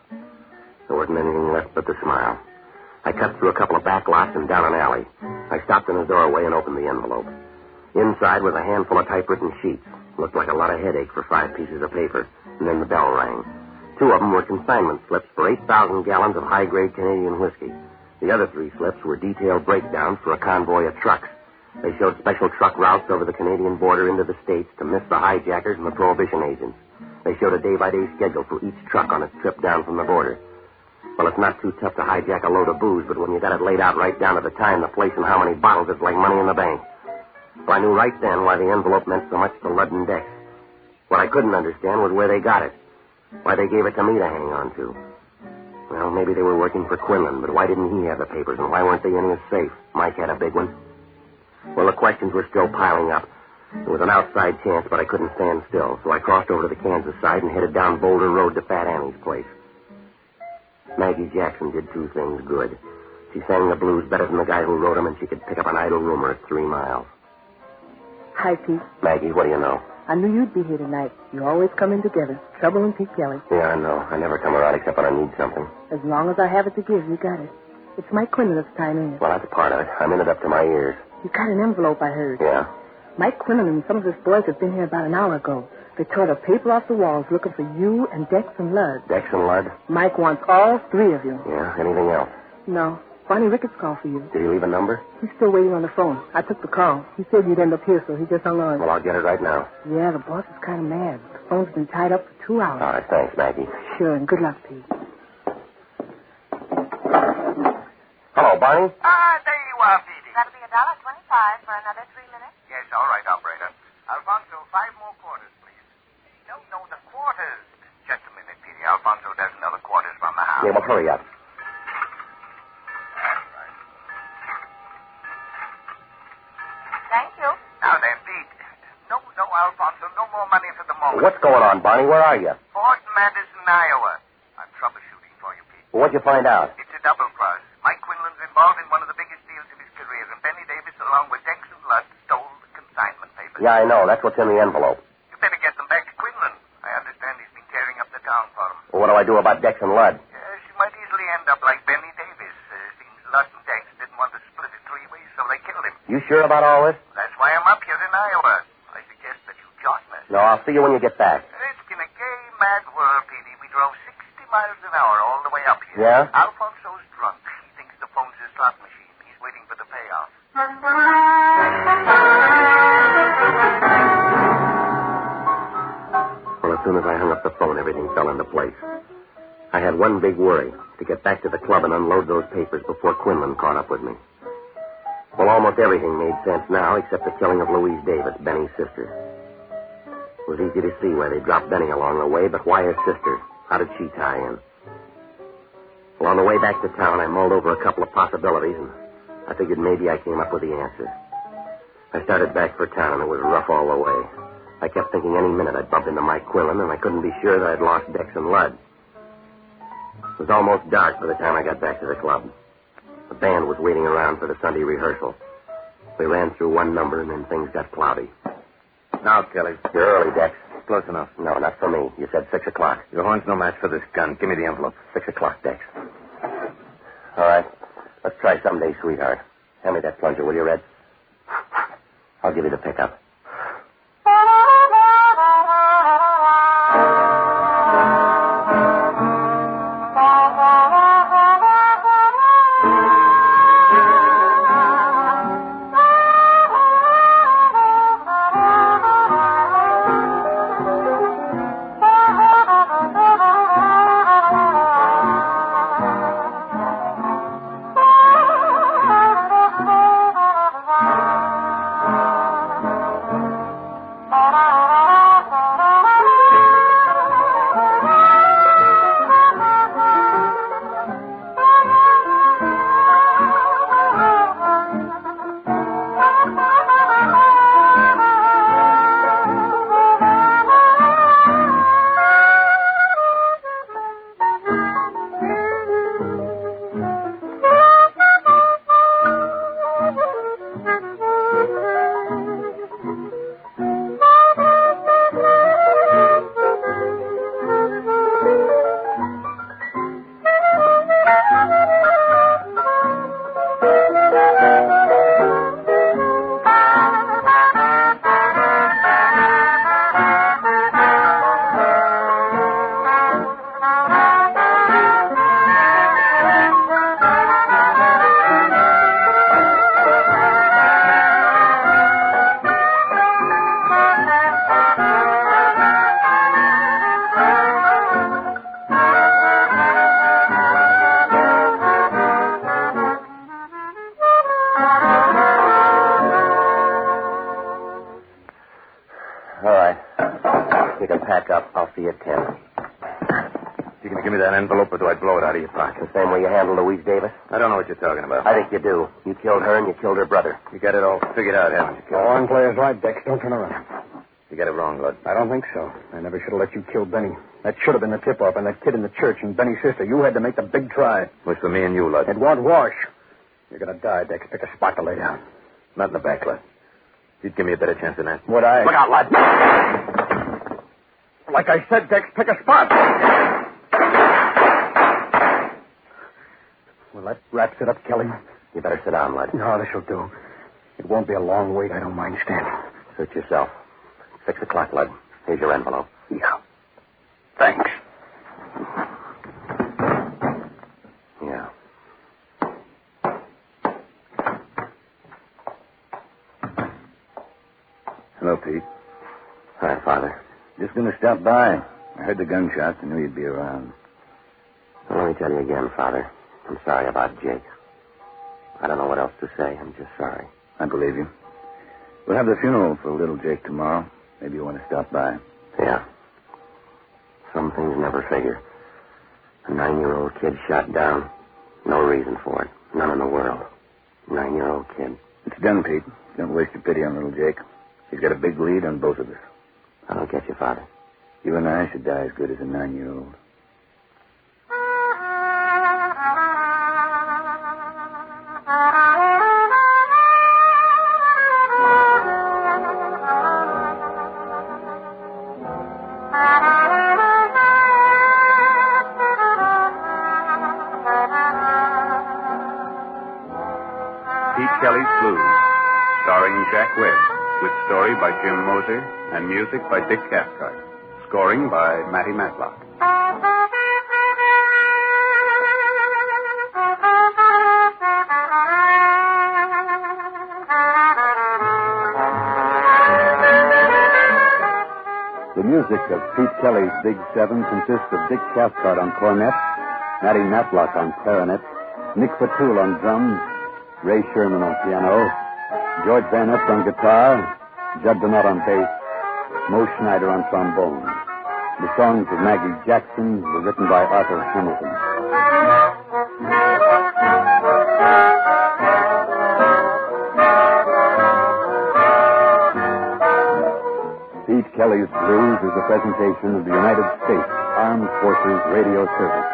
There wasn't anything left but the smile. I cut through a couple of back lots and down an alley. I stopped in the doorway and opened the envelope. Inside was a handful of typewritten sheets. Looked like a lot of headache for 5 pieces of paper. And then the bell rang. 2 of them were consignment slips for 8,000 gallons of high-grade Canadian whiskey. The other 3 slips were detailed breakdowns for a convoy of trucks. They showed special truck routes over the Canadian border into the States to miss the hijackers and the prohibition agents. They showed a day-by-day schedule for each truck on its trip down from the border. Well, it's not too tough to hijack a load of booze, but when you got it laid out right down to the time, the place, and how many bottles, it's like money in the bank. Well, I knew right then why the envelope meant so much to Ludd and Dex. What I couldn't understand was where they got it. Why they gave it to me to hang on to. Well, maybe they were working for Quinlan, but why didn't he have the papers, and why weren't they in his safe? Mike had a big one. Well, the questions were still piling up. There was an outside chance, but I couldn't stand still, so I crossed over to the Kansas side and headed down Boulder Road to Fat Annie's place. Maggie Jackson did 2 things good. She sang the blues better than the guy who wrote them, and she could pick up an idle rumor at 3 miles. Hi, Pete. Maggie, what do you know? I knew you'd be here tonight. You always come in together. Trouble and Pete Kelly. Yeah, I know. I never come around except when I need something. As long as I have it to give, you got it. It's Mike Quinlan this time, ain't it? Well, that's part of it. I'm in it up to my ears. You got an envelope, I heard. Yeah? Mike Quinlan and some of his boys have been here about an hour ago. They tore the paper off the walls looking for you and Dex and Ludd. Dex and Ludd? Mike wants all 3 of you. Yeah, anything else? No. Barney Ricketts called for you. Did he leave a number? He's still waiting on the phone. I took the call. He said you'd end up here, so he just hung on. Well, I'll get it right now. Yeah, the boss is kind of mad. The phone's been tied up for 2 hours. All right, thanks, Maggie. Sure, and good luck, Pete. Hello, Barney. There you are, Petey. That'll be $1.25 for another 3 minutes. Yes, all right, operator. Alfonso, 5 more quarters, please. No, the quarters. Just a minute, Petey. Alfonso doesn't know the quarters from the house. Yeah, well, hurry up. Thank you. Now then, Pete. No, Alfonso, no more money for the moment. What's going on, Barney? Where are you? Fort Madison, Iowa. I'm troubleshooting for you, Pete. Well, what'd you find out? It's a double cross. Mike Quinlan's involved in one of the biggest deals of his career, and Benny Davis, along with Dex and Ludd, stole the consignment papers. Yeah, I know. That's what's in the envelope. You better get them back to Quinlan. I understand he's been tearing up the town for him. Well, what do I do about Dex and Ludd? She might easily end up like Benny Davis. Seems Ludd and Dex didn't want to split it 3 ways, so they killed him. You sure about all this? That's why I'm up here in Iowa. I suggest that you No, I'll see you when you get back. It's in a gay, mad world, Petey. We drove 60 miles an hour all the way up here. Yeah? Alfonso's drunk. He thinks the phone's his slot machine. He's waiting for the payoff. Well, as soon as I hung up the phone, everything fell into place. I had one big worry, to get back to the club and unload those papers before Quinlan caught up with me. Well, almost everything made sense now except the killing of Louise Davis, Benny's sister. It was easy to see why they dropped Benny along the way, but why his sister? How did she tie in? Well, on the way back to town, I mulled over a couple of possibilities, and I figured maybe I came up with the answer. I started back for town, and it was rough all the way. I kept thinking any minute I'd bump into Mike Quinlan, and I couldn't be sure that I'd lost Dex and Lud. It was almost dark by the time I got back to the club. The band was waiting around for the Sunday rehearsal. We ran through one number, and then things got cloudy. Now, Kelly. You're early, Dex. Close enough. No, not for me. You said 6 o'clock. Your horn's no match for this gun. Give me the envelope. 6 o'clock, Dex. All right. Let's try someday, sweetheart. Hand me that plunger, will you, Red? I'll give you the pickup. Pack up. I'll see you at 10. You gonna give me that envelope, or do I blow it out of your pocket? The same way you handled Louise Davis? I don't know what you're talking about. I think you do. You killed her and you killed her brother. You got it all figured out, haven't you, Go on, players right, Dex. Don't turn around. You got it wrong, Lud. I don't think so. I never should have let you kill Benny. That should have been the tip-off, and that kid in the church and Benny's sister. You had to make the big try. Was for me and you, Lud. It won't wash. You're gonna die, Dex. Pick a spot to lay down. Not in the back, Lud. You'd give me a better chance than that. Would I? Look out, Lud. Like I said, Dex, pick a spot. Well, that wraps it up, Kelly. You better sit down, Lud. No, this'll do. It won't be a long wait. I don't mind standing. Suit yourself. 6 o'clock, Lud. Here's your envelope. Yeah. Thanks. Yeah. Hello, Pete. Hi, Father. Just going to stop by. I heard the gunshots. I knew you'd be around. Well, let me tell you again, Father. I'm sorry about Jake. I don't know what else to say. I'm just sorry. I believe you. We'll have the funeral for little Jake tomorrow. Maybe you want to stop by. Yeah. Some things never figure. A 9-year-old kid shot down. No reason for it. None in the world. 9-year-old kid. It's done, Pete. Don't waste your pity on little Jake. He's got a big lead on both of us. I don't get you, Father. You and I should die as good as a 9-year-old. Pete Kelly's Blues, starring Jack Webb. with story by Jim Moser and music by Dick Cathcart. Scoring by Matty Matlock. The music of Pete Kelly's Big Seven consists of Dick Cathcart on cornet, Matty Matlock on clarinet, Nick Fatul on drums, Ray Sherman on piano, George Van Epps on guitar, Judd Burnett on bass, Mo Schneider on trombone. The songs of Maggie Jackson were written by Arthur Hamilton. Pete Kelly's Blues is a presentation of the United States Armed Forces Radio Service.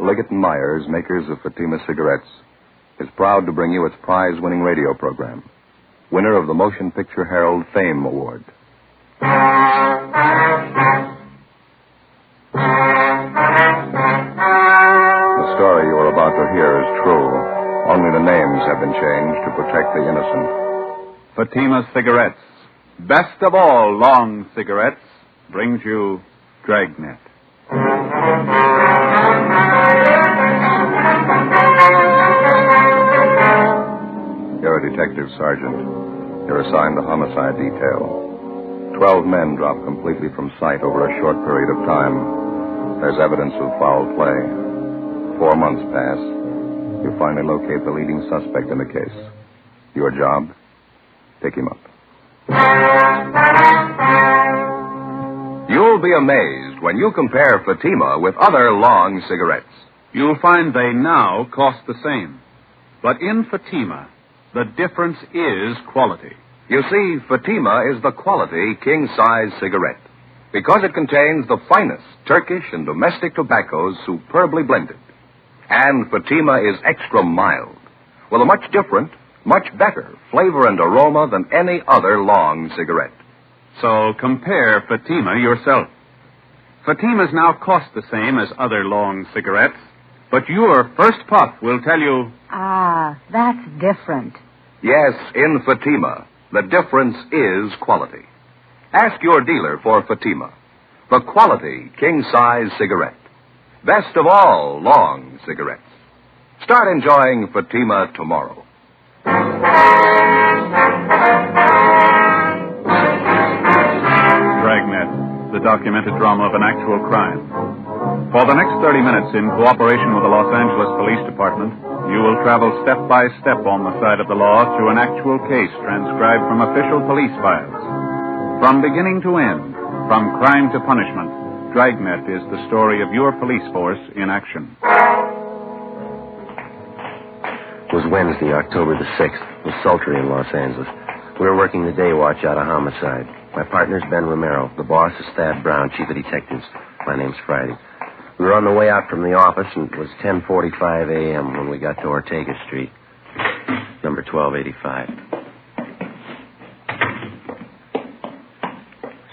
Liggett & Myers, makers of Fatima cigarettes, is proud to bring you its prize-winning radio program, winner of the Motion Picture Herald Fame Award. The story you are about to hear is true. Only the names have been changed to protect the innocent. Fatima Cigarettes, best of all long cigarettes, brings you Dragnet. You're a detective sergeant. You're assigned to homicide detail. 12 men drop completely from sight over a short period of time. There's evidence of foul play. 4 months pass. You finally locate the leading suspect in the case. Your job? Pick him up. You'll be amazed when you compare Fatima with other long cigarettes. You'll find they now cost the same. But in Fatima, the difference is quality. You see, Fatima is the quality king-size cigarette because it contains the finest Turkish and domestic tobaccos superbly blended. And Fatima is extra mild, with a much different, much better flavor and aroma than any other long cigarette. So compare Fatima yourself. Fatimas now cost the same as other long cigarettes, but your first puff will tell you... Ah, that's different. Yes, in Fatima, the difference is quality. Ask your dealer for Fatima, the quality king-size cigarette. Best of all long cigarettes. Start enjoying Fatima tomorrow. Dragnet, the documented drama of an actual crime. For the next 30 minutes, in cooperation with the Los Angeles Police Department, you will travel step by step on the side of the law through an actual case transcribed from official police files. From beginning to end, from crime to punishment, Dragnet is the story of your police force in action. It was Wednesday, October the 6th. It was sultry in Los Angeles. We were working the day watch out of homicide. My partner's Ben Romero. The boss is Thad Brown, chief of detectives. My name's Friday. We were on the way out from the office, and it was 10:45 a.m. when we got to Ortega Street, number 1285.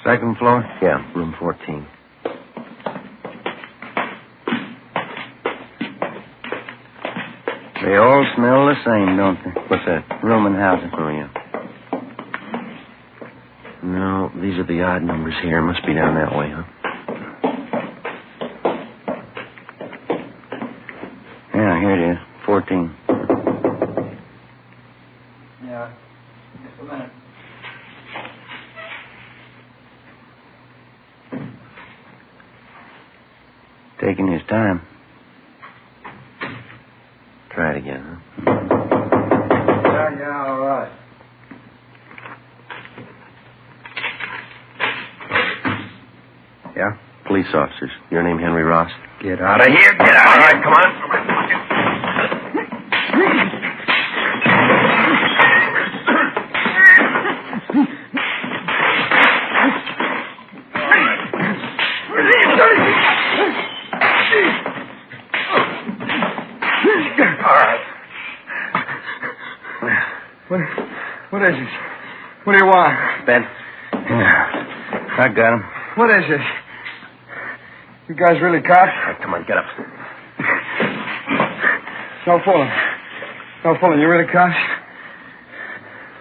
Second floor? Yeah, room 14. They all smell the same, don't they? What's that? Room and housing. Oh, yeah. No, these are the odd numbers here. Must be down that way, huh? Yeah, here it is. 14. Yeah. Taking his time. Try it again, huh? Yeah, all right. Yeah? Police officers. Your name Henry Ross? Get out of here. Get out. All right, come on. What is this? What do you want? Ben. Yeah. I got him. What is this? You guys really cops? Right, come on, get up. No fooling. No fooling. You really cops?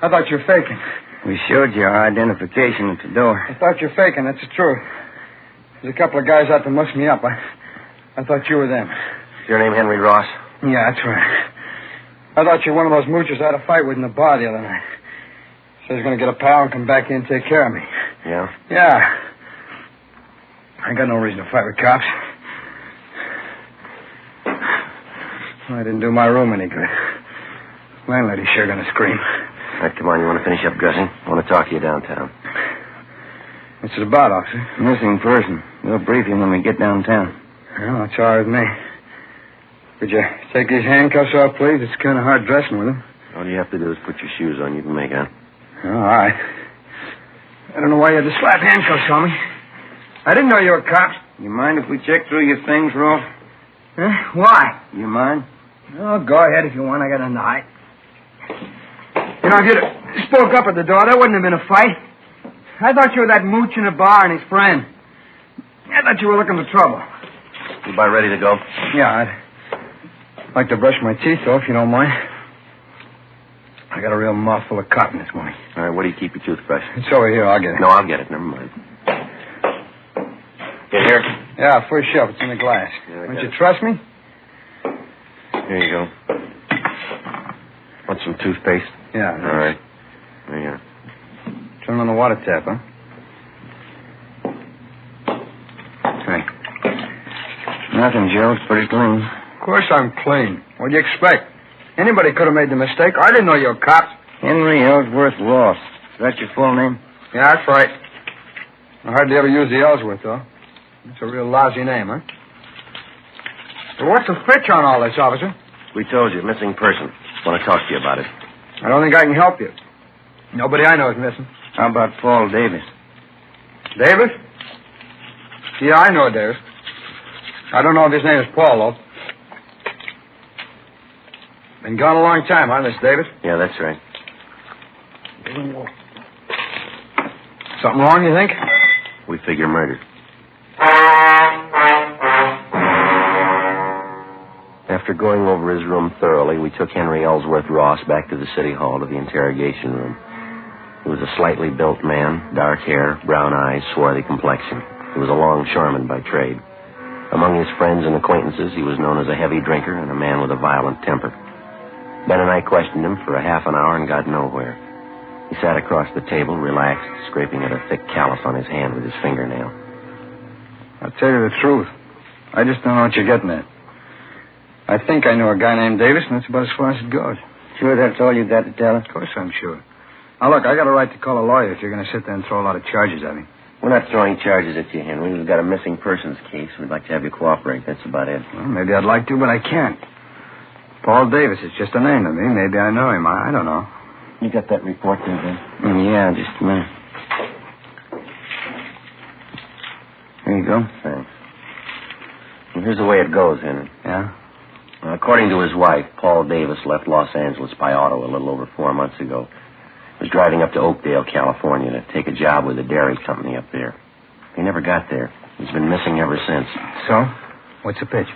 I thought you were faking. We showed you our identification at the door. I thought you were faking. That's the truth. There's a couple of guys out to muss me up. I thought you were them. Is your name Henry Ross? Yeah, that's right. I thought you were one of those moochers I had a fight with in the bar the other night. Said he's going to get a pal and come back in and take care of me. Yeah? Yeah. I ain't got no reason to fight with cops. Well, I didn't do my room any good. Landlady's sure going to scream. All right, come on. You want to finish up dressing? I want to talk to you downtown. What's it about, officer? Missing person. We'll brief you when we get downtown. Well, that's all right with me. Could you take these handcuffs off, please? It's kind of hard dressing with them. All you have to do is put your shoes on. You can make out. All right. I don't know why you had to slap handcuffs on me. I didn't know you were cops. You mind if we check through your things, Rolf? Huh? Why? You mind? Oh, go ahead if you want. I got nothing to hide. You know, if you'd spoke up at the door, there wouldn't have been a fight. I thought you were that mooch in the bar and his friend. I thought you were looking for trouble. You about ready to go? Yeah, I'd like to brush my teeth, though, if you don't mind. I got a real mouthful of cotton this morning. All right, where do you keep your toothbrush? It's over here. I'll get it. No, I'll get it. Never mind. Get here? Yeah, first shelf. It's in the glass. Yeah, Don't you trust me? Here you go. Want some toothpaste? Yeah. All right. There you are. Turn on the water tap, huh? Hey. Nothing, Joe. It's pretty clean. Of course I'm clean. What do you expect? Anybody could have made the mistake. I didn't know you were cops. Henry Ellsworth Ross. Is that your full name? Yeah, that's right. I hardly ever use the Ellsworth, though. It's a real lousy name, huh? So what's the fetch on all this, officer? We told you, missing person. Want to talk to you about it. I don't think I can help you. Nobody I know is missing. How about Paul Davis? Davis? Yeah, I know Davis. I don't know if his name is Paul, though. Been gone a long time, huh, Miss Davis? Yeah, that's right. Something wrong, you think? We figure murder. After going over his room thoroughly, we took Henry Ellsworth Ross back to the city hall to the interrogation room. He was a slightly built man, dark hair, brown eyes, swarthy complexion. He was a longshoreman by trade. Among his friends and acquaintances, he was known as a heavy drinker and a man with a violent temper. Ben and I questioned him for a half an hour and got nowhere. He sat across the table, relaxed, scraping at a thick callus on his hand with his fingernail. I'll tell you the truth. I just don't know what you're getting at. I think I know a guy named Davis, and that's about as far as it goes. Sure that's all you got to tell us? Of course I'm sure. Now, look, I got a right to call a lawyer if you're going to sit there and throw a lot of charges at me. We're not throwing charges at you, Henry. We've got a missing persons case. We'd like to have you cooperate. That's about it. Well, maybe I'd like to, but I can't. Paul Davis is just a name to me. Maybe I know him. I don't know. You got that report there, Ben? Yeah, just a minute. Here you go. Thanks. Well, here's the way it goes, Henry. Yeah? According to his wife, Paul Davis left Los Angeles by auto a little over 4 months ago. He was driving up to Oakdale, California to take a job with a dairy company up there. He never got there. He's been missing ever since. So? What's the pitch?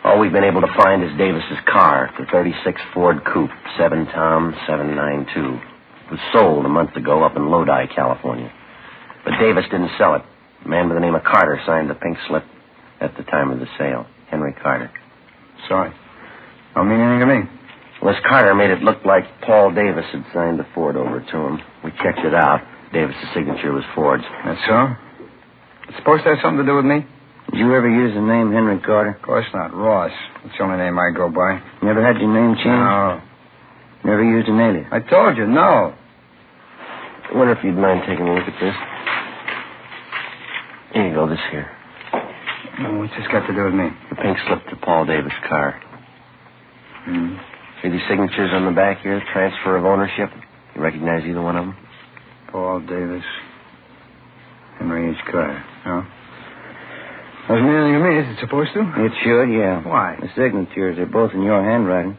All we've been able to find is Davis's car, the 36 Ford Coupe, 7 Tom 792. It was sold a month ago up in Lodi, California. But Davis didn't sell it. A man by the name of Carter signed the pink slip at the time of the sale. Henry Carter. Sorry. Don't mean anything to me. Well, this Carter made it look like Paul Davis had signed the Ford over to him. We checked it out. Davis's signature was Ford's. That's so? It's supposed to have something to do with me? Did you ever use the name Henry Carter? Of course not. Ross. That's the only name I go by. Never had your name changed? No. Never used an alias? I told you, no. I wonder if you'd mind taking a look at this. Here you go, this here. What's this got to do with me? The pink slip to Paul Davis' car. See these signatures on the back here? Transfer of ownership. You recognize either one of them? Paul Davis. Henry H. Carter. No? Doesn't mean anything to me. Is it supposed to? It should, yeah. Why? The signatures are both in your handwriting.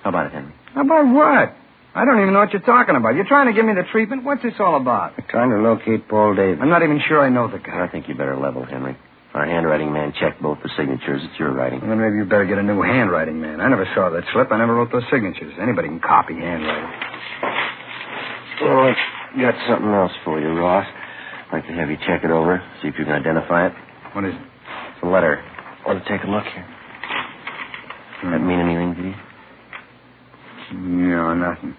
How about it, Henry? About what? I don't even know what you're talking about. You're trying to give me the treatment? What's this all about? I'm trying to locate Paul Davis. I'm not even sure I know the guy. I think you better level, Henry. Our handwriting man checked both the signatures. It's your writing. Well, then maybe you better get a new handwriting man. I never saw that slip. I never wrote those signatures. Anybody can copy handwriting. Well, I got something else for you, Ross. I'd like to have you check it over, see if you can identify it. What is it? It's a letter. Want to take a look here? Does that mean anything to you? No, nothing.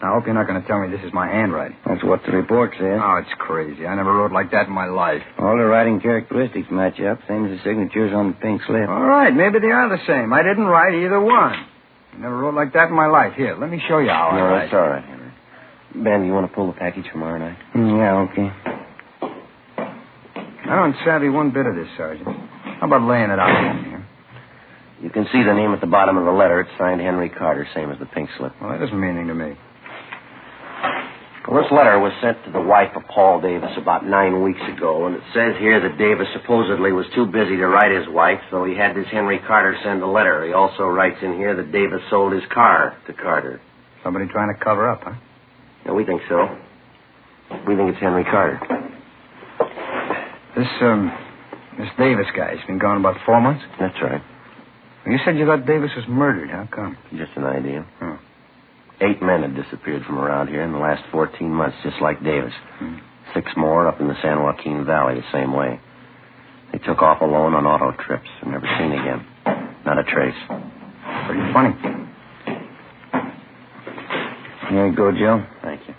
I hope you're not going to tell me this is my handwriting. That's what the report says. Oh, it's crazy. I never wrote like that in my life. All the writing characteristics match up, same as the signatures on the pink slip. All right, maybe they are the same. I didn't write either one. I never wrote like that in my life. Here, let me show you how I write. No, that's all right, Henry. Ben, you want to pull the package tomorrow night? Yeah, okay. I don't savvy one bit of this, Sergeant. How about laying it out here? You can see the name at the bottom of the letter. It's signed Henry Carter, same as the pink slip. Well, that doesn't mean anything to me. Well, this letter was sent to the wife of Paul Davis about 9 weeks ago, and it says here that Davis supposedly was too busy to write his wife, so he had this Henry Carter send a letter. He also writes in here that Davis sold his car to Carter. Somebody trying to cover up, huh? Yeah, we think so. We think it's Henry Carter. This Davis guy, he's been gone about 4 months? That's right. You said you thought Davis was murdered. How come? Just an idea. Oh. 8 men had disappeared from around here in the last 14 months, just like Davis. 6 more up in the San Joaquin Valley the same way. They took off alone on auto trips and never seen again. Not a trace. Pretty funny. Here you go, Joe. Thank you.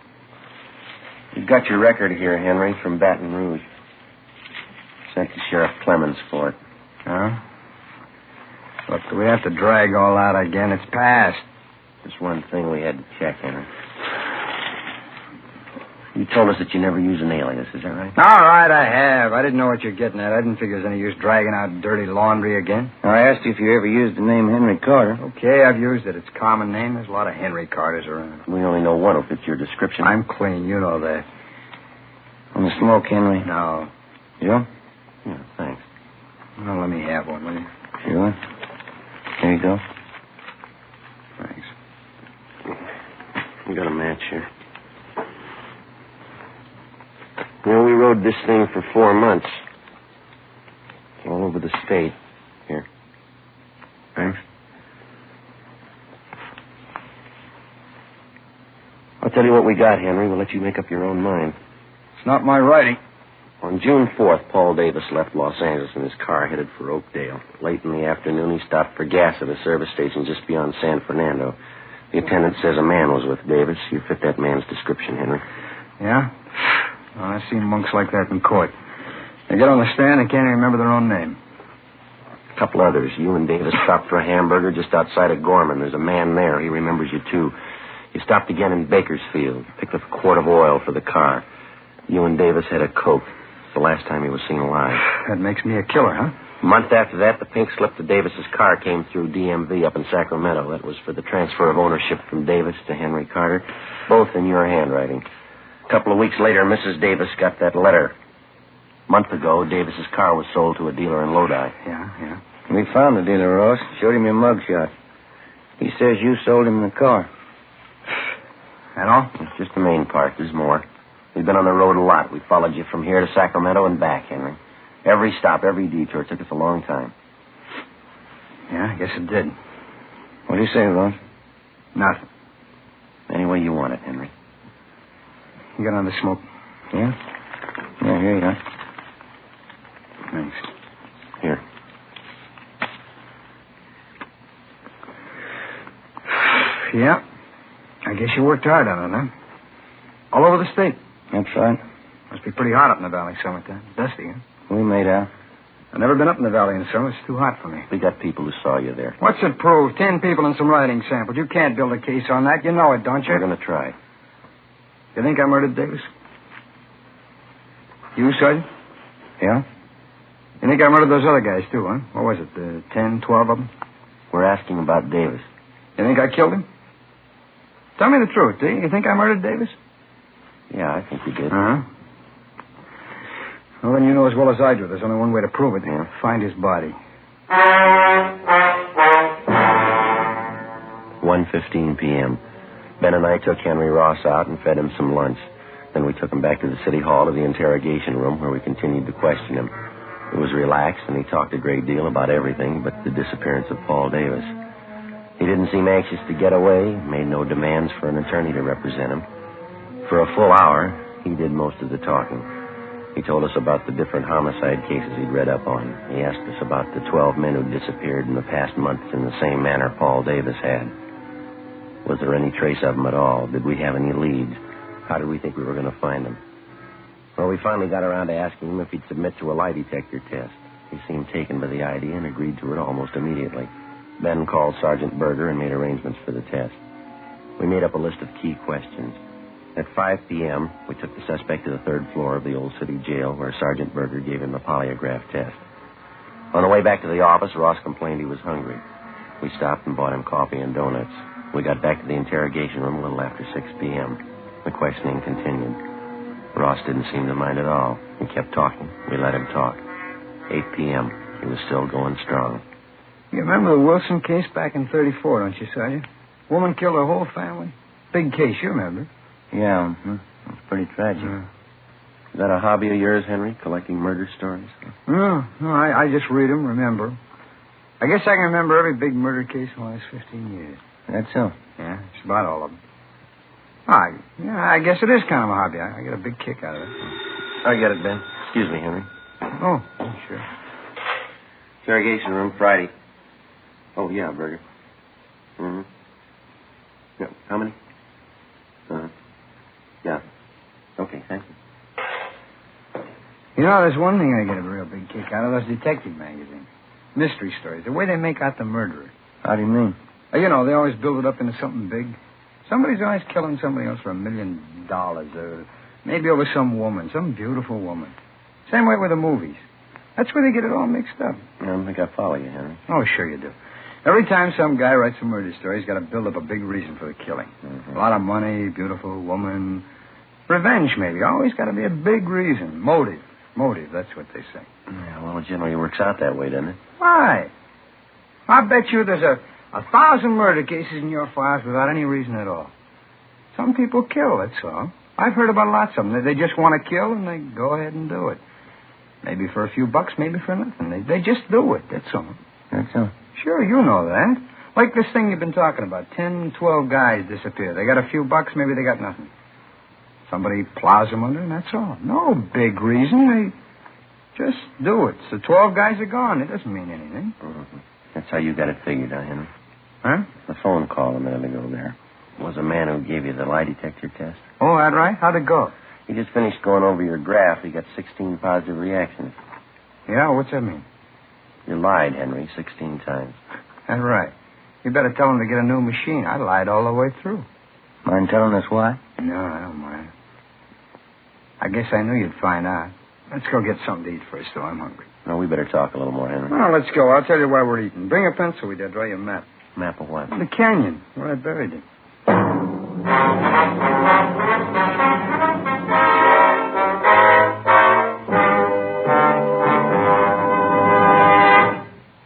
You've got your record here, Henry, from Baton Rouge. Sent to Sheriff Clemens for it. Huh? Look, do we have to drag all out again? It's past. Just one thing we had to check, Henry. You told us that you never use an alias, is that right? All right, I have. I didn't know what you're getting at. I didn't figure there's any use dragging out dirty laundry again. I asked you if you ever used the name Henry Carter. Okay, I've used it. It's a common name. There's a lot of Henry Carters around. We only know one will fit your description. I'm clean. You know that. On the smoke, Henry? No. Joe? Yeah, thanks. Well, let me have one, will you? Sure. Here you go. Thanks. We got a match here. Well, we rode this thing for 4 months. All over the state. Here. Thanks. I'll tell you what we got, Henry. We'll let you make up your own mind. It's not my writing. On June 4th, Paul Davis left Los Angeles in his car headed for Oakdale. Late in the afternoon, he stopped for gas at a service station just beyond San Fernando. The attendant says a man was with Davis. You fit that man's description, Henry. Yeah? Well, I've seen monks like that in court. They get on the stand and can't even remember their own name. A couple others. You and Davis stopped for a hamburger just outside of Gorman. There's a man there. He remembers you, too. You stopped again in Bakersfield. Picked up a quart of oil for the car. You and Davis had a Coke. It's the last time he was seen alive. That makes me a killer, huh? A month after that, the pink slip to Davis's car came through DMV up in Sacramento. That was for the transfer of ownership from Davis to Henry Carter, both in your handwriting. A couple of weeks later, Mrs. Davis got that letter. A month ago, Davis's car was sold to a dealer in Lodi. Yeah. We found the dealer, Ross. Showed him your mugshot. He says you sold him the car. That all? It's just the main part. There's more. We've been on the road a lot. We followed you from here to Sacramento and back, Henry. Every stop, every detour. It took us a long time. Yeah, I guess it did. What do you say, Ross? Nothing. Any way you want it, Henry. You got on the smoke? Yeah? Yeah, here you are. Thanks. Here. Yeah. I guess you worked hard on it, huh? All over the state. That's right. Must be pretty hot up in the valley summertime. Dusty, huh? We made out. I've never been up in the valley in summer. It's too hot for me. We got people who saw you there. What's it prove? 10 people and some writing samples. You can't build a case on that. You know it, don't you? We're going to try. You think I murdered Davis? You, Sergeant? Yeah? You think I murdered those other guys, too, huh? What was it, 10, 12 of them? We're asking about Davis. You think I killed him? Tell me the truth, do you? You think I murdered Davis? Yeah, I think you did. Uh-huh. Well, then you know as well as I do. There's only one way to prove it. Yeah. Find his body. 1:15 p.m. Ben and I took Henry Ross out and fed him some lunch. Then we took him back to the city hall to the interrogation room where we continued to question him. He was relaxed and he talked a great deal about everything but the disappearance of Paul Davis. He didn't seem anxious to get away, made no demands for an attorney to represent him. For a full hour, he did most of the talking. He told us about the different homicide cases he'd read up on. He asked us about the 12 men who disappeared in the past months in the same manner Paul Davis had. Was there any trace of them at all? Did we have any leads? How did we think we were going to find them? Well, we finally got around to asking him if he'd submit to a lie detector test. He seemed taken by the idea and agreed to it almost immediately. Ben called Sergeant Berger and made arrangements for the test. We made up a list of key questions. At 5 p.m., we took the suspect to the third floor of the old city jail where Sergeant Berger gave him the polygraph test. On the way back to the office, Ross complained he was hungry. We stopped and bought him coffee and donuts. We got back to the interrogation room a little after 6 p.m. The questioning continued. Ross didn't seem to mind at all. He kept talking. We let him talk. 8 p.m., he was still going strong. You remember the Wilson case back in 34, don't you, Sergeant? Woman killed her whole family. Big case, you remember. Yeah, it's pretty tragic. Is that a hobby of yours, Henry, collecting murder stories? No, I just read them, remember. I guess I can remember every big murder case in the last 15 years. That's so. Yeah, it's about all of them. I guess it is kind of a hobby. I get a big kick out of it. I get it, Ben. Excuse me, Henry. Oh, sure. Interrogation room, Friday. Oh, yeah, Berger. Mm-hmm. Yeah, how many? Uh-huh. Yeah. Okay, thank you. You know, there's one thing I get a real big kick out of, those detective magazines. Mystery stories, the way they make out the murderer. How do you mean? You know, they always build it up into something big. Somebody's always killing somebody else for $1 million, or maybe over some woman, some beautiful woman. Same way with the movies. That's where they get it all mixed up. I don't think I follow you, Henry. Oh, sure you do. Every time some guy writes a murder story, he's got to build up a big reason for the killing. Mm-hmm. A lot of money, beautiful woman, revenge maybe. Always got to be a big reason. Motive, that's what they say. Yeah, well, it generally works out that way, doesn't it? Why? I bet you there's a 1,000 murder cases in your files without any reason at all. Some people kill, that's all. I've heard about lots of them. They just want to kill, and they go ahead and do it. Maybe for a few bucks, maybe for nothing. They just do it, that's all. That's all. Sure, you know that. Like this thing you've been talking about. 10, 12 guys disappear. They got a few bucks, maybe they got nothing. Somebody plows them under, and that's all. No big reason. They just do it. So 12 guys are gone. It doesn't mean anything. Mm-hmm. That's how you got it figured out, Henry. Huh? The phone call a minute ago there was a man who gave you the lie detector test. Oh, that right? How'd it go? He just finished going over your graph. He got 16 positive reactions. Yeah, what's that mean? You lied, Henry, 16 times. That's right. You better tell him to get a new machine. I lied all the way through. Mind telling us why? No, I don't mind. I guess I knew you'd find out. Let's go get something to eat first, though. I'm hungry. No, we better talk a little more, Henry. Well, let's go. I'll tell you why we're eating. Bring a pencil with you. I'll draw you a map. Map of what? The canyon, where I buried it.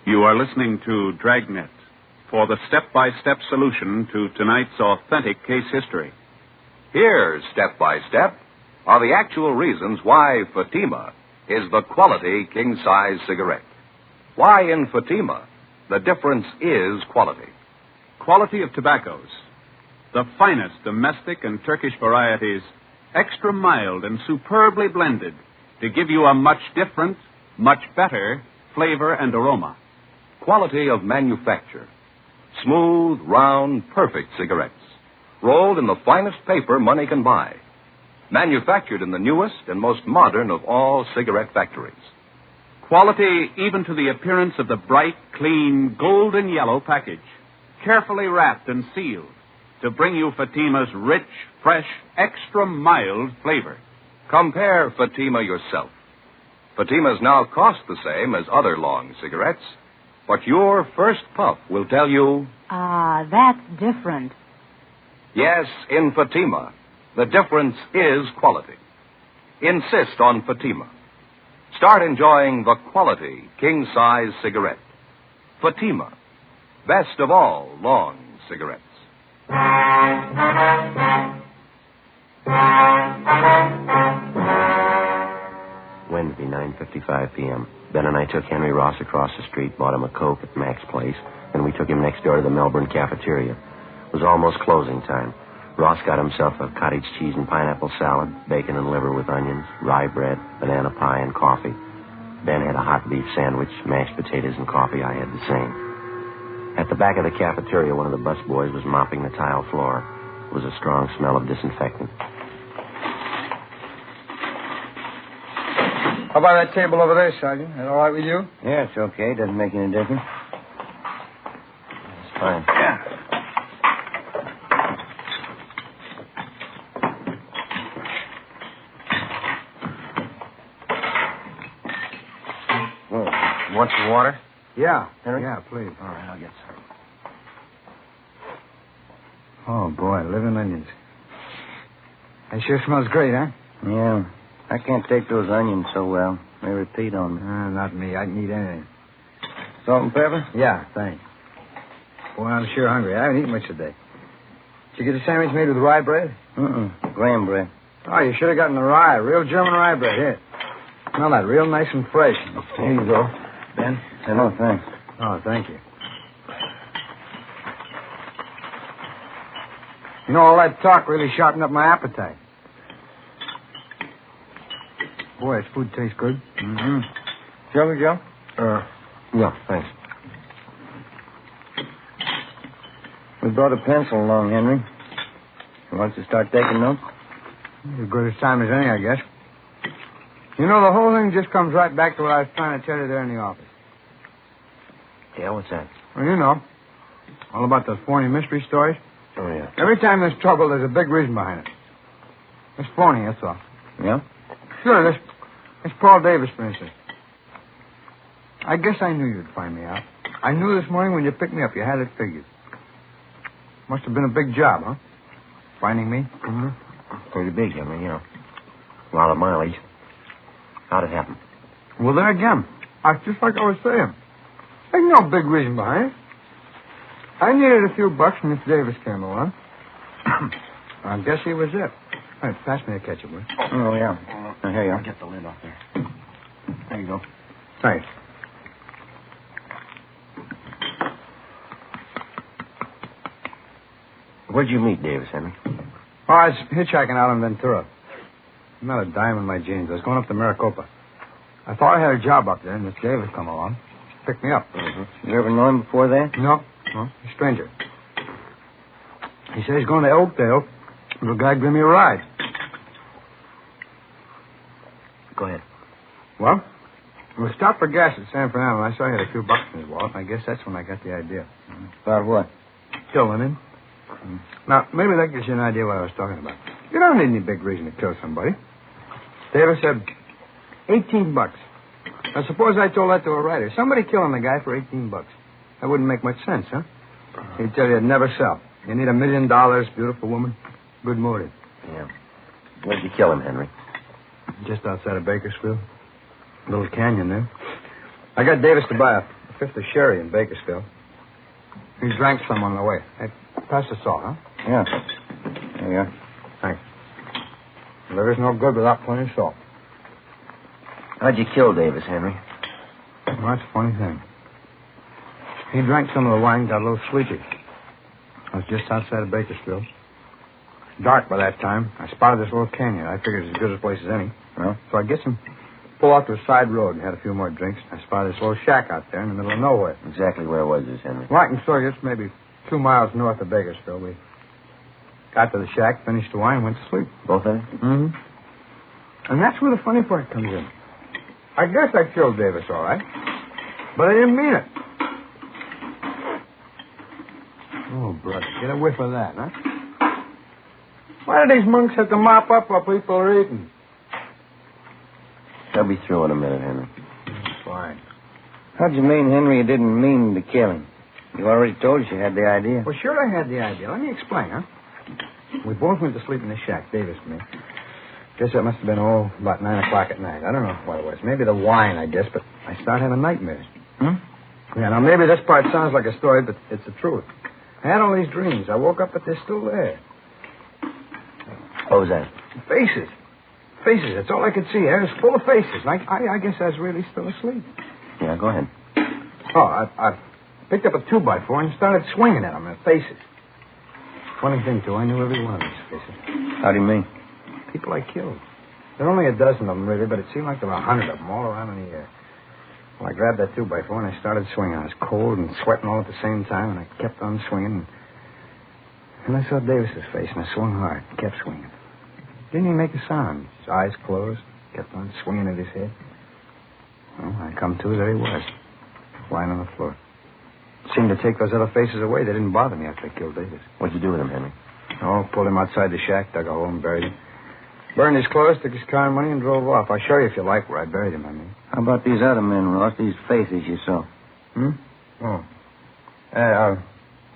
You are listening to Dragnet for the step-by-step solution to tonight's authentic case history. Here, step by step, are the actual reasons why Fatima is the quality king-size cigarette. Why in Fatima, the difference is quality. Quality of tobaccos. The finest domestic and Turkish varieties, extra mild and superbly blended to give you a much different, much better flavor and aroma. Quality of manufacture. Smooth, round, perfect cigarettes. Rolled in the finest paper money can buy. Manufactured in the newest and most modern of all cigarette factories. Quality even to the appearance of the bright, clean, golden yellow package, carefully wrapped and sealed to bring you Fatima's rich, fresh, extra mild flavor. Compare Fatima yourself. Fatimas now cost the same as other long cigarettes, but your first puff will tell you... Ah, that's different. Yes, in Fatima, the difference is quality. Insist on Fatima. Start enjoying the quality king-size cigarette. Fatima, best of all long cigarettes. Wednesday, 9:55 p.m. Ben and I took Henry Ross across the street, bought him a Coke at Mac's place, and we took him next door to the Melbourne cafeteria. It was almost closing time. Ross got himself a cottage cheese and pineapple salad, bacon and liver with onions, rye bread, banana pie, and coffee. Ben had a hot beef sandwich, mashed potatoes, and coffee. I had the same. At the back of the cafeteria, one of the busboys was mopping the tile floor. There was a strong smell of disinfectant. How about that table over there, Sergeant? That all right with you? Yeah, it's okay. Doesn't make any difference. It's fine. Yeah. Want some water? Yeah. Henry? Yeah, please. All right, I'll get some. Oh, boy, living onions. That sure smells great, huh? Yeah. I can't take those onions so well. They repeat on me. Not me. I can eat anything. Salt and pepper? Yeah, thanks. Boy, I'm sure hungry. I haven't eaten much today. Did you get a sandwich made with rye bread? Graham bread. Oh, you should have gotten the rye. Real German rye bread. Here. Smell that. Real nice and fresh. Here you go. Ben? Oh, thanks. Oh, thank you. You know, all that talk really sharpened up my appetite. Boy, this food tastes good. Mm-hmm. Sugar, Joe? Yeah, thanks. We brought a pencil along, Henry. You want to start taking notes? As good a time as any, I guess. You know, the whole thing just comes right back to what I was trying to tell you there in the office. Yeah, what's that? Well, you know, all about those phony mystery stories. Oh, yeah. Every time there's trouble, there's a big reason behind it. It's phony, that's all. Yeah? Sure, this Paul Davis, for instance. I guess I knew you'd find me out. I knew this morning when you picked me up, you had it figured. Must have been a big job, huh? Finding me? Mm-hmm. Pretty big, I mean, you know. A lot of mileage. How'd it happen? Well, there again. Just like I was saying. There's no big reason behind it. I needed a few bucks, and Miss Davis came along. I guess he was it. All right, pass me a ketchup, will you? Oh, yeah. Here you are. I'll get the lid off there. There you go. Thanks. Where'd you meet Davis, Henry? Oh, I was hitchhiking out in Ventura. I'm not a dime in my jeans. I was going up to Maricopa. I thought I had a job up there, and Miss Davis come along. Picked me up. Mm-hmm. You ever know him before that? No, a stranger. He said he's going to Oakdale. The guy give me a ride. Go ahead. Well, we stopped for gas at San Fernando, and I saw he had a few bucks in his wallet, and I guess that's when I got the idea. About what? Killing him. Now, maybe that gives you an idea what I was talking about. You don't need any big reason to kill somebody. Davis said, 18 bucks. Now, suppose I told that to a writer. Somebody killing a guy for 18 bucks. That wouldn't make much sense, huh? He'd tell you it'd never sell. You need $1 million, beautiful woman, good motive. Yeah. Where'd you kill him, Henry? Just outside of Bakersfield. Little canyon there. I got Davis to buy a fifth of sherry in Bakersfield. He drank some on the way. Hey, pass the salt, huh? Yeah. There you are. Thanks. Liver's no good without plenty of salt. How'd you kill Davis, Henry? Well, that's a funny thing. He drank some of the wine, got a little sleepy. I was just outside of Bakersfield. Dark by that time. I spotted this little canyon. I figured it's as good a place as any. Well? So I get him, pull off to a side road and had a few more drinks. I spotted this little shack out there in the middle of nowhere. Exactly where was this, Henry? Well, I can show you. It's maybe 2 miles north of Bakersfield. We got to the shack, finished the wine, went to sleep. Both of you? Mm-hmm. And that's where the funny part comes in. I guess I killed Davis, all right. But I didn't mean it. Oh, brother, get a whiff of that, huh? Why do these monks have to mop up while people are eating? They'll be through in a minute, Henry. Fine. How'd you mean, Henry, you didn't mean to kill him? You already told us you had the idea. Well, sure I had the idea. Let me explain, huh? We both went to sleep in the shack, Davis and me. Guess that must have been, about 9 o'clock at night. I don't know what it was. Maybe the wine, I guess, but I started having nightmares. Yeah, now maybe this part sounds like a story, but it's the truth. I had all these dreams. I woke up, but they're still there. What was that? Faces. Faces. That's all I could see. It was full of faces. I guess I was really still asleep. Yeah, go ahead. Oh, I picked up a 2x4 and started swinging at them, their faces. Funny thing, too, I knew every one of these faces. How do you mean? People I killed. There were only a dozen of them, really, but it seemed like there were 100 of them all around in the air. Well, I grabbed that 2x4 and I started swinging. I was cold and sweating all at the same time, and I kept on swinging. And I saw Davis's face, and I swung hard, kept swinging. Didn't even make a sound. His eyes closed, kept on swinging at his head. Well, I come to, there he was, lying on the floor. Seemed to take those other faces away. They didn't bother me after I killed Davis. What'd you do with him, Henry? Oh, pulled him outside the shack, dug a hole and buried him. Burned his clothes, took his car and money, and drove off. I'll show you if you like where I buried him, I mean. How about these other men, Ross? These faces you saw? Oh.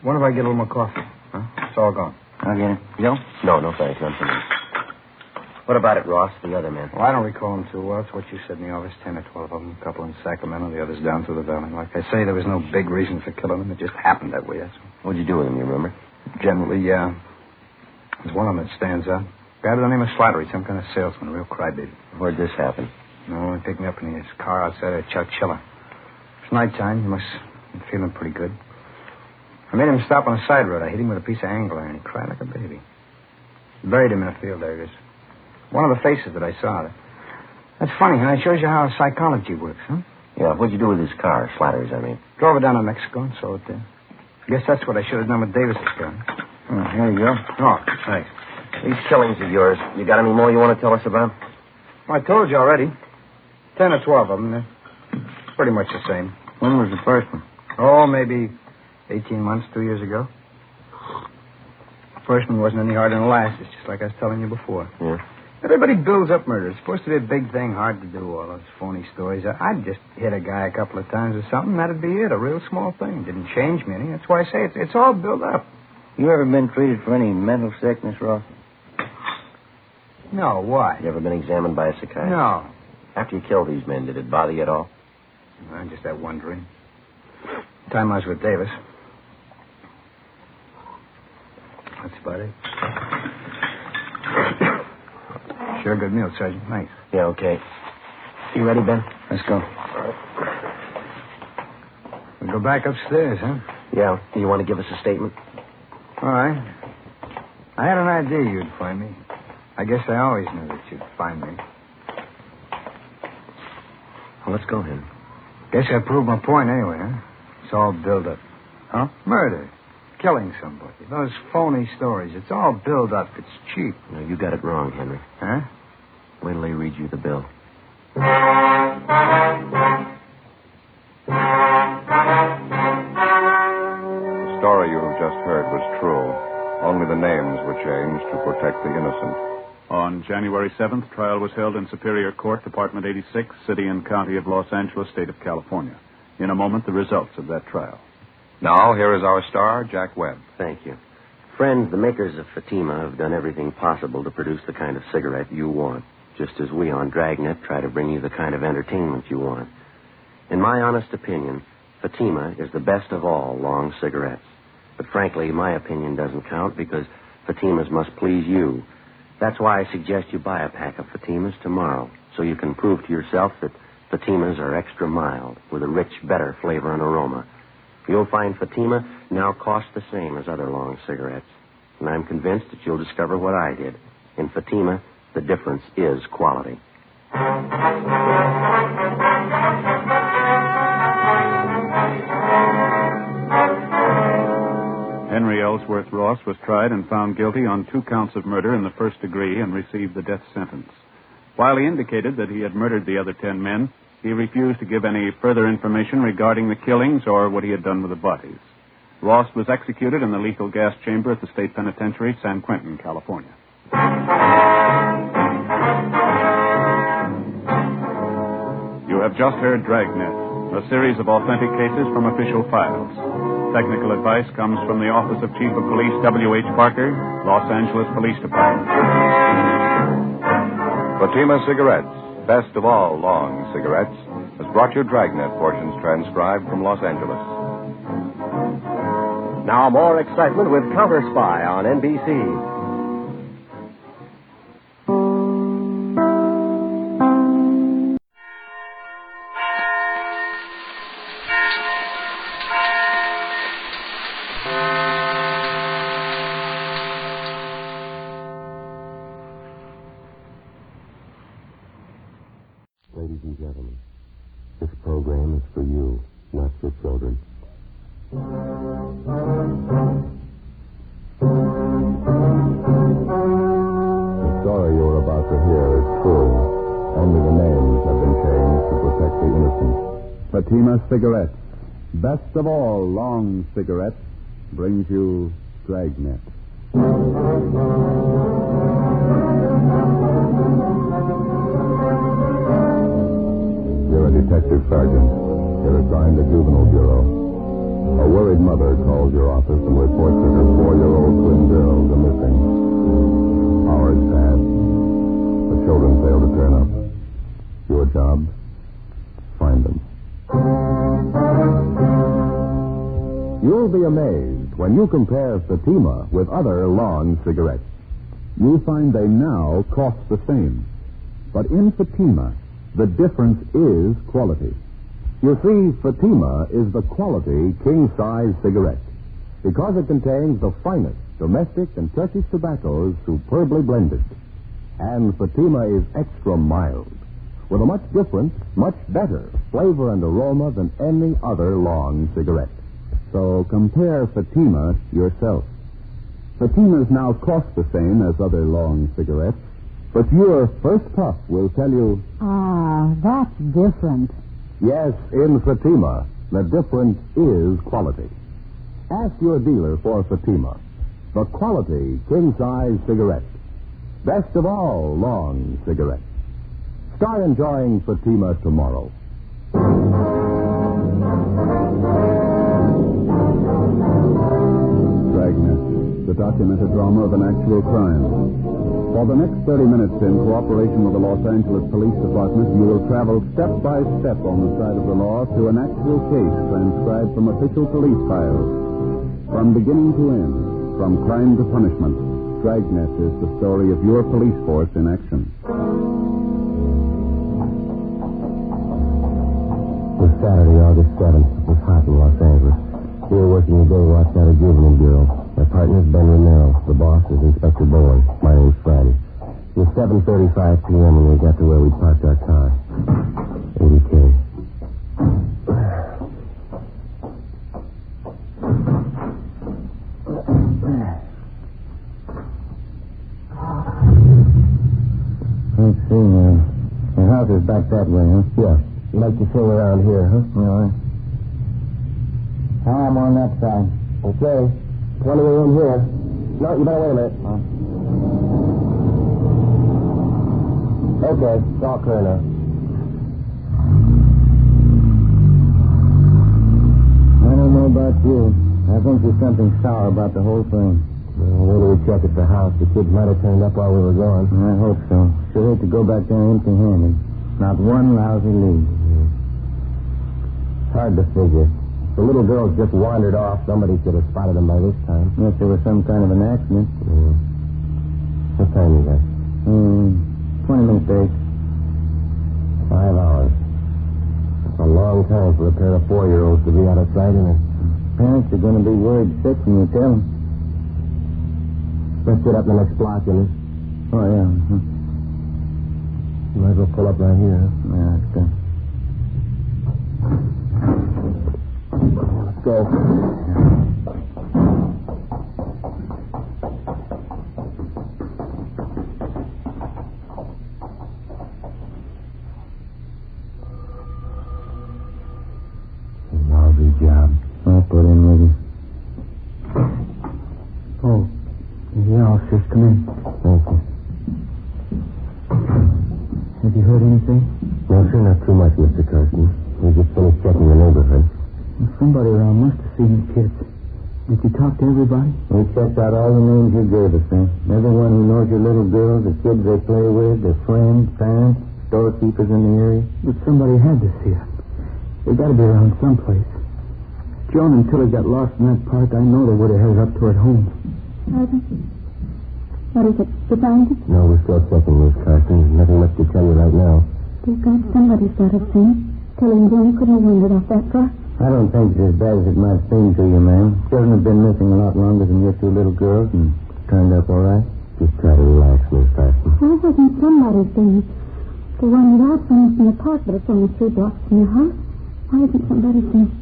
What if I get a little more coffee? Huh? It's all gone. I'll get it. Joe? No, thanks. None for me. What about it, Ross, the other men? Well, I don't recall them too well. It's what you said in the office. 10 or 12 of them. A couple in Sacramento, the others down through the valley. Like I say, there was no big reason for killing them. It just happened that way, that's all. What'd you do with them, you remember? Generally, there's one of them that stands out. Guy by the name of Slattery, some kind of salesman, a real crybaby. Where'd this happen? No, he picked me up in his car outside of Chowchilla. It's nighttime. He must be feeling pretty good. I made him stop on a side road. I hit him with a piece of angle iron. He cried like a baby. Buried him in a field there. It is. One of the faces that I saw. That's funny, huh? It shows you how psychology works, huh? Yeah, what'd you do with his car? Slattery's, I mean. Drove it down to Mexico and sold it there. I guess that's what I should have done with Davis's car. Oh, here you go. Oh, thanks. These killings of yours, you got any more you want to tell us about? Well, I told you already. 10 or 12 of them. They're pretty much the same. When was the first one? Oh, maybe 18 months, 2 years ago. The first one wasn't any harder than the last. It's just like I was telling you before. Yeah. Everybody builds up murder. It's supposed to be a big thing, hard to do, all those phony stories. I'd just hit a guy a couple of times or something. That'd be it, a real small thing. Didn't change me any. That's why I say it's all built up. You ever been treated for any mental sickness, Ross? No, why? You ever been examined by a psychiatrist? No. After you killed these men, did it bother you at all? I'm just that wondering. The time I was with Davis. That's about it. Sure good meal, Sergeant. Thanks. Yeah, okay. You ready, Ben? Let's go. We go back upstairs, huh? Yeah. Do you want to give us a statement? All right. I had an idea you'd find me. I guess I always knew that you'd find me. Well, let's go, Henry. Guess I proved my point anyway, huh? It's all built up. Huh? Murder. Killing somebody. Those phony stories. It's all built up. It's cheap. No, you got it wrong, Henry. Huh? Wait till they read you the bill. The story you have just heard was true. Only the names were changed to protect the innocent. On January 7th, trial was held in Superior Court, Department 86, City and County of Los Angeles, State of California. In a moment, the results of that trial. Now, here is our star, Jack Webb. Thank you. Friends, the makers of Fatima have done everything possible to produce the kind of cigarette you want, just as we on Dragnet try to bring you the kind of entertainment you want. In my honest opinion, Fatima is the best of all long cigarettes. But frankly, my opinion doesn't count because Fatimas must please you. That's why I suggest you buy a pack of Fatimas tomorrow so you can prove to yourself that Fatimas are extra mild with a rich, better flavor and aroma. You'll find Fatima now costs the same as other long cigarettes. And I'm convinced that you'll discover what I did. In Fatima, the difference is quality. Henry Ellsworth Ross was tried and found guilty on 2 counts of murder in the first degree and received the death sentence. While he indicated that he had murdered the other 10 men, He refused to give any further information regarding the killings or what he had done with the bodies. Ross was executed in the lethal gas chamber at the State Penitentiary, San Quentin, California. You have just heard Dragnet, a series of authentic cases from official files. Technical advice comes from the Office of Chief of Police W.H. Parker, Los Angeles Police Department. Fatima Cigarettes, best of all long cigarettes, has brought you Dragnet portions transcribed from Los Angeles. Now more excitement with Counter Spy on NBC. Ladies and gentlemen, this program is for you, not for children. The story you're about to hear is true. Only the names have been changed to protect the innocent. Fatima Cigarettes, best of all long cigarettes, brings you Dragnet. You're a detective sergeant. You're assigned to Juvenile Bureau. A worried mother calls your office and reports that her 4-year-old twin girls are missing. Hours pass. The children fail to turn up. Your job? Find them. You'll be amazed when you compare Fatima with other long cigarettes. You'll find they now cost the same. But in Fatima, the difference is quality. You see, Fatima is the quality king-size cigarette because it contains the finest domestic and Turkish tobaccos superbly blended. And Fatima is extra mild with a much different, much better flavor and aroma than any other long cigarette. So compare Fatima yourself. Fatimas now cost the same as other long cigarettes, but your first puff will tell you... Ah, that's different. Yes, in Fatima, the difference is quality. Ask your dealer for Fatima, the quality king-size cigarette. Best of all long cigarettes. Start enjoying Fatima tomorrow. Dragnet, the documented drama of an actual crime. For the next 30 minutes, in cooperation with the Los Angeles Police Department, you will travel step by step on the side of the law through an actual case transcribed from official police files. From beginning to end, from crime to punishment, Dragnet is the story of your police force in action. It was Saturday, August 7th. It was hot in Los Angeles. We were working the day watch out of Juvenile Bureau. My partner is Ben Romero. The boss is Inspector Bowen. My name's Friday. It was 7:35 p.m. when we got to where we parked our car. 80K. Let's see, the house is back that way, huh? Yeah. You like to swing around here, huh? Yeah. I'm on that side. Okay. Plenty of room here. No, you better wait a minute. Okay, it's all clear now. I don't know about you. I think there's something sour about the whole thing. Well, where do we check at the house? The kids might have turned up while we were gone. I hope so. Sure hate to go back there empty-handed. Not one lousy lead. It's hard to figure. The little girls just wandered off. Somebody should have spotted them by this time. Unless there was some kind of an accident. What time is that? 20 minutes late. 5 hours. That's a long time for a pair of 4-year-olds to be out of sight in it. Parents are going to be worried sick when you tell them. Let's get up the next block, Jimmy. Oh, yeah. You might as well pull up right here, huh? Yeah, that's good. Let's go. Lousy job. I'll put in with you. Oh, yeah, officers, come in. Thank you. Have you heard anything? No, sir, not too much, Mr. Carson. We just finished checking the neighborhood. Well, somebody around must have seen the kids. Did you talk to everybody? We checked out all the names you gave us, sir. Everyone who knows your little girls, the kids they play with, their friends, parents, storekeepers in the area. But somebody had to see them. They got to be around someplace. Joan and Tilly got lost in that park. I know they would have headed up toward home. What is it? You found it? No, we're still checking, Miss Carson. There's nothing much to tell you right now. Dear God, somebody's got to see it. Tilly and Joan couldn't have wandered off that far. I don't think it's as bad as it might seem to you, ma'am. Children have been missing a lot longer than your two little girls and turned up all right. Just try to relax, Miss Carson. Why hasn't somebody seen it? They wandered out from us in the park, but it's only 3 blocks from your house. Why hasn't somebody seen it?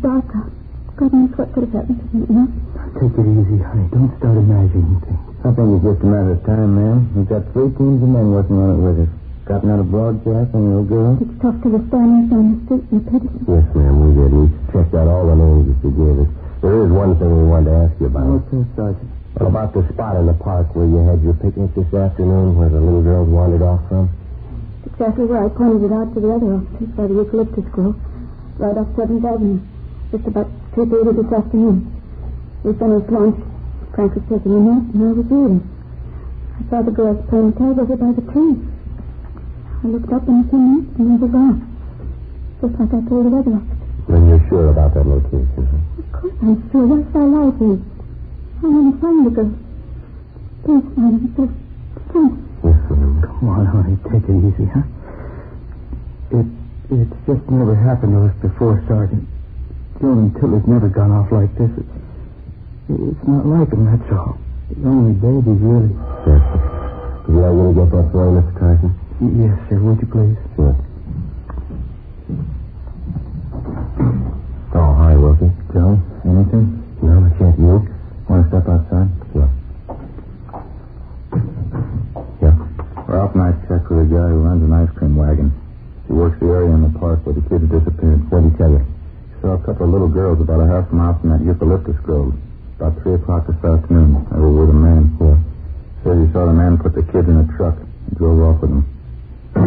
Dark out. Goodness, what could have happened to me, you know? Take it easy, honey. Don't start imagining things. I think it's just a matter of time, ma'am. We've got 3 teams of men working on it with us. Gotten out a broadcast on your girl? Did you talk to the Steiners on the street in Peterson? Yes, ma'am, we did. We checked out all the names that you gave us. There is one thing we wanted to ask you about. What's that, Sergeant? Well, about the spot in the park where you had your picnic this afternoon, where the little girls wandered off from. Exactly where I pointed it out to the other officers by the eucalyptus grove, right off 7th Avenue, just about 3:30 this afternoon. We finished lunch. Frank was taking a nap, and I was reading. I saw the girls playing tag over by the tree. I looked up in a few minutes, and they were gone. Just like I told the other officers. Then you're sure about that location, huh? Of course I'm sure. What if I lie to you? I want to find the girl. Please find them. Please. Yes, ma'am. Come on, honey. Take it easy, huh? It's just never happened to us before, Sergeant. Joan and Tilly's never gone off like this. It's not like them, that's all. They're only babies, really. Yes, sir. Would you like me to get that for you, Mr. Carson? Yes, sir. Would you please? Sure. Oh, hi, Wilkie. Joe, anything? No, I can't. You? Want to step outside? Sure. Yeah. Ralph and I checked with a guy who runs an ice cream wagon. He works the area in the park where the kids disappeared. What did he tell you? He saw a couple of little girls about a half mile from that eucalyptus grove. About 3 o'clock this afternoon. They were with a man. Yeah. Says he saw the man put the kids in a truck and drove off with them. 8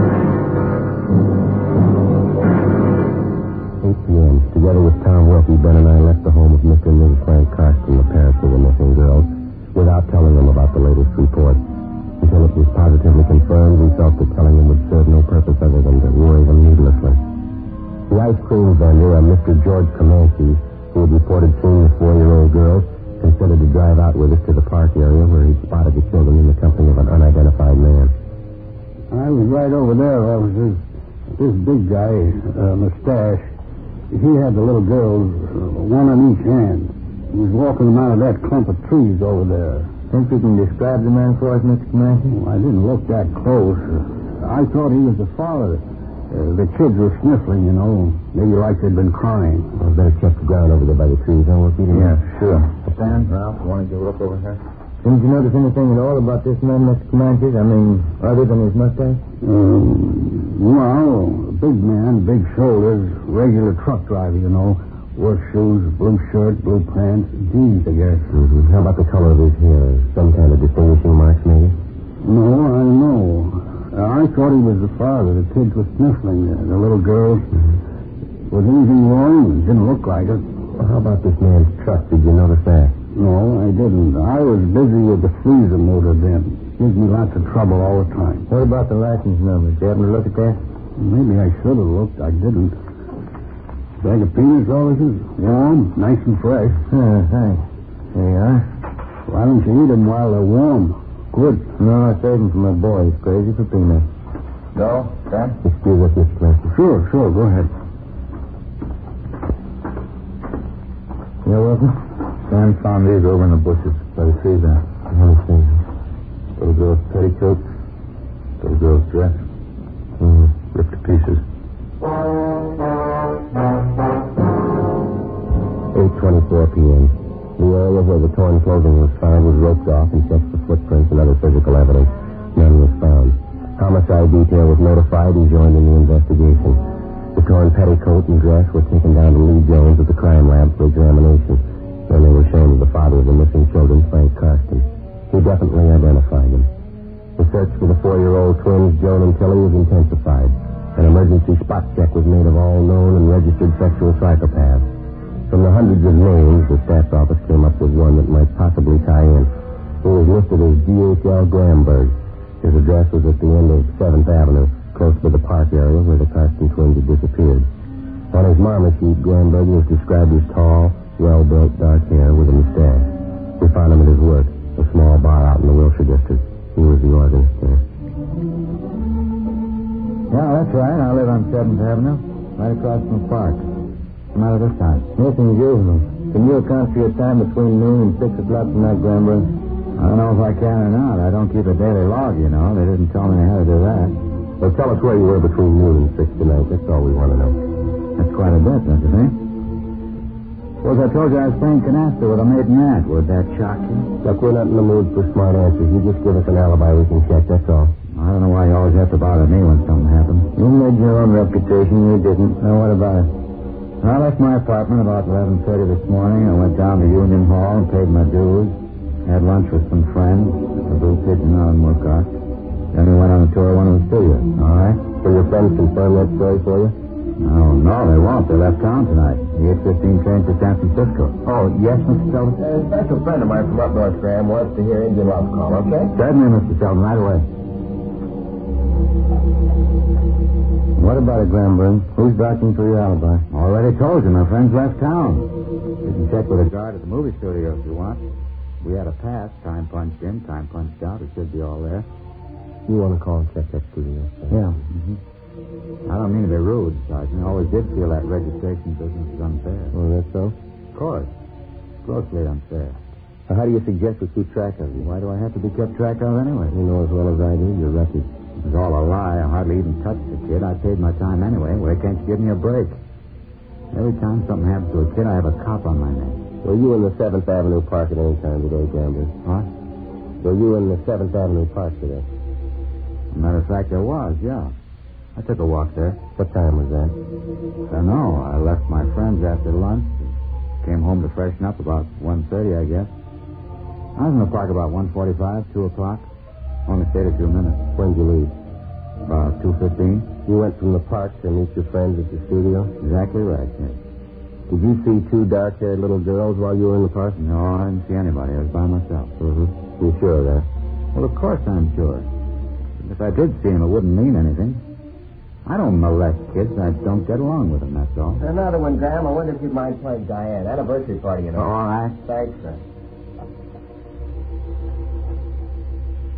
p.m. Together with Tom Wilkie, Ben and I left the home of Mr. and Mrs. Frank Carson, the parents of the missing girls, without telling them about the latest report. Until it was positively confirmed, we felt that telling them would serve no purpose other than to worry them needlessly. The ice cream vendor, a Mr. George Comanche, who had reported seeing the 4-year-old girls, considered to drive out with us to the park area where he spotted the children in the company of an unidentified man. I was right over there, officers. This big guy, mustache, he had the little girls, one on each hand. He was walking them out of that clump of trees over there. Think you can describe the man for us, Mr. Comanche? I didn't look that close. I thought he was the father. The kids were sniffling, you know. Maybe like they'd been crying. I better check the ground over there by the trees, huh, Wilkie? Yeah, sure. Dan, Ralph, want to give a look over here? Didn't you notice anything at all about this man, Mr. Comanche? I mean, other than his mustache? Well, big man, big shoulders, regular truck driver, you know. Work shoes, blue shirt, blue pants, jeans, I guess. Mm-hmm. How about the color of his hair? Some kind of distinguishing marks, maybe? No, I don't know. I thought he was the father. The kids were sniffling, the little girls. Mm-hmm. Was anything wrong? It didn't look like it. Well, how about this man's truck? Did you notice that? No, I didn't. I was busy with the freezer motor then. Gives me lots of trouble all the time. What about the license number? Did you happen to look at that? Maybe I should have looked. I didn't. Bag of peanuts, officers? Warm, nice and fresh. Thanks. There you are. Why don't you eat them while they're warm? Good. No, I saved them for my boy. He's crazy for peanuts. Go, Dan? Excuse us, Mr. Clancy. Sure. Go ahead. Yeah, Wilson? Dan found these over in the bushes by the trees there. I understand. Little girl's petticoats. Little girl's dress. Ripped to pieces. 8:24 p.m. The area where the torn clothing was found was roped off and checked for footprints and other physical evidence. None was found. Homicide detail was notified and joined in the investigation. The torn petticoat and dress were taken down to Lee Jones at the crime lab for examination. Then they were shown to the father of the missing children, Frank Carston. He definitely identified them. The search for the 4-year-old twins, Joan and Tilly, was intensified. An emergency spot check was made of all known and registered sexual psychopaths. From the hundreds of names, the staff's office came up with one that might possibly tie in. He was listed as G.H.L. Gramberg. His address was at the end of 7th Avenue, close to the park area where the Carston twins had disappeared. On his mama sheet, Gramberg was described as tall, well-built, dark hair with a mustache. We found him at his work, a small bar out in the Wilshire district. He was the organist there. Yeah, that's right. I live on 7th Avenue, right across from the park. What's the matter this time? Missing juveniles. Can you account for your time between noon and 6 o'clock tonight, Gramberg? I don't know if I can or not. I don't keep a daily log, you know. They didn't tell me how to do that. Well, tell us where you were between noon and 6 tonight. That's all we want to know. That's quite a bit, don't you think? Suppose I told you I was playing canasta with a maiden aunt. Would that shock you? Look, we're not in the mood for smart answers. You just give us an alibi we can check, that's all. I don't know why you always have to bother me when something happens. You made your own reputation. You didn't. Now, what about it? I left my apartment about 11:30 this morning. I went down to Union Hall and paid my dues. Had lunch with some friends at the Blue Pigeon on Woodcock. Then we went on a tour of one of the studios. All right? So your friends confirm that story for you? No, they won't. They left town tonight. The 8:15 train to San Francisco. Oh, yes, Mr. Selden? A special friend of mine from up north, Graham, wants to hear Indian Love call, okay? Certainly, Mr. Selden, right away. What about it, Gramberg? Who's vouching for your alibi? Already told you. My friends left town. You can check with a guard at the movie studio if you want. We had a pass. Time punched in, time punched out. It should be all there. You want to call and check that studio? Yeah. Mm-hmm. I don't mean to be rude, Sergeant. I always did feel that registration business is unfair. Oh, that's so? Of course. Grossly unfair. Now, how do you suggest we keep track of you? Why do I have to be kept track of anyway? You know as well as I do, your record. It was all a lie. I hardly even touched the kid. I paid my time anyway. Why can't you give me a break? Every time something happens to a kid, I have a cop on my neck. Were you in the 7th Avenue Park at any time today, Gramberg? What? Were you in the 7th Avenue Park today? As a matter of fact, I was, yeah. I took a walk there. What time was that? I don't know. I left my friends after lunch. Came home to freshen up about 1:30, I guess. I was in the park about 1:45, 2 o'clock. Only stayed a few minutes. When did you leave? About 2:15. You went from the park to meet your friends at the studio? Exactly right, yes. Did you see 2 dark-haired little girls while you were in the park? No, I didn't see anybody. I was by myself. Mm-hmm. You sure of that? Well, of course I'm sure. If I did see them, it wouldn't mean anything. I don't molest kids. I don't get along with them, that's all. Another one, Graham. I wonder if you'd mind playing Diane. Anniversary party, you know. All right. Thanks, sir.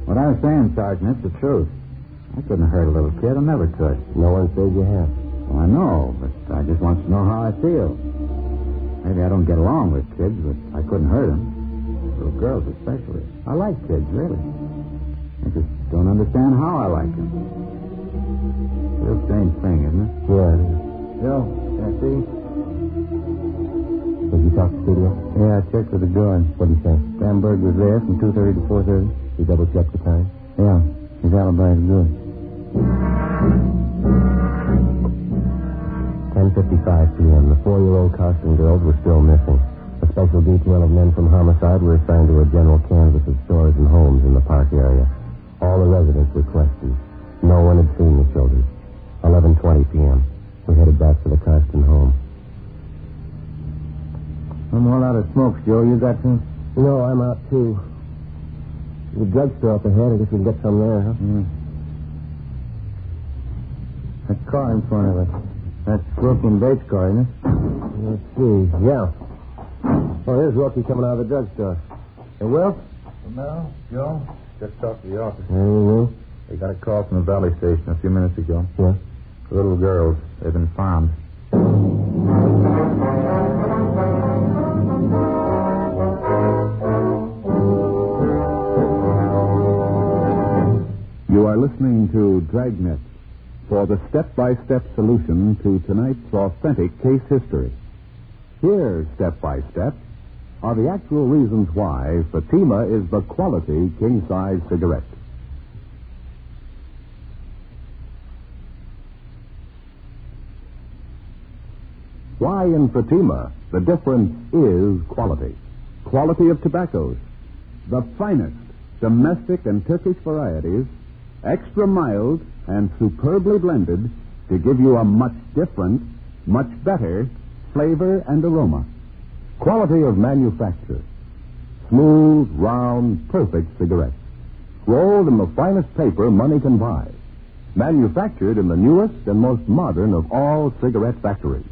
What I was saying, Sergeant, it's the truth. I couldn't hurt a little kid. I never could. No one said you have. Well, I know, but I just want to know how I feel. Maybe I don't get along with kids, but I couldn't hurt them. Little girls especially. I like kids, really. I just don't understand how I like them. It's a real strange thing, isn't it? Yeah, it is. Joe, can I see? Did you talk to the studio? Yeah, I checked with the guard. What did he say? Gramberg was there from 2:30 to 4:30. You double-checked the time? Yeah, his alibi is good. 10:55 p.m. The 4-year-old Carston girls were still missing. A special detail of men from homicide were assigned to a general canvass of stores and homes in the park area. All the residents were questioned. No one had seen the children. 11:20 p.m. We headed back to the Carston home. I'm all out of smokes, Joe. You got some? No, I'm out, too. The drugstore up ahead. I guess we can get some there, huh? Yeah. That car in front of us. That's Wilkie Bates' car, isn't it? Let's see. Yeah. Oh, there's Wilkie coming out of the drugstore. Hey, Will? No, Joe. Just talked to the office. Anything new? They got a call from the Valley Station a few minutes ago. Yeah? The little girls. They've been found. You are listening to Dragnet for the step-by-step solution to tonight's authentic case history. Here, step by step, are the actual reasons why Fatima is the quality king-size cigarette. why in Fatima the difference is quality. Quality of tobaccos. The finest domestic and Turkish varieties, extra mild and superbly blended to give you a much different, much better flavor and aroma. Quality of manufacture. Smooth, round, perfect cigarettes. Rolled in the finest paper money can buy. Manufactured in the newest and most modern of all cigarette factories.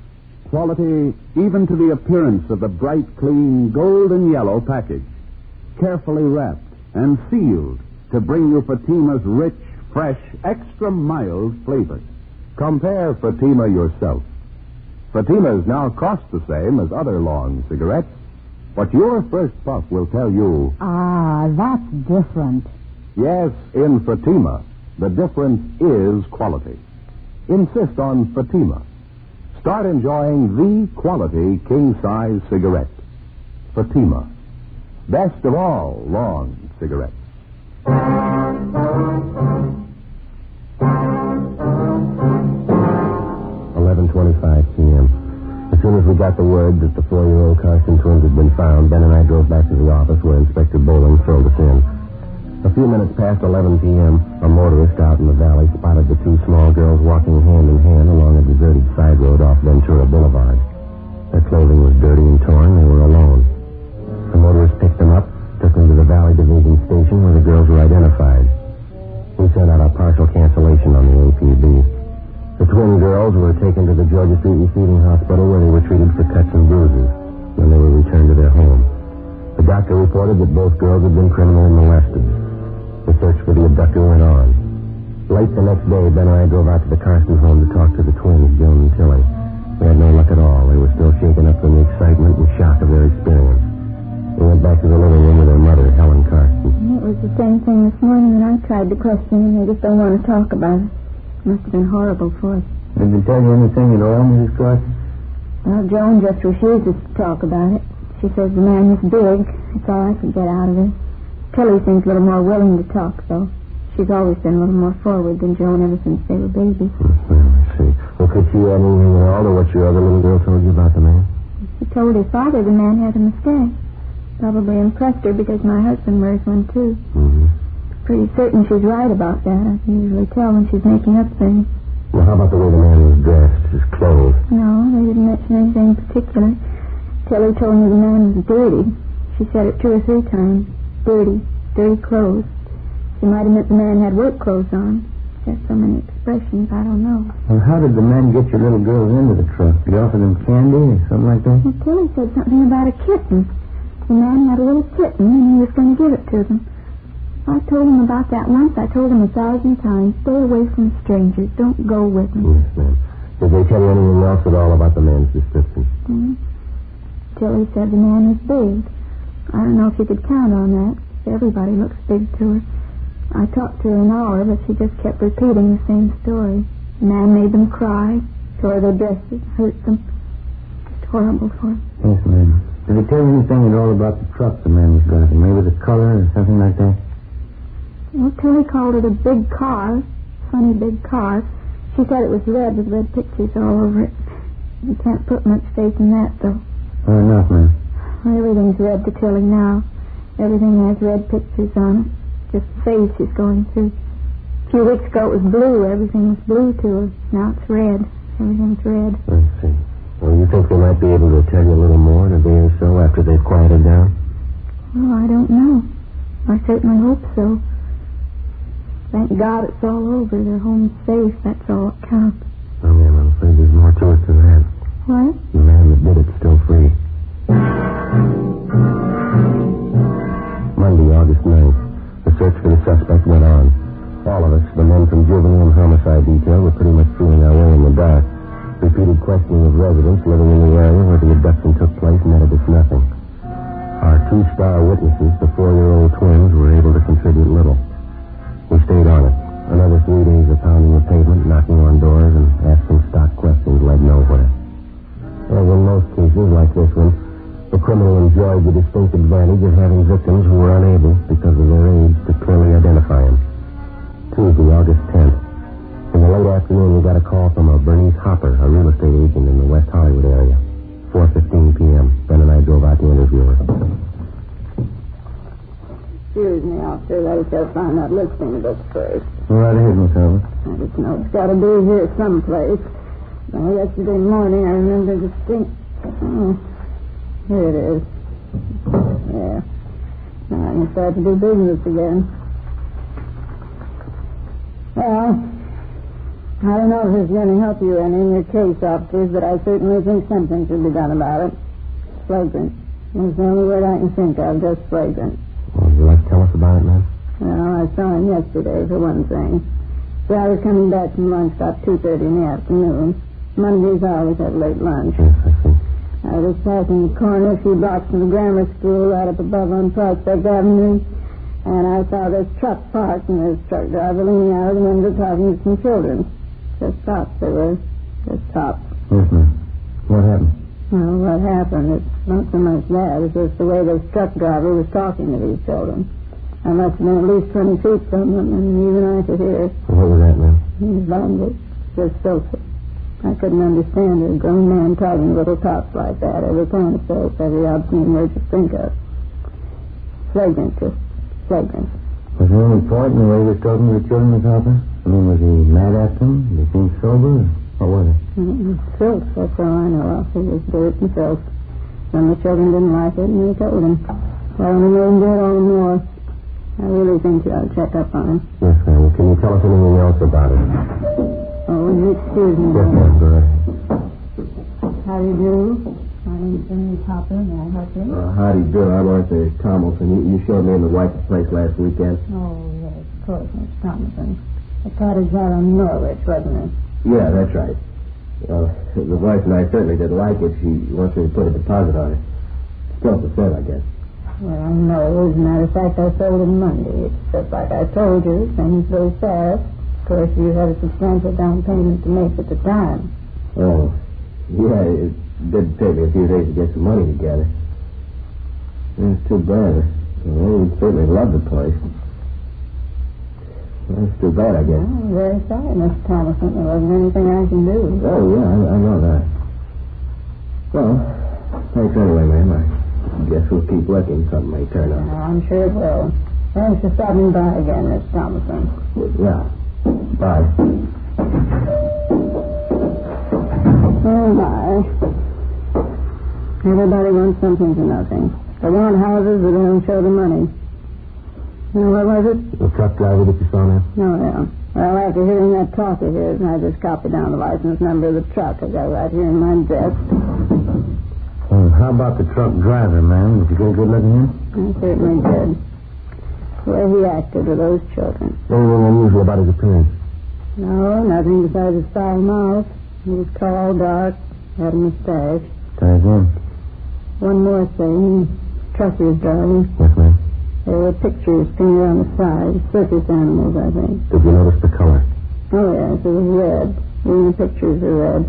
Quality even to the appearance of the bright, clean, golden yellow package. Carefully wrapped and sealed to bring you Fatima's rich, fresh, extra mild flavor. Compare Fatima yourself. Fatimas now cost the same as other long cigarettes, but your first puff will tell you... Ah, that's different. Yes, in Fatima, the difference is quality. Insist on Fatima. Start enjoying the quality king-size cigarette. Fatima. Best of all long cigarettes. 11:25 p.m. As soon as we got the word that the 4-year-old Carson twins had been found, Ben and I drove back to the office where Inspector Bowling filled us in. A few minutes past 11 p.m., a motorist out in the valley spotted the two small girls walking hand in hand along a deserted side road off Ventura Boulevard. Their clothing was dirty and torn. They were alone. The motorist picked them up, took them to the Valley Division station where the girls were identified. We sent out a partial cancellation on the APB. The twin girls were taken to the Georgia Street Receiving Hospital where they were treated for cuts and bruises. Then they were returned to their home. The doctor reported that both girls had been criminally molested. The search for the abductor went on. Late the next day, Ben and I drove out to the Carson home to talk to the twins, Joan and Tilly. We had no luck at all. They were still shaken up from the excitement and shock of their experience. We went back to the living room with their mother, Helen Carson. It was the same thing this morning when I tried to question them. They just don't want to talk about it. Must have been horrible for us. Did they tell you anything at all, Mrs. Carson? Well, Joan just refuses to talk about it. She says the man is big. That's all I could get out of her. Tilly seems a little more willing to talk, though. She's always been a little more forward than Joan ever since they were babies. I see. Well, could she add anything at all to what your other little girl told you about the man? She told her father the man had a mustache. Probably impressed her because my husband wears one, too. Mm-hmm. Pretty certain she's right about that. I can usually tell when she's making up things. Well, how about the way the man was dressed, his clothes? No, they didn't mention anything in particular. Tilly told me the man was dirty. She said it 2 or 3 times. Dirty clothes. She might have meant the man had work clothes on. She has so many expressions, I don't know. Well, how did the man get your little girls into the truck? Did he offer them candy or something like that? Well, Tilly said something about a kitten. The man had a little kitten, and he was going to give it to them. I told him about that once. I told him 1,000 times. Stay away from strangers. Don't go with them. Yes, ma'am. Did they tell you anything else at all about the man's description? Mm-hmm. Tilly said the man was big. I don't know if you could count on that. Everybody looks big to her. I talked to her an hour, but she just kept repeating the same story. The man made them cry, tore their dresses, hurt them. Just horrible for them. Yes, ma'am. Did they tell you anything at all about the truck the man was driving? Maybe the color or something like that? Well, Tilly called it a big car. Funny big car. She said it was red with red pictures all over it. You can't put much faith in that, though. Fair enough, ma'am. Well, everything's red to Tilly now. Everything has red pictures on it. Just the phase she's going through. A few weeks ago it was blue. Everything was blue to her. Now it's red. Everything's red. I see. Well, you think they might be able to tell you a little more in a day or so after they've quieted down? Well, I don't know. I certainly hope so. Thank God it's all over. Their home's safe. That's all that counts. Oh, ma'am, I'm afraid there's more to it than that. What? The man that did it's still free. Monday, August 9th. The search for the suspect went on. All of us, the men from juvenile and homicide detail, were pretty much feeling our way in the dark. Repeated questioning of residents living in the area where the abduction took place netted us nothing. Our 2-star witnesses, the 4-year-old twins, were able to contribute little. We stayed on it. Another 3 days of pounding the pavement, knocking on doors, and asking stock questions led nowhere. As in most cases like this one, the criminal enjoyed the distinct advantage of having victims who were unable, because of their age, to clearly identify him. Tuesday, August 10th. In the late afternoon, we got a call from a Bernice Hopper, a real estate agent in the West Hollywood area. 4:15 p.m. Ben and I drove out to interview her. Excuse me, officer. I just found out listening to this first. Go right ahead, Miss Howard. I just know it's got to be here someplace. Well, yesterday morning, I remember distinct... Oh, here it is. Yeah. Now I can start to do business again. Well, I don't know if this is going to help you any in your case, officers, but I certainly think something should be done about it. Flagrant. That's the only word I can think of, just flagrant. Would you like to tell us about it, ma'am? Well, I saw him yesterday, for one thing. So I was coming back from lunch about 2:30 in the afternoon. Mondays I always have late lunch. Yes, I see. I was passing the corner a few blocks from the grammar school right up above on Prospect Avenue, and I saw this truck parked and this truck driver leaning out of the window talking to some children. Just tops, they were. Just tops. Yes, ma'am. What happened? Well, what happened? It's not so much that. It's just the way this truck driver was talking to these children. I must have been at least 20 feet from them, and even I could hear. What was that, ma'am? He was language. Just filthy. I couldn't understand a grown man talking to little tots like that. Every kind of face, every obscene word you think of. Flagrant, just flagrant. Was there any point in the way he was talking to the children, Miss Hopper? I mean, was he mad at them? Did he seem sober? What was it? Filth, that's all I know of. It was dirt and filth. Some of the children didn't like it, and he told them. Well, we made him do it all the more. I really think you ought to check up on him. Yes, ma'am. Can you tell us anything else about it? Oh, will you excuse me? Yes, ma'am. Go ahead. How do you do? My name's Bernice Hopper. May I help you? How do you do? I'm Arthur Thomason. You showed me in the White's place last weekend. Oh, yes, of course, Miss Thomason. The cottage out on Norwich, wasn't it? Yeah, that's right. The wife and I certainly didn't like it. She wants me to put a deposit on it. 12%, I guess. Well, no. As a matter of fact, I sold it Monday. It's just like I told you. Things go fast. Of course, you had a substantial down payment to make at the time. Oh, yeah, it did take me a few days to get some money together. It's too bad. We certainly love the place. That's too bad, I guess. Oh, I'm very sorry, Mr. Thomason. There wasn't anything I can do. Oh, yeah, I know that. Well, thanks anyway, ma'am. I guess we'll keep looking. Something may turn up. Oh, I'm sure it will. Thanks for stopping by again, Mr. Thomason. Yeah. Bye. Oh, my. Everybody wants something for nothing. They want houses, but they don't show the money. What was it? The truck driver that you saw now? Oh, yeah. Well, after hearing that talk of his, I just copied down the license number of the truck I got right here in my desk. How about the truck driver, ma'am? Did you get a good look at him? I certainly did. The way he acted with those children. Anything unusual about his appearance? No, nothing besides his foul mouth. He was tall, dark, had a mustache. Thanks, ma'am. One more thing. Truck he was driving. Yes, ma'am. There were pictures painted on the side. Circus animals, I think. Did you notice the color? Oh, yes. It was red. Even the pictures are red.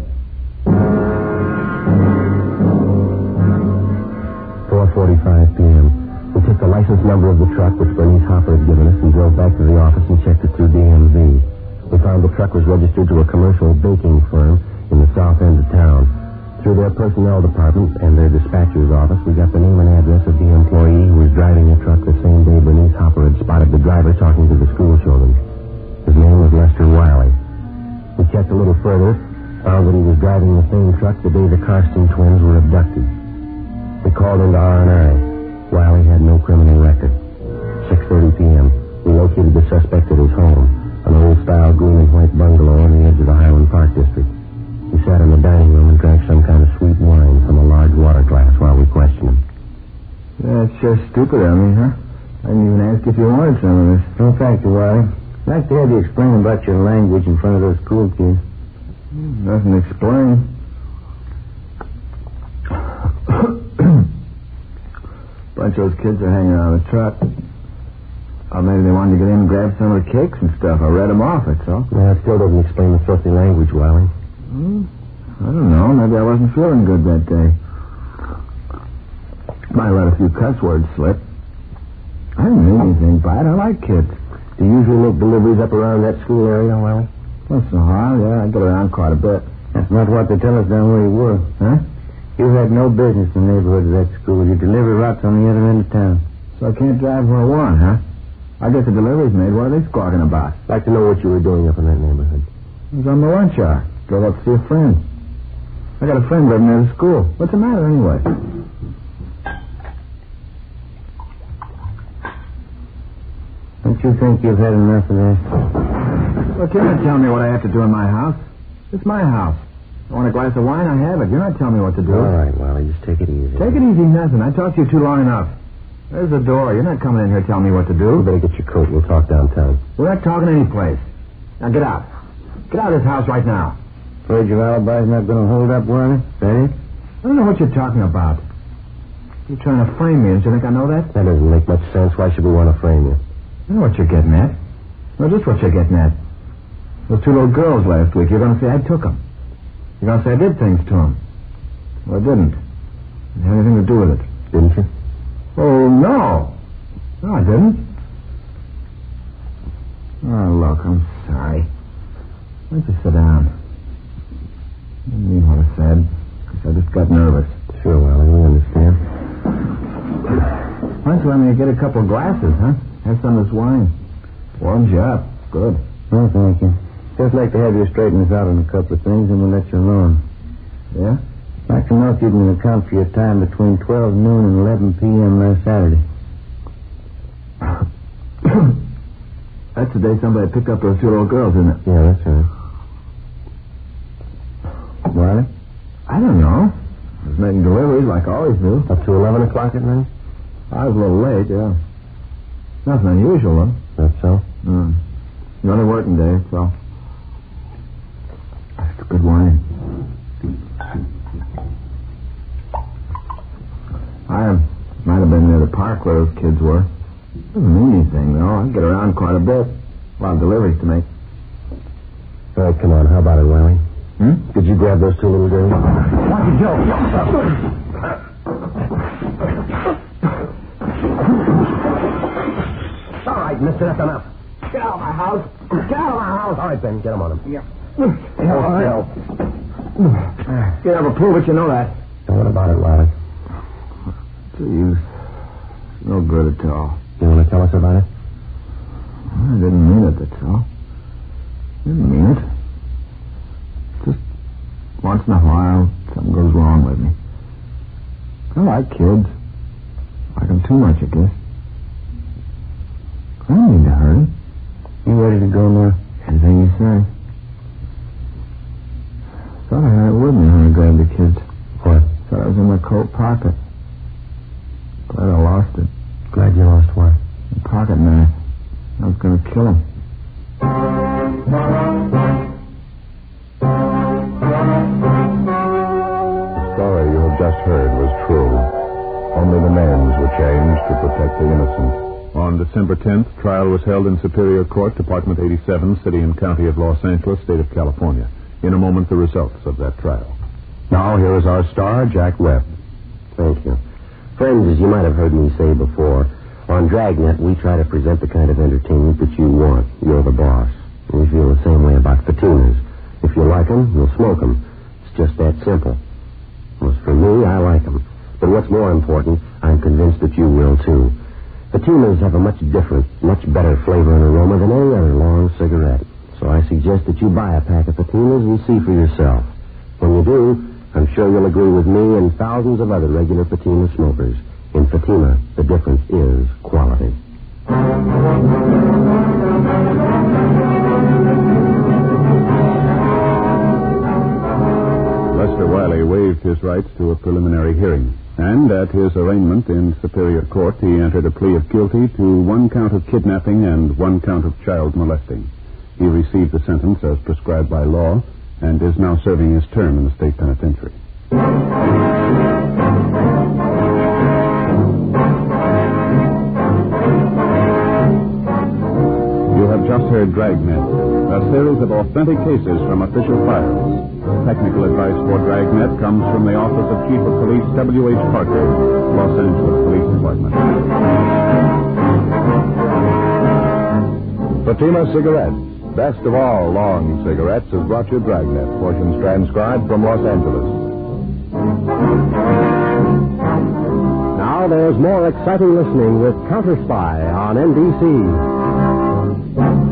4:45 p.m. We took the license number of the truck which Bernice Hopper had given us and drove back to the office and checked it through DMV. We found the truck was registered to a commercial baking firm in the south end of town. Through their personnel department and their dispatcher's office, we got the name and address of the employee who was driving the truck the same day Bernice Hopper had spotted the driver talking to the school children. His name was Lester Wiley. We checked a little further, found that he was driving the same truck the day the Karsten twins were abducted. We called into R&I. Wiley had no criminal record. 6:30 p.m. We located the suspect at his home, an old-style green and white bungalow on the edge of the Highland Park district. He sat in the dining room and drank some kind of sweet wine from a large water glass while we questioned him. That's just stupid of me, huh? I didn't even ask if you wanted some of this. No, thank you, Wiley. I'd like to have you explain about your language in front of those school kids. Nothing to explain. Bunch of those kids are hanging around the truck. Or maybe they wanted to get in and grab some of the cakes and stuff. I read them off, that's all. Yeah, it still doesn't explain the filthy language, Wiley. I don't know. Maybe I wasn't feeling good that day. Might have let a few cuss words slip. I didn't mean anything by it. I like kids. Do you usually make deliveries up around that school area, Wiley? Once in a while, yeah. I get around quite a bit. That's not what they tell us down where you were. Huh? You had no business in the neighborhood of that school. You deliver rots on the other end of town. So I can't drive where I want, huh? I get the deliveries made. What are they squawking about? I'd like to know what you were doing up in that neighborhood. I was on my lunch hour. Drove up to see a friend. I got a friend living near the school. What's the matter anyway? Don't you think you've had enough of that? Look, you're not telling me what I have to do in my house. It's my house. I want a glass of wine, I have it. You're not telling me what to do. All right, Wally, just take it easy. Take it easy, nothing. I talked to you too long enough. There's the door. You're not coming in here telling me what to do. You better get your coat. We'll talk downtown. We're not talking any place. Now get out. Get out of this house right now. Afraid your alibi's not going to hold up, Wally? That it? I don't know what you're talking about. You're trying to frame me. Don't you think I know that? That doesn't make much sense. Why should we want to frame you? I know what you're getting at. No, just what you're getting at. Those two little girls last week, you're going to say I took them. You're going to say I did things to them. Well, I didn't. It had anything to do with it. Didn't you? Oh, no. No, I didn't. Oh, look, I'm sorry. Why don't you sit down? I didn't mean what I said. Because I just got nervous. Sure, Wally, we understand. Why don't you let me get a couple of glasses, huh? Have some of this wine. Warms you up. Good. No, thank you. Just like to have you straighten us out on a couple of things, and we'll let you alone. Yeah? I'd like to know if you can account for your time between 12 noon and 11 p.m. last Saturday. That's the day somebody picked up those two little girls, isn't it? Yeah, that's right. Wally? I don't know. I was making deliveries like I always do. Up to 11 o'clock at night? I was a little late, yeah. Nothing unusual, though. That's so? The only working day, so. That's a good wine. I might have been near the park where those kids were. Doesn't mean anything, though. I get around quite a bit. A lot of deliveries to make. All right, come on. How about it, Wally? Did you grab those two little girls? Watch it, Joe. All right, mister, that's enough. Get out of my house. Get out of my house. All right, Ben, get him on him. Yeah. All right. You never prove it, you know that. And what about it, Wally? It's a use. It's no good at all. You want to tell us about it? I didn't mean it, that's all. Didn't mean it. Just once in a while, something goes wrong with me. I like kids. I like them too much, I guess. I don't mean to hurt him. You ready to go now? Anything you say. Thought I had it with me when I grabbed the kids. What? Thought I was in my coat pocket. Glad I lost it. Glad you lost what? The pocket knife. I was going to kill him. The story you have just heard was true. Only the names were changed to protect the innocent. On December 10th, trial was held in Superior Court, Department 87, City and County of Los Angeles, State of California. In a moment, the results of that trial. Now, here is our star, Jack Webb. Thank you. Friends, as you might have heard me say before, on Dragnet, we try to present the kind of entertainment that you want. You're the boss. We feel the same way about patinas. If you like them, you'll smoke them. It's just that simple. As for me, I like them. But what's more important, I'm convinced that you will, too. Patinas have a much different, much better flavor and aroma than any other long cigarette. So I suggest that you buy a pack of patinas and see for yourself. When you do, I'm sure you'll agree with me and thousands of other regular patina smokers. In Fatima, the difference is quality. Lester Wiley waived his rights to a preliminary hearing. And at his arraignment in Superior Court, he entered a plea of guilty to 1 count of kidnapping and 1 count of child molesting. He received the sentence as prescribed by law and is now serving his term in the state penitentiary. You have just heard Dragnet, a series of authentic cases from official files. Technical advice for Dragnet comes from the Office of Chief of Police W.H. Parker, Los Angeles Police Department. Fatima Cigarettes, Best of all long cigarettes has brought you Dragnet, portions transcribed from Los Angeles. Now there's more exciting listening with Counter Spy on NBC.